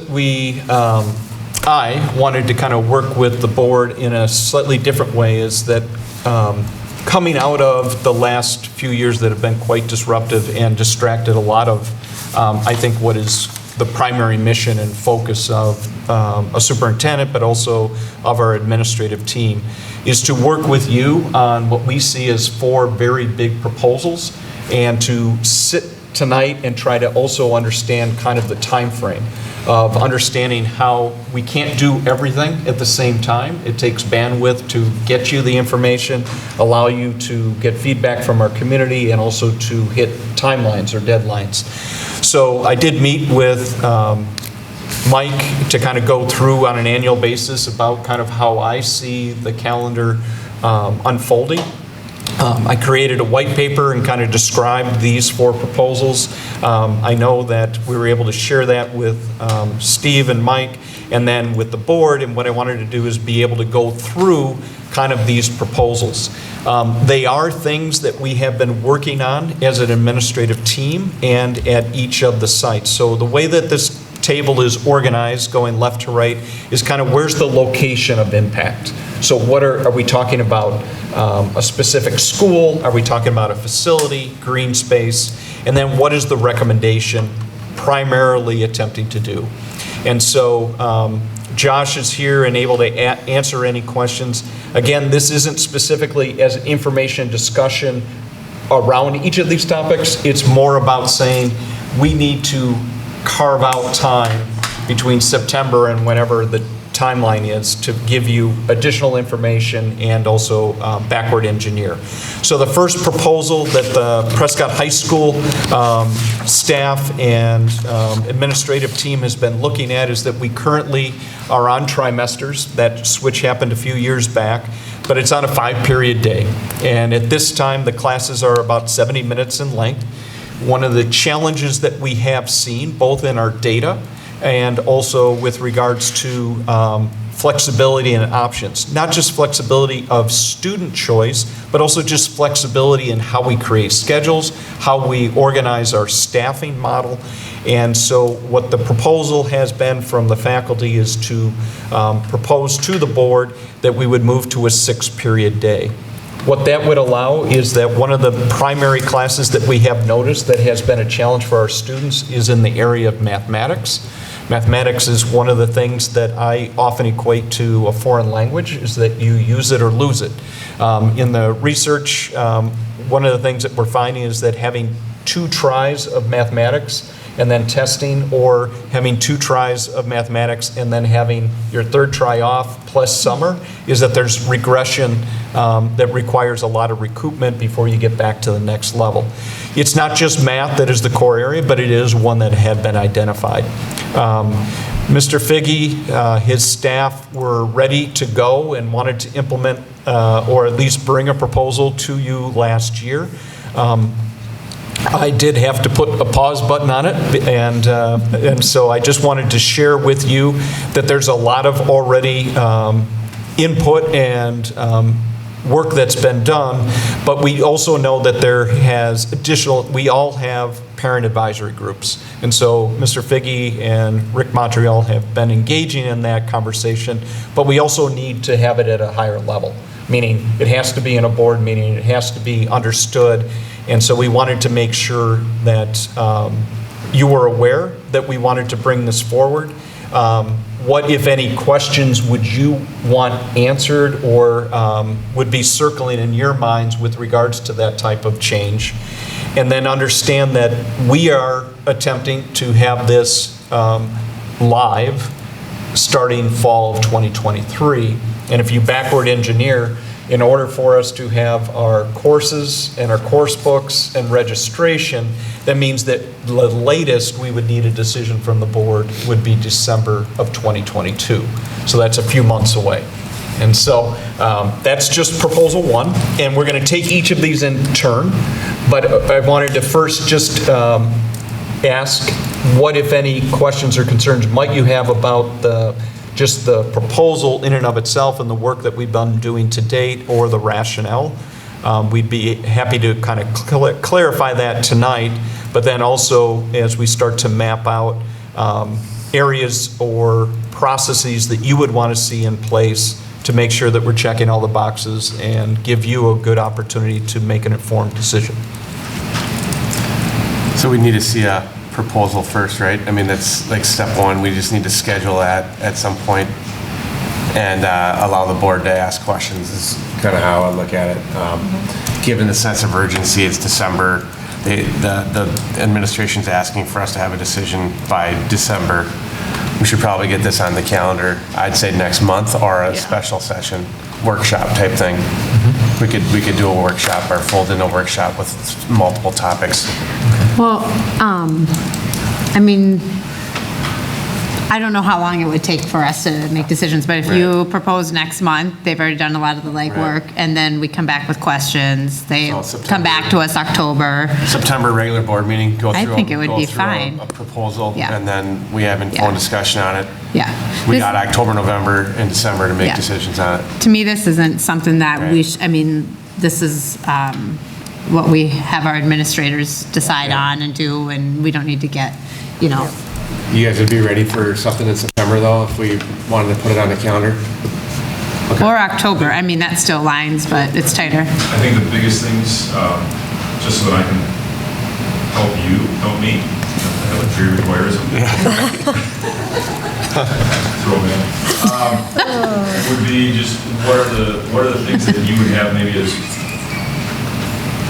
I wanted to kind of work with the board in a slightly different way is that coming out of the last few years that have been quite disruptive and distracted a lot of, I think, what is the primary mission and focus of a superintendent, but also of our administrative team, is to work with you on what we see as 4 very big proposals, and to sit tonight and try to also understand kind of the time frame of understanding how we can't do everything at the same time. It takes bandwidth to get you the information, allow you to get feedback from our community, and also to hit timelines or deadlines. So I did meet with Mike to kind of go through on an annual basis about kind of how I see the calendar unfolding. I created a white paper and kind of described these 4 proposals. I know that we were able to share that with Steve and Mike, and then with the board, and what I wanted to do is be able to go through kind of these proposals. They are things that we have been working on as an administrative team and at each of the sites. So the way that this table is organized, going left to right, is kind of where's the location of impact. So what are we talking about? A specific school? Are we talking about a facility, green space? And then what is the recommendation primarily attempting to do? And so Josh is here and able to answer any questions. Again, this isn't specifically as an information discussion around each of these topics. It's more about saying we need to carve out time between September and whenever the timeline is to give you additional information and also backward engineer. So the first proposal that the Prescott High School staff and administrative team has been looking at is that we currently are on trimesters. That switch happened a few years back, but it's on a 5-period day. And at this time, the classes are about 70 minutes in length. One of the challenges that we have seen, both in our data and also with regards to flexibility and options, not just flexibility of student choice, but also just flexibility in how we create schedules, how we organize our staffing model. And so what the proposal has been from the faculty is to propose to the board that we would move to a 6-period day. What that would allow is that one of the primary classes that we have noticed that has been a challenge for our students is in the area of mathematics. Mathematics is one of the things that I often equate to a foreign language, is that you use it or lose it. In the research, one of the things that we're finding is that having 2 tries of mathematics and then testing, or having 2 tries of mathematics and then having your 3rd try off plus summer, is that there's regression that requires a lot of recoupment before you get back to the next level. It's not just math that is the core area, but it is one that had been identified. Mr. Figge, his staff were ready to go and wanted to implement or at least bring a proposal to you last year. I did have to put a pause button on it, and so I just wanted to share with you that there's a lot of already input and work that's been done, but we also know that there has we all have parent advisory groups. And so Mr. Figge and Rick Montreal have been engaging in that conversation, but we also need to have it at a higher level, meaning it has to be in a board meeting, it has to be understood. And so we wanted to make sure that you were aware that we wanted to bring this forward. What, if any, questions would you want answered or would be circling in your minds with regards to that type of change? And then understand that we are attempting to have this live starting fall of 2023. And if you backward engineer, in order for us to have our courses and our course books and registration, that means that the latest we would need a decision from the board would be December of 2022. So that's a few months away. And so that's just proposal 1, and we're going to take each of these in turn. But I wanted to first just ask what, if any, questions or concerns might you have about just the proposal in and of itself and the work that we've been doing to date, or the rationale. We'd be happy to kind of clarify that tonight, but then also as we start to map out areas or processes that you would want to see in place to make sure that we're checking all the boxes and give you a good opportunity to make an informed decision. So we need to see a proposal first, right? I mean, that's like step one. We just need to schedule that at some point and allow the board to ask questions is kind of how I look at it. Given the sense of urgency, it's December. The administration's asking for us to have a decision by December. We should probably get this on the calendar, I'd say next month, or a special session, workshop type thing. We could do a workshop or fold in a workshop with multiple topics. Well, I mean, I don't know how long it would take for us to make decisions, but if you propose next month, they've already done a lot of the legwork, and then we come back with questions. They come back to us October. September regular board meeting, go through. I think it would be fine. A proposal, Yeah. and then we have informed discussion on it. Yeah. We got October, November, and December to make Yeah. decisions on it. To me, this isn't something that we, I mean, this is what we have our administrators decide on and do, and we don't need to get, you know. You guys would be ready for something in September, though, if we wanted to put it on the calendar? Or October, I mean, that still lines, but it's tighter. I think the biggest things, just so that I can help you, help me, I have a theory of voyeurism. Throw me in. Would be just, what are the things that you would have maybe as,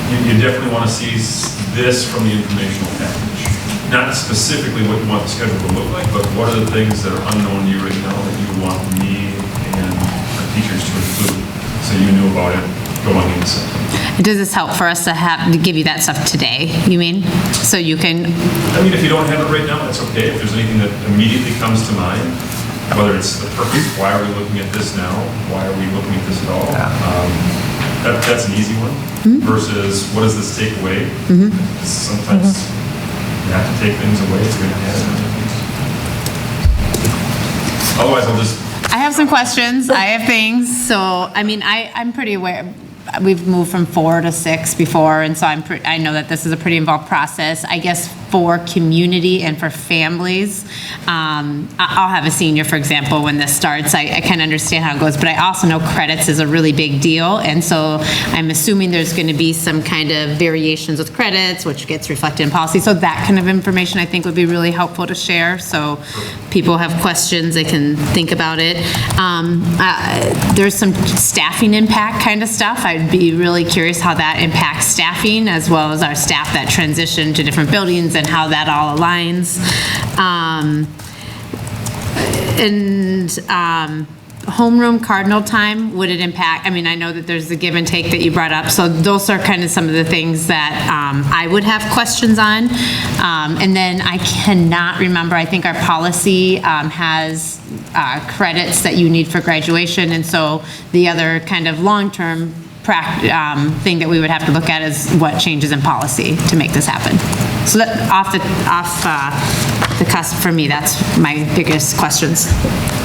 you definitely want to see this from the informational package. Not specifically what you want the schedule to look like, but what are the things that are unknown to you right now that you want me and our teachers to include, so you knew about it going into September? Does this help for us to give you that stuff today, you mean? So you can... I mean, if you don't have it right now, that's okay. If there's anything that immediately comes to mind, whether it's the purpose, why are we looking at this now? Why are we looking at this at all? That's an easy one. Versus, what does this take away? Sometimes you have to take things away to get ahead. Otherwise, I'll just... I have some questions. I have things. So, I mean, I'm pretty aware. We've moved from 4 to 6 before, and so I know that this is a pretty involved process. I guess for community and for families, I'll have a senior, for example, when this starts. I can understand how it goes, but I also know credits is a really big deal, and so I'm assuming there's going to be some kind of variations with credits, which gets reflected in policy. So that kind of information I think would be really helpful to share. So people have questions, they can think about it. There's some staffing impact kind of stuff. I'd be really curious how that impacts staffing, as well as our staff that transition to different buildings and how that all aligns. Homeroom cardinal time, would it impact? I mean, I know that there's the give and take that you brought up, so those are kind of some of the things that I would have questions on. And then I cannot remember, I think our policy has credits that you need for graduation, and so the other kind of long-term thing that we would have to look at is what changes in policy to make this happen. So that off the cusp for me, that's my biggest questions.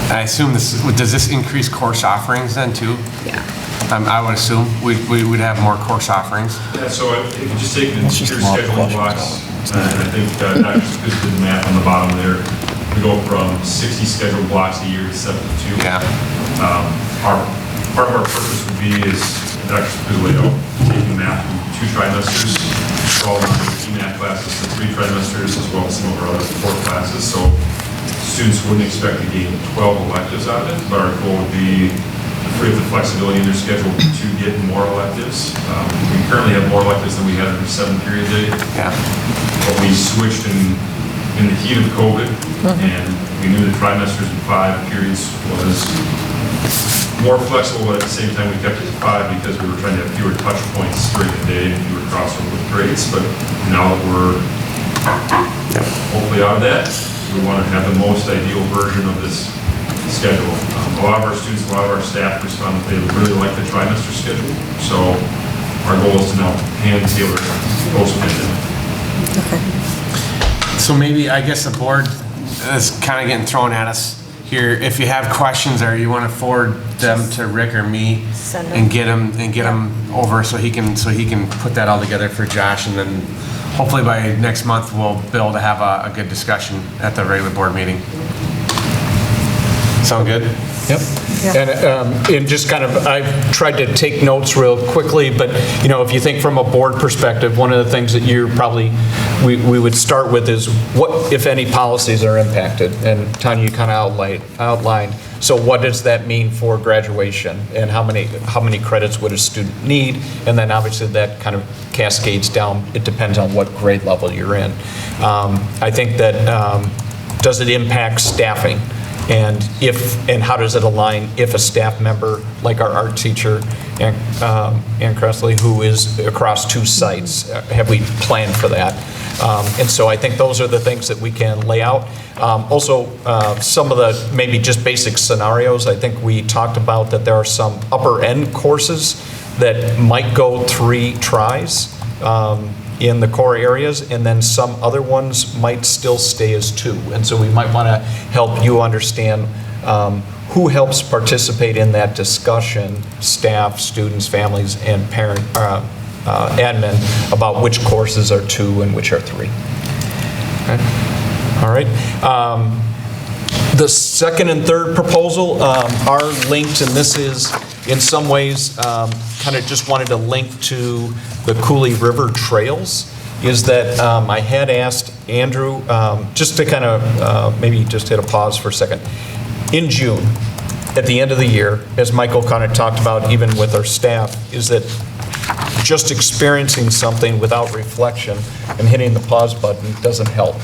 I assume does this increase course offerings then too? Yeah. I would assume we would have more course offerings. Yeah, so if you just take the teacher scheduling blocks, and I think Dr. Spitz did the math on the bottom there, we go from 60 scheduled blocks a year to 72. Yeah. Part of our purpose would be is Dr. Spitz laid out, taking math from 2 trimesters, for all of the math classes to 3 trimesters, as well as some of our other support classes. So students wouldn't expect to gain 12 electives out of it, but our goal would be to free up the flexibility in their schedule to get more electives. We currently have more electives than we had in our 7-period day. Yeah. But we switched in the heat of COVID, and we knew the trimesters in 5 periods was more flexible, but at the same time we kept it to 5 because we were trying to have fewer touch points during the day and fewer crossover with grades. But now that we're hopefully out of that, we want to have the most ideal version of this schedule. A lot of our students, a lot of our staff respond that they really like the trimester schedule. So our goal is to now hand tailor post-pandemic. Okay. So maybe, I guess the board is kind of getting thrown at us here. If you have questions or you want to forward them to Rick or me and get them over so he can put that all together for Josh, and then hopefully by next month we'll be able to have a good discussion at the regular board meeting. Sound good? Yep. And just kind of, I tried to take notes real quickly, but, you know, if you think from a board perspective, one of the things that you're probably, we would start with is what, if any, policies are impacted? And Tanya, you kind of outlined. So what does that mean for graduation? And how many credits would a student need? And then obviously that kind of cascades down. It depends on what grade level you're in. I think that, does it impact staffing? And how does it align if a staff member, like our art teacher, Ann Cressley, who is across 2 sites, have we planned for that? And so I think those are the things that we can lay out. Also, some of the maybe just basic scenarios, I think we talked about that there are some upper end courses that might go 3 tries in the core areas, and then some other ones might still stay as 2. And so we might want to help you understand who helps participate in that discussion, staff, students, families, and parent admin, about which courses are 2 and which are 3. Okay. All right. The second and third proposal are linked, and this is in some ways kind of just wanted to link to the Cooley River Trails, is that I had asked Andrew, just to kind of maybe just hit a pause for a second. In June, at the end of the year, as Michael kind of talked about even with our staff, is that just experiencing something without reflection and hitting the pause button doesn't help.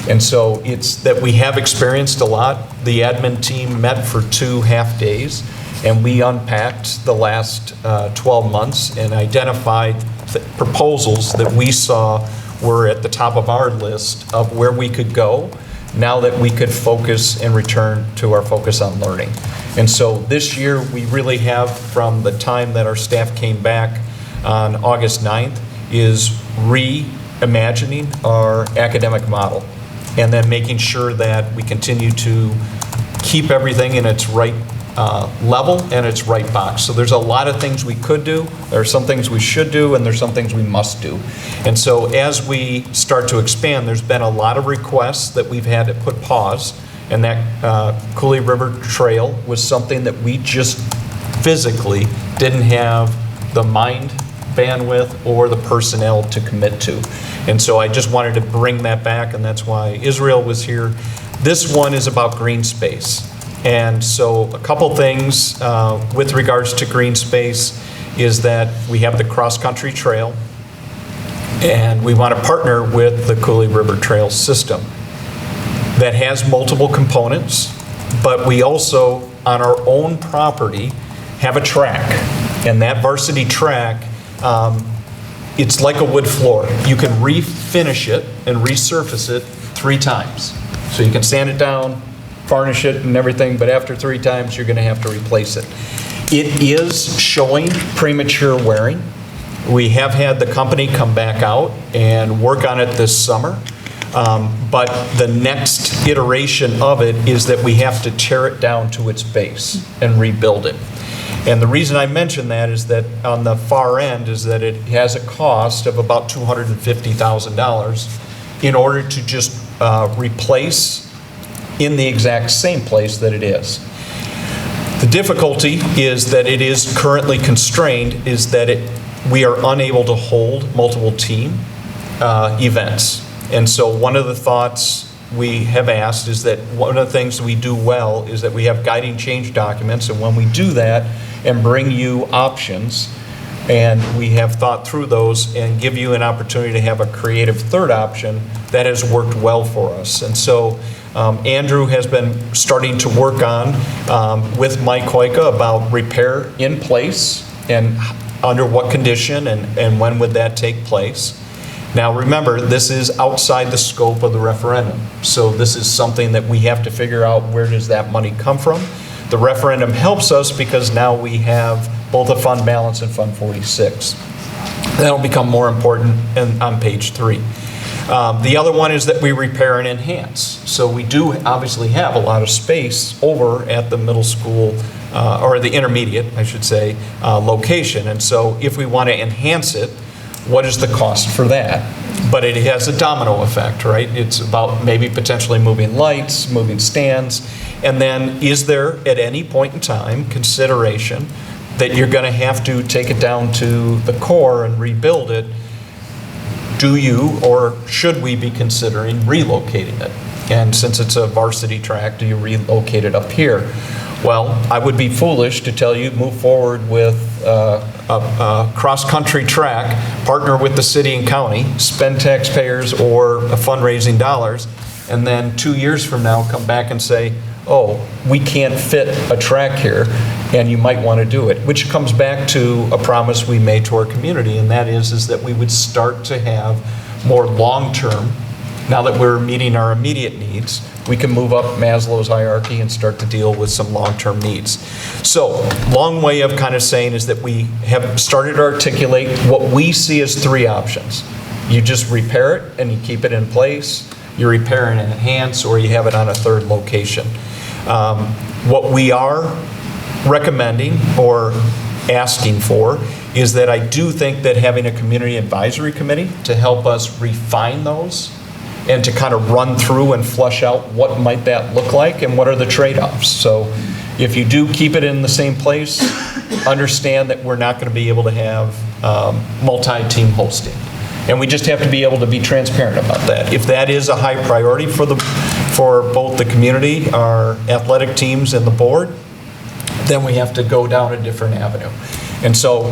And so it's that we have experienced a lot. The admin team met for 2 half days, and we unpacked the last 12 months and identified proposals that we saw were at the top of our list of where we could go now that we could focus and return to our focus on learning. And so this year we really have, from the time that our staff came back on August 9th, is reimagining our academic model and then making sure that we continue to keep everything in its right level and its right box. So there's a lot of things we could do, there are some things we should do, and there's some things we must do. And so as we start to expand, there's been a lot of requests that we've had to put pause, and that Cooley River Trail was something that we just physically didn't have the mind bandwidth or the personnel to commit to. And so I just wanted to bring that back, and that's why Israel was here. This one is about green space. And so a couple things with regards to green space is that we have the cross-country trail, and we want to partner with the Cooley River Trail system that has multiple components, but we also, on our own property, have a track. And that varsity track, it's like a wood floor. You can refinish it and resurface it 3 times. So you can sand it down, varnish it and everything, but after 3 times, you're going to have to replace it. It is showing premature wearing. We have had the company come back out and work on it this summer, but the next iteration of it is that we have to tear it down to its base and rebuild it. And the reason I mention that is that on the far end is that it has a cost of about $250,000 in order to just replace in the exact same place that it is. The difficulty is that it is currently constrained, is that we are unable to hold multiple team events. And so one of the thoughts we have asked is that one of the things we do well is that we have guiding change documents, and when we do that and bring you options, and we have thought through those and give you an opportunity to have a creative third option, that has worked well for us. And so Andrew has been starting to work on with Mike Hoyka about repair in place and under what condition and when would that take place. Now remember, this is outside the scope of the referendum. So this is something that we have to figure out, where does that money come from? The referendum helps us because now we have both a fund balance and Fund 46. That'll become more important on page 3. The other one is that we repair and enhance. So we do obviously have a lot of space over at the middle school, or the intermediate, I should say, location. And so if we want to enhance it, what is the cost for that? But it has a domino effect, right? It's about maybe potentially moving lights, moving stands, And then, is there at any point in time consideration that you're going to have to take it down to the core and rebuild it? Do you or should we be considering relocating it? And since it's a varsity track, do you relocate it up here? Well, I would be foolish to tell you move forward with a cross-country track, partner with the city and county, spend taxpayers or fundraising dollars, and then 2 years from now come back and say, oh, we can't fit a track here, and you might want to do it, which comes back to a promise we made to our community, and that is that we would start to have more long-term. Now that we're meeting our immediate needs, we can move up Maslow's hierarchy and start to deal with some long-term needs. So, long way of kind of saying is that we have started to articulate what we see as 3 options. You just repair it and you keep it in place, you repair and enhance, or you have it on a 3rd location. What we are recommending or asking for is that I do think that having a community advisory committee to help us refine those and to kind of run through and flush out what might that look like and what are the trade-offs. So if you do keep it in the same place, understand that we're not going to be able to have multi-team hosting. And we just have to be able to be transparent about that. If that is a high priority for both the community, our athletic teams, and the board, then we have to go down a different avenue. And so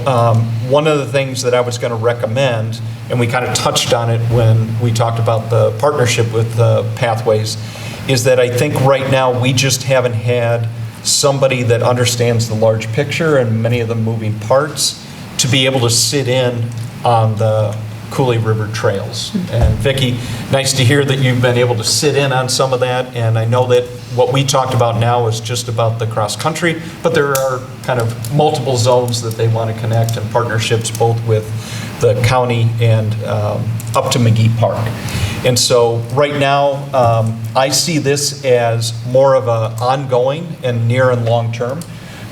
one of the things that I was going to recommend, and we kind of touched on it when we talked about the partnership with Pathways, is that I think right now we just haven't had somebody that understands the large picture and many of the moving parts to be able to sit in on the Cooley River trails. And Vicki, nice to hear that you've been able to sit in on some of that, and I know that what we talked about now is just about the cross country, but there are kind of multiple zones that they want to connect and partnerships both with the county and up to McGee Park. And so right now, I see this as more of an ongoing and near and long term.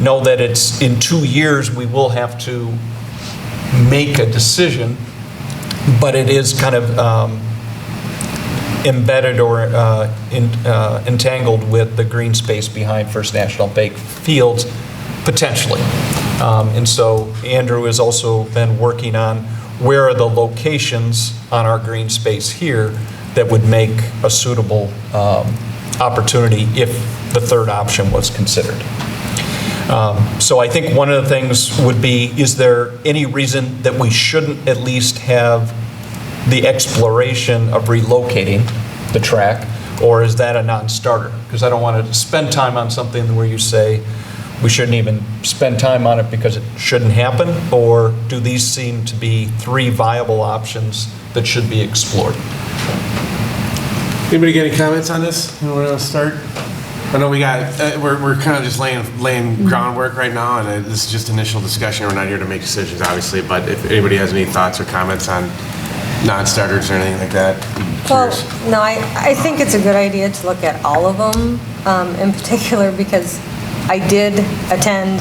Know that it's in 2 years we will have to make a decision, but it is kind of embedded or entangled with the green space behind First National Bank Fields, potentially. And so Andrew has also been working on where are the locations on our green space here that would make a suitable opportunity if the 3rd option was considered. So I think one of the things would be, is there any reason that we shouldn't at least have the exploration of relocating the track, or is that a non-starter? Because I don't want to spend time on something where you say we shouldn't even spend time on it because it shouldn't happen, or do these seem to be 3 viable options that should be explored? Anybody got any comments on this? Anyone want to start? I know we got, we're kind of just laying groundwork right now, and this is just initial discussion. We're not here to make decisions, obviously, but if anybody has any thoughts or comments on non-starters or anything like that. Well, no, I think it's a good idea to look at all of them in particular, because I did attend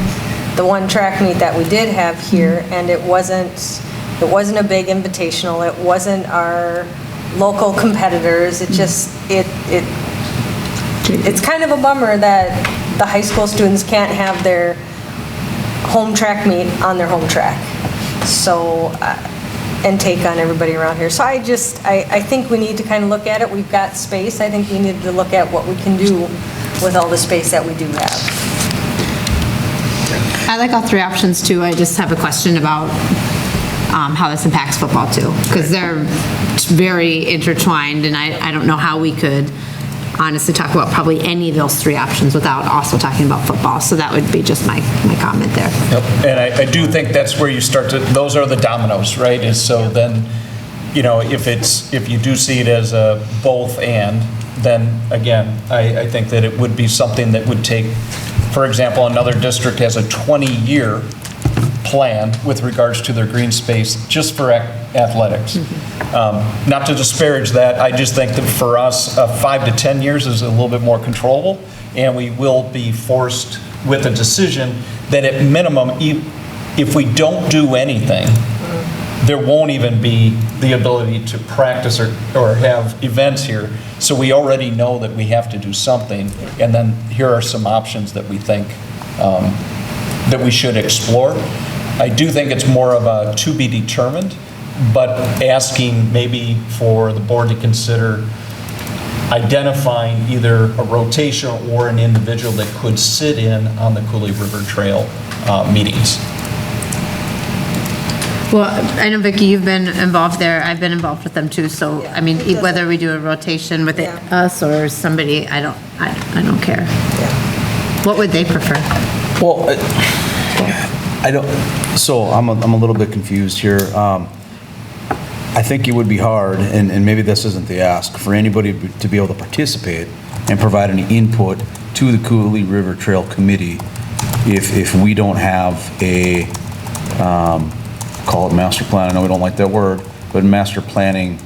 the one track meet that we did have here, and it wasn't a big invitational. It wasn't our local competitors. It just, it's kind of a bummer that the high school students can't have their home track meet on their home track. So, and take on everybody around here. So I think we need to kind of look at it. We've got space. I think we need to look at what we can do with all the space that we do have. I like all 3 options too. I just have a question about how this impacts football too, because they're very intertwined, and I don't know how we could honestly talk about probably any of those 3 options without also talking about football. So that would be just my comment there. Yep. And I do think that's where you start to, those are the dominoes, right? Is so then, you know, if you do see it as a both and, then again, I think that it would be something that would take, for example, another district has a 20-year plan with regards to their green space just for athletics. Not to disparage that, I just think that for us, 5 to 10 years is a little bit more controllable, and we will be forced with a decision that at minimum, if we don't do anything, there won't even be the ability to practice or have events here. So we already know that we have to do something, and then here are some options that we think that we should explore. I do think it's more of a to be determined, but asking maybe for the board to consider identifying either a rotation or an individual that could sit in on the Cooley River Trail meetings. Well, I know, Vicki, you've been involved there. I've been involved with them too. So, I mean, whether we do a rotation with us or somebody, I don't care. What would they prefer? Well, I don't, so I'm a little bit confused here. I think it would be hard, and maybe this isn't the ask, for anybody to be able to participate and provide any input to the Cooley River Trail Committee if we don't have a, call it master plan, I know we don't like that word, but master planning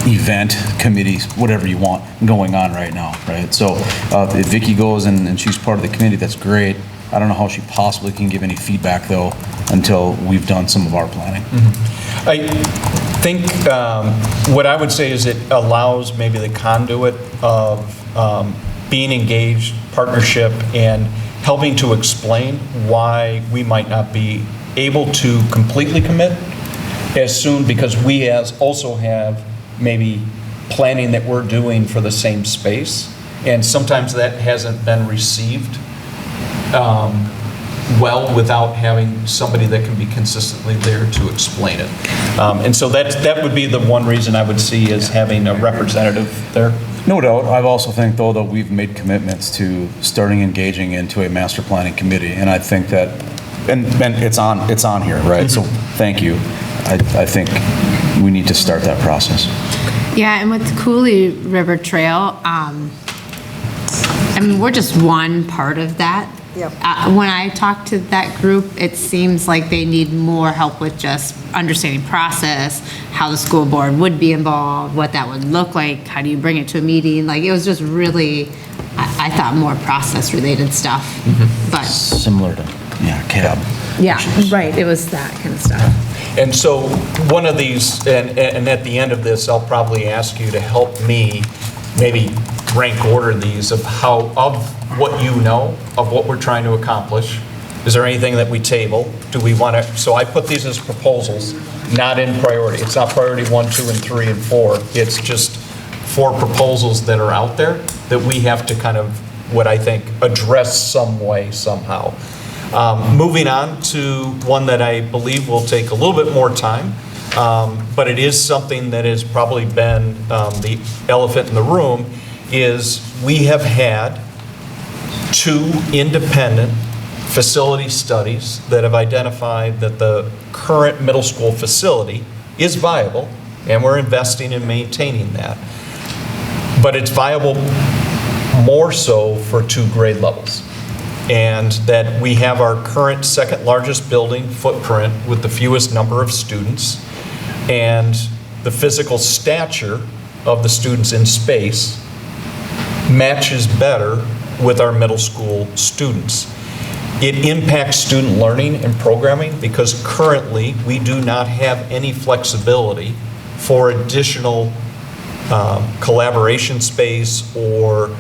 event, committees, whatever you want, going on right now, right? So if Vicki goes and she's part of the committee, that's great. I don't know how she possibly can give any feedback, though, until we've done some of our planning. I think what I would say is it allows maybe the conduit of being engaged, partnership, and helping to explain why we might not be able to completely commit as soon, because we also have maybe planning that we're doing for the same space, and sometimes that hasn't been received well without having somebody that can be consistently there to explain it. And so that would be the one reason I would see as having a representative there. No doubt. I also think, though, that we've made commitments to starting engaging into a master planning committee, and I think that, and it's on here, right? So thank you. I think we need to start that process. Yeah, and with the Cooley River Trail, I mean, we're just one part of that. Yep. When I talk to that group, it seems like they need more help with just understanding process, how the school board would be involved, what that would look like, how do you bring it to a meeting? Like, it was just really, I thought more process-related stuff. But similar to, CAB. Yeah, right, it was that kind of stuff. And so one of these, and at the end of this, I'll probably ask you to help me maybe rank order these of what you know of what we're trying to accomplish. Is there anything that we table? Do we want to, so I put these as proposals, not in priority. It's not priority 1, 2, and 3, and 4. It's just 4 proposals that are out there that we have to kind of, what I think, address some way, somehow. Moving on to one that I believe will take a little bit more time, but it is something that has probably been the elephant in the room, is we have had 2 independent facility studies that have identified that the current middle school facility is viable, and we're investing in maintaining that. But it's viable more so for 2 grade levels. And that we have our current second largest building footprint with the fewest number of students, and the physical stature of the students in space matches better with our middle school students. It impacts student learning and programming because currently we do not have any flexibility for additional collaboration space or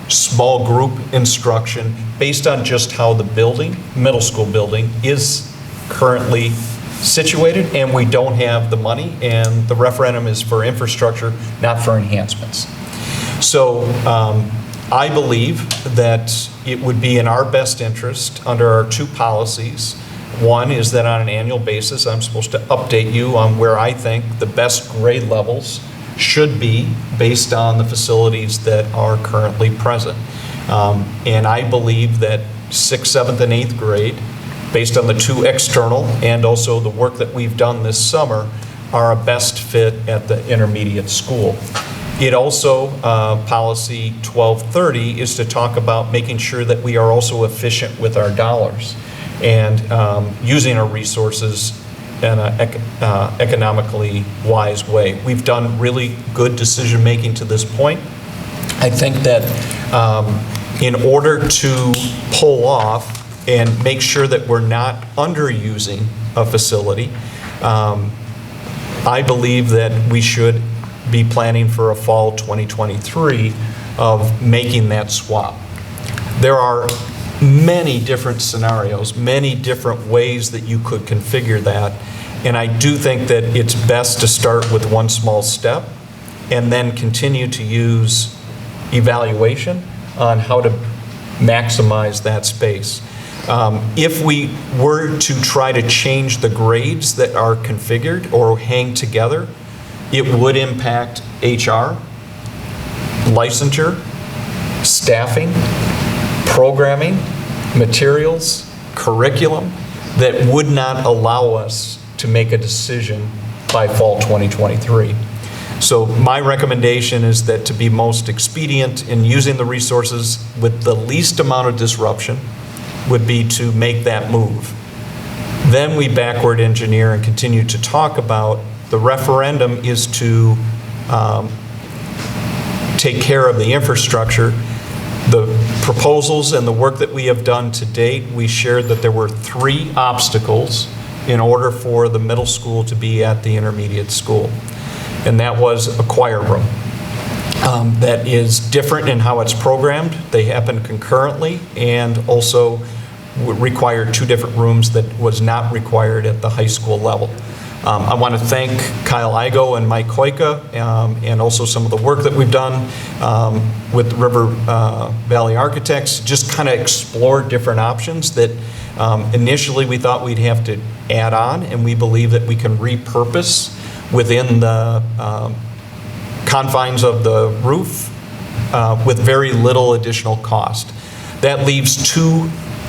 small group instruction based on just how the building, middle school building, is currently situated, and we don't have the money, and the referendum is for infrastructure, not for enhancements. So I believe that it would be in our best interest under our 2 policies. One is that on an annual basis, I'm supposed to update you on where I think the best grade levels should be based on the facilities that are currently present. And I believe that 6th, 7th, and 8th grade, based on the 2 external and also the work that we've done this summer, are a best fit at the intermediate school. It also, policy 1230 is to talk about making sure that we are also efficient with our dollars and using our resources in an economically wise way. We've done really good decision-making to this point. I think that in order to pull off and make sure that we're not underusing a facility, I believe that we should be planning for a fall 2023 of making that swap. There are many different scenarios, many different ways that you could configure that, and I do think that it's best to start with one small step and then continue to use evaluation on how to maximize that space. If we were to try to change the grades that are configured or hang together, it would impact HR, licensure, staffing, programming, materials, curriculum, that would not allow us to make a decision by fall 2023. So my recommendation is that to be most expedient in using the resources with the least amount of disruption would be to make that move. Then we backward engineer and continue to talk about the referendum is to take care of the infrastructure. The proposals and the work that we have done to date, we shared that there were 3 obstacles in order for the middle school to be at the intermediate school. And that was a choir room. That is different in how it's programmed. They happen concurrently and also require 2 different rooms that was not required at the high school level. I want to thank Kyle Igo and Mike Koika and also some of the work that we've done with River Valley Architects, just kind of explore different options that initially we thought we'd have to add on, and we believe that we can repurpose within the confines of the roof with very little additional cost. That leaves 2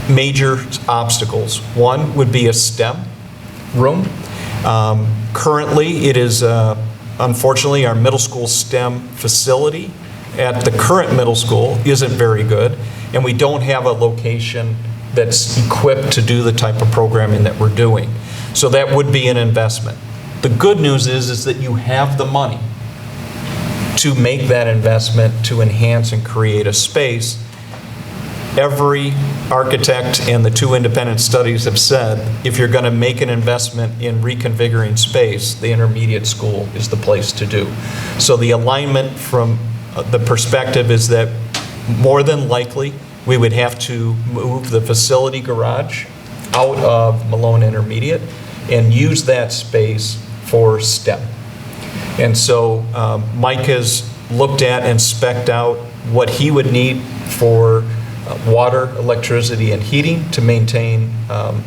major obstacles. One would be a STEM room. Currently, it is, unfortunately, our middle school STEM facility at the current middle school isn't very good, and we don't have a location that's equipped to do the type of programming that we're doing. So that would be an investment. The good news is that you have the money to make that investment to enhance and create a space. Every architect and the 2 independent studies have said, if you're going to make an investment in reconfiguring space, the intermediate school is the place to do. So the alignment from the perspective is that more than likely, we would have to move the facility garage out of Malone Intermediate and use that space for STEM. And so Mike has looked at and spec'd out what he would need for water, electricity, and heating to maintain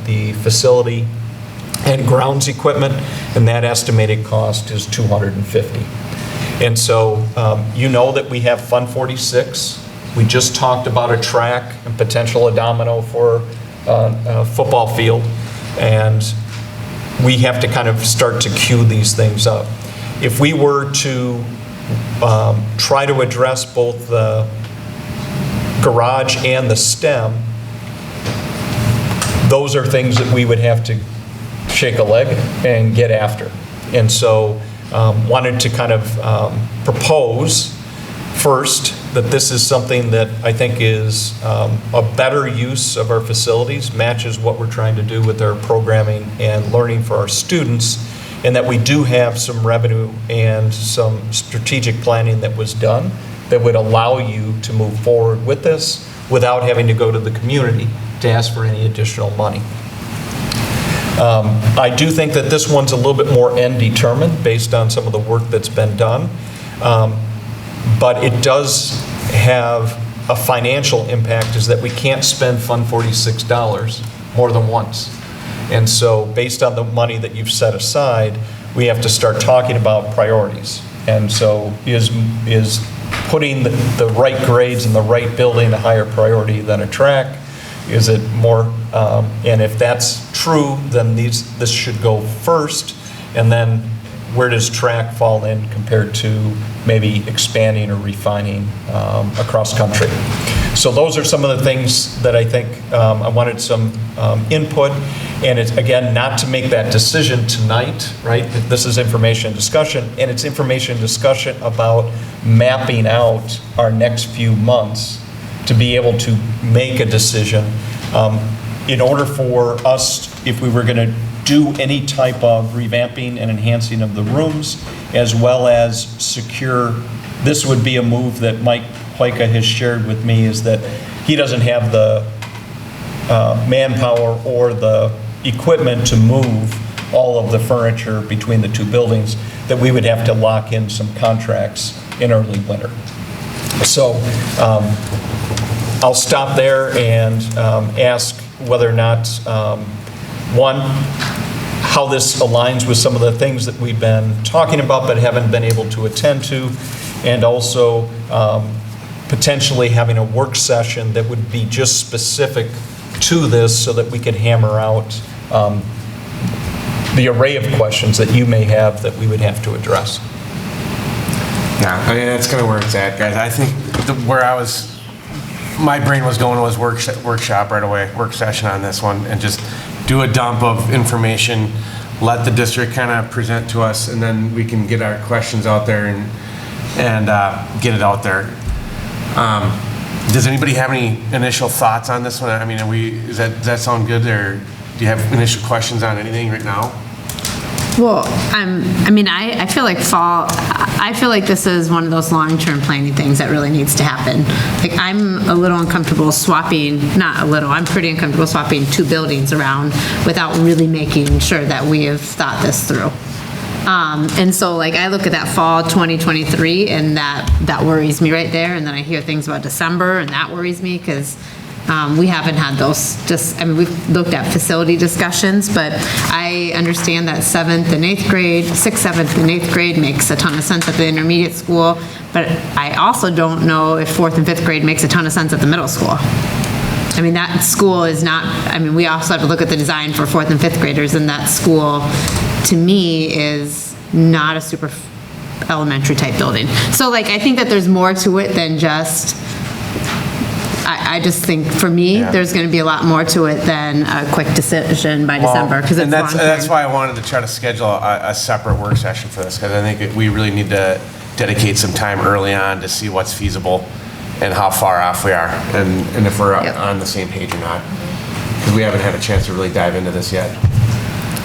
the facility and grounds equipment, and that estimated cost is $250. And so you know that we have Fund 46. We just talked about a track and potential a domino for a football field, and we have to kind of start to queue these things up. If we were to try to address both the garage and the STEM, those are things that we would have to shake a leg and get after. And so wanted to kind of propose first that this is something that I think is a better use of our facilities, matches what we're trying to do with our programming and learning for our students, and that we do have some revenue and some strategic planning that was done that would allow you to move forward with this without having to go to the community to ask for any additional money. I do think that this one's a little bit more end determined based on some of the work that's been done, but it does have a financial impact, is that we can't spend Fund 46 more than once. And so based on the money that you've set aside, we have to start talking about priorities. And so is putting the right grades in the right building a higher priority than a track? Is it more, and if that's true, then this should go first, and then where does track fall in compared to maybe expanding or refining across country? So those are some of the things that I think I wanted some input, and it's, again, not to make that decision tonight, right? This is information discussion, and it's information discussion about mapping out our next few months to be able to make a decision. in order for us, if we were going to do any type of revamping and enhancing of the rooms, as well as secure, this would be a move that Mike Hoika has shared with me, is that he doesn't have the manpower or the equipment to move all of the furniture between the two buildings, that we would have to lock in some contracts in early winter. So I'll stop there and ask whether or not, one, how this aligns with some of the things that we've been talking about but haven't been able to attend to, and also potentially having a work session that would be just specific to this so that we could hammer out the array of questions that you may have that we would have to address. Yeah, I mean, that's kind of where it's at, guys. I think where my brain was going was workshop right away, work session on this one, and just do a dump of information, let the district kind of present to us, and then we can get our questions out there and get it out there. Does anybody have any initial thoughts on this one? I mean, does that sound good, or do you have initial questions on anything right now? Well, I feel like I feel like this is one of those long-term planning things that really needs to happen. Like, I'm a little uncomfortable I'm pretty uncomfortable swapping two buildings around without really making sure that we have thought this through. And so, like, I look at that fall 2023, and that worries me right there. And then I hear things about December, and that worries me because we haven't had those. We've looked at facility discussions, but I understand that 7th and 8th grade, 6th, 7th, and 8th grade makes a ton of sense at the intermediate school. But I also don't know if 4th and 5th grade makes a ton of sense at the middle school. I mean, that school is not, we also have to look at the design for 4th and 5th graders, and that school, to me, is not a super elementary type building. So, like, I think that there's more to it than just, I just think, for me, there's going to be a lot more to it than a quick decision by December, because it's long-term. That's why I wanted to try to schedule a separate work session for this, because I think we really need to dedicate some time early on to see what's feasible and how far off we are, and if we're on the same page or not, because we haven't had a chance to really dive into this yet.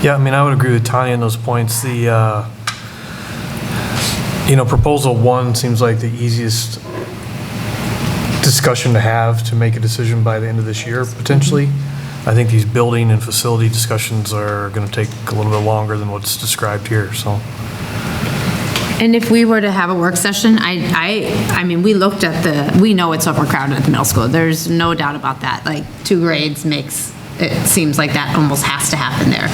Yeah, I would agree with Tanya on those points. The, proposal 1 seems like the easiest discussion to have to make a decision by the end of this year, potentially. I think these building and facility discussions are going to take a little bit longer than what's described here, so. And if we were to have a work session, we know it's overcrowded at the middle school. There's no doubt about that. Like, 2 grades it seems like that almost has to happen there.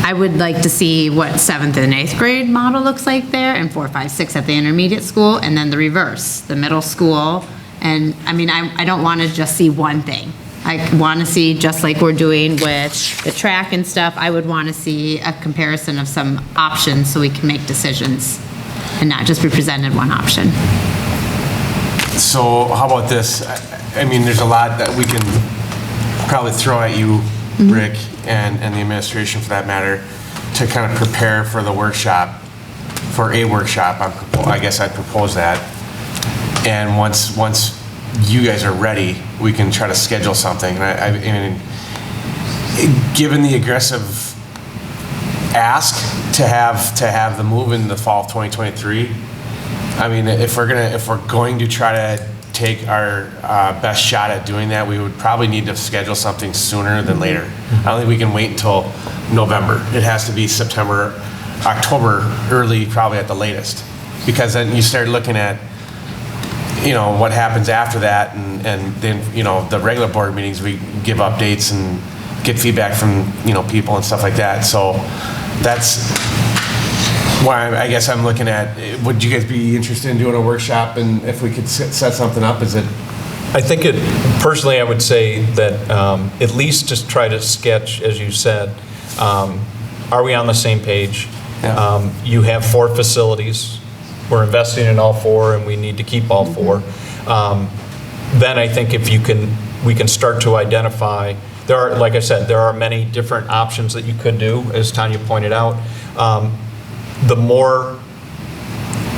I would like to see what 7th and 8th grade model looks like there, and 4, 5, 6 at the intermediate school, and then the reverse, the middle school. And I don't want to just see one thing. I want to see, just like we're doing with the track and stuff, I would want to see a comparison of some options so we can make decisions and not just be presented one option. So how about this? There's a lot that we can probably throw at you, Rick, and the administration for that matter, to kind of prepare for the workshop, for a workshop. I guess I'd propose that. And once you guys are ready, we can try to schedule something. Given the aggressive ask to have the move in the fall of 2023, if we're going to try to take our best shot at doing that, we would probably need to schedule something sooner than later. I don't think we can wait until November. It has to be September, October, early, probably at the latest, because then you start looking at what happens after that, and then the regular board meetings, we give updates and get feedback from people and stuff like that. So that's why I guess I'm looking at, would you guys be interested in doing a workshop, and if we could set something up? I think personally, I would say that at least just try to sketch, as you said, are we on the same page? Yeah. You have 4 facilities. We're investing in all 4, and we need to keep all 4. Then I think if we can start to identify, like I said, there are many different options that you could do, as Tanya pointed out. The more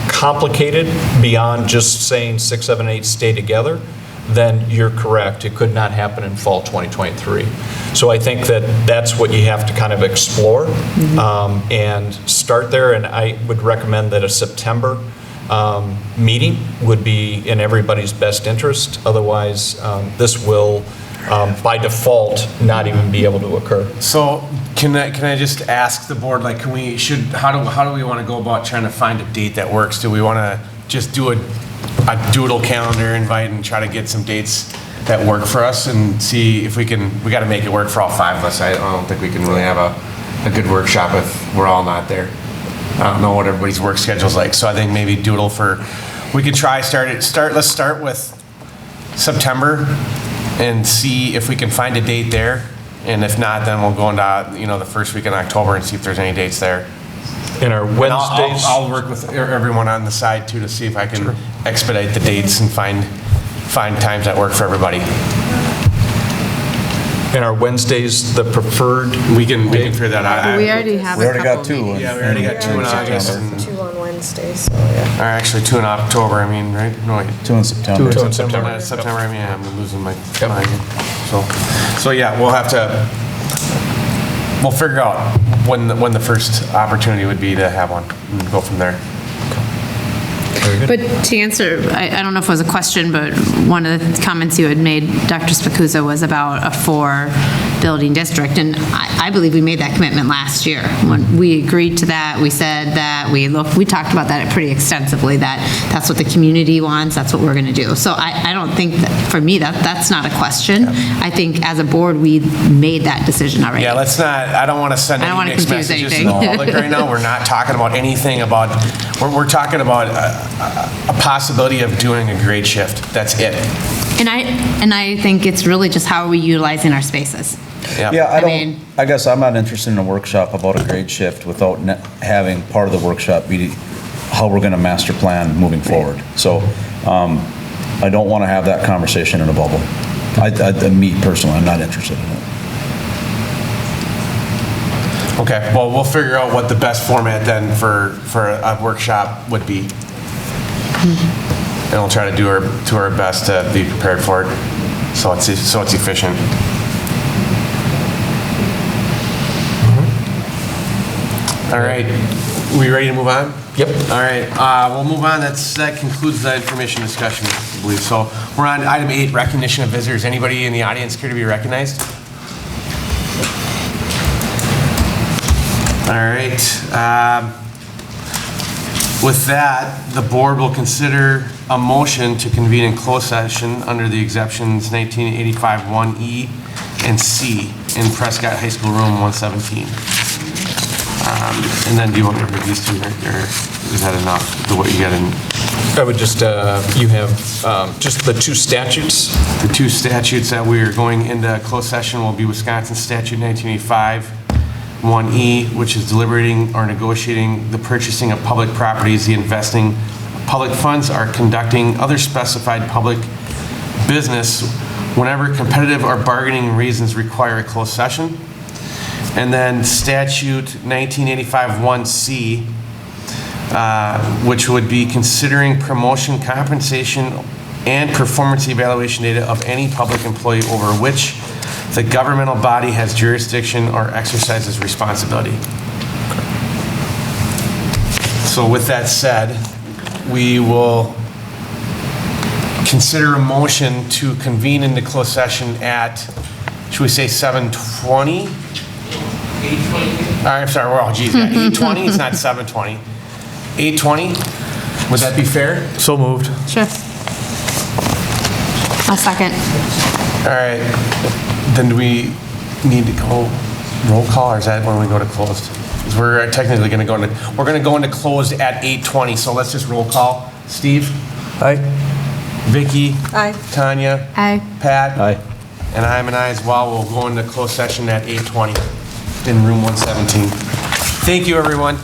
complicated, beyond just saying 6, 7, 8 stay together, then you're correct. It could not happen in fall 2023. So I think that that's what you have to kind of explore and start there. And I would recommend that a September meeting would be in everybody's best interest. Otherwise, this will, by default, not even be able to occur. So can I just ask the board, like, how do we want to go about trying to find a date that works? Do we want to just do a doodle calendar invite and try to get some dates that work for us and see if we got to make it work for all 5 of us. I don't think we can really have a good workshop if we're all not there. I don't know what everybody's work schedule's like, so I think maybe doodle we could try let's start with September and see if we can find a date there. And if not, then we'll go into, the first week in October and see if there's any dates there. In our Wednesdays. I'll work with everyone on the side too to see if I can expedite the dates and find times that work for everybody. In our Wednesdays, the preferred. We can figure that out. We already have a couple got 2. meetings. Yeah, we already got 2 in August. 2 on Wednesday, so yeah. Or actually 2 in October, right? No, wait. 2 in September. 2 in September. September, I'm losing my mind. So yeah, we'll figure out when the first opportunity would be to have one and go from there. But to answer, I don't know if it was a question, but one of the comments you had made, Dr. Spacuzza, was about a 4-building district, and I believe we made that commitment last year. When we agreed to that, we said that, we talked about that pretty extensively, that's what the community wants, that's what we're going to do. So I don't think that, for me, that's not a question. I think as a board, we made that decision already. Yeah, I don't want to send any mixed messages to the public right now. We're not talking about anything we're talking about a possibility of doing a grade shift. That's it. And I think it's really just how are we utilizing our spaces. Yeah, I guess I'm not interested in a workshop about a grade shift without having part of the workshop be how we're going to master plan moving forward. So I don't want to have that conversation in a bubble. Me personally, I'm not interested in it. Okay, well, we'll figure out what the best format then for a workshop would be. And we'll try to do our best to be prepared for it, so it's efficient. All right, we ready to move on? Yep. All right, we'll move on. That concludes the information discussion, I believe. So we're on item 8, recognition of visitors. Anybody in the audience care to be recognized? All right. With that, the board will consider a motion to convene in closed session under the exceptions 1985 1E and C in Prescott High School Room 117. And then do you want me to read these 2 right there? Is that enough? What you got in? I would just, you have just the 2 statutes. The 2 statutes that we are going into closed session will be Wisconsin Statute 1985 1E, which is deliberating or negotiating the purchasing of public properties, the investing of public funds, or conducting other specified public business whenever competitive or bargaining reasons require a closed session. And then Statute 1985 1C, which would be considering promotion, compensation, and performance evaluation data of any public employee over which the governmental body has jurisdiction or exercises responsibility. So with that said, we will consider a motion to convene into closed session at, should we say 7:20? 8:20. I'm sorry, we're all, geez, yeah, 8:20, it's not 7:20. 8:20, would that be fair? So moved. Sure. I'll second. All right. Then do we need to go roll call, or is that when we go to closed? Because we're technically going to go into closed at 8:20, so let's just roll call. Steve? Aye. Vicky? Aye. Tanya? Aye. Pat? Aye. And I'm an aye as well. We'll go into closed session at 8:20 in room 117. Thank you, everyone.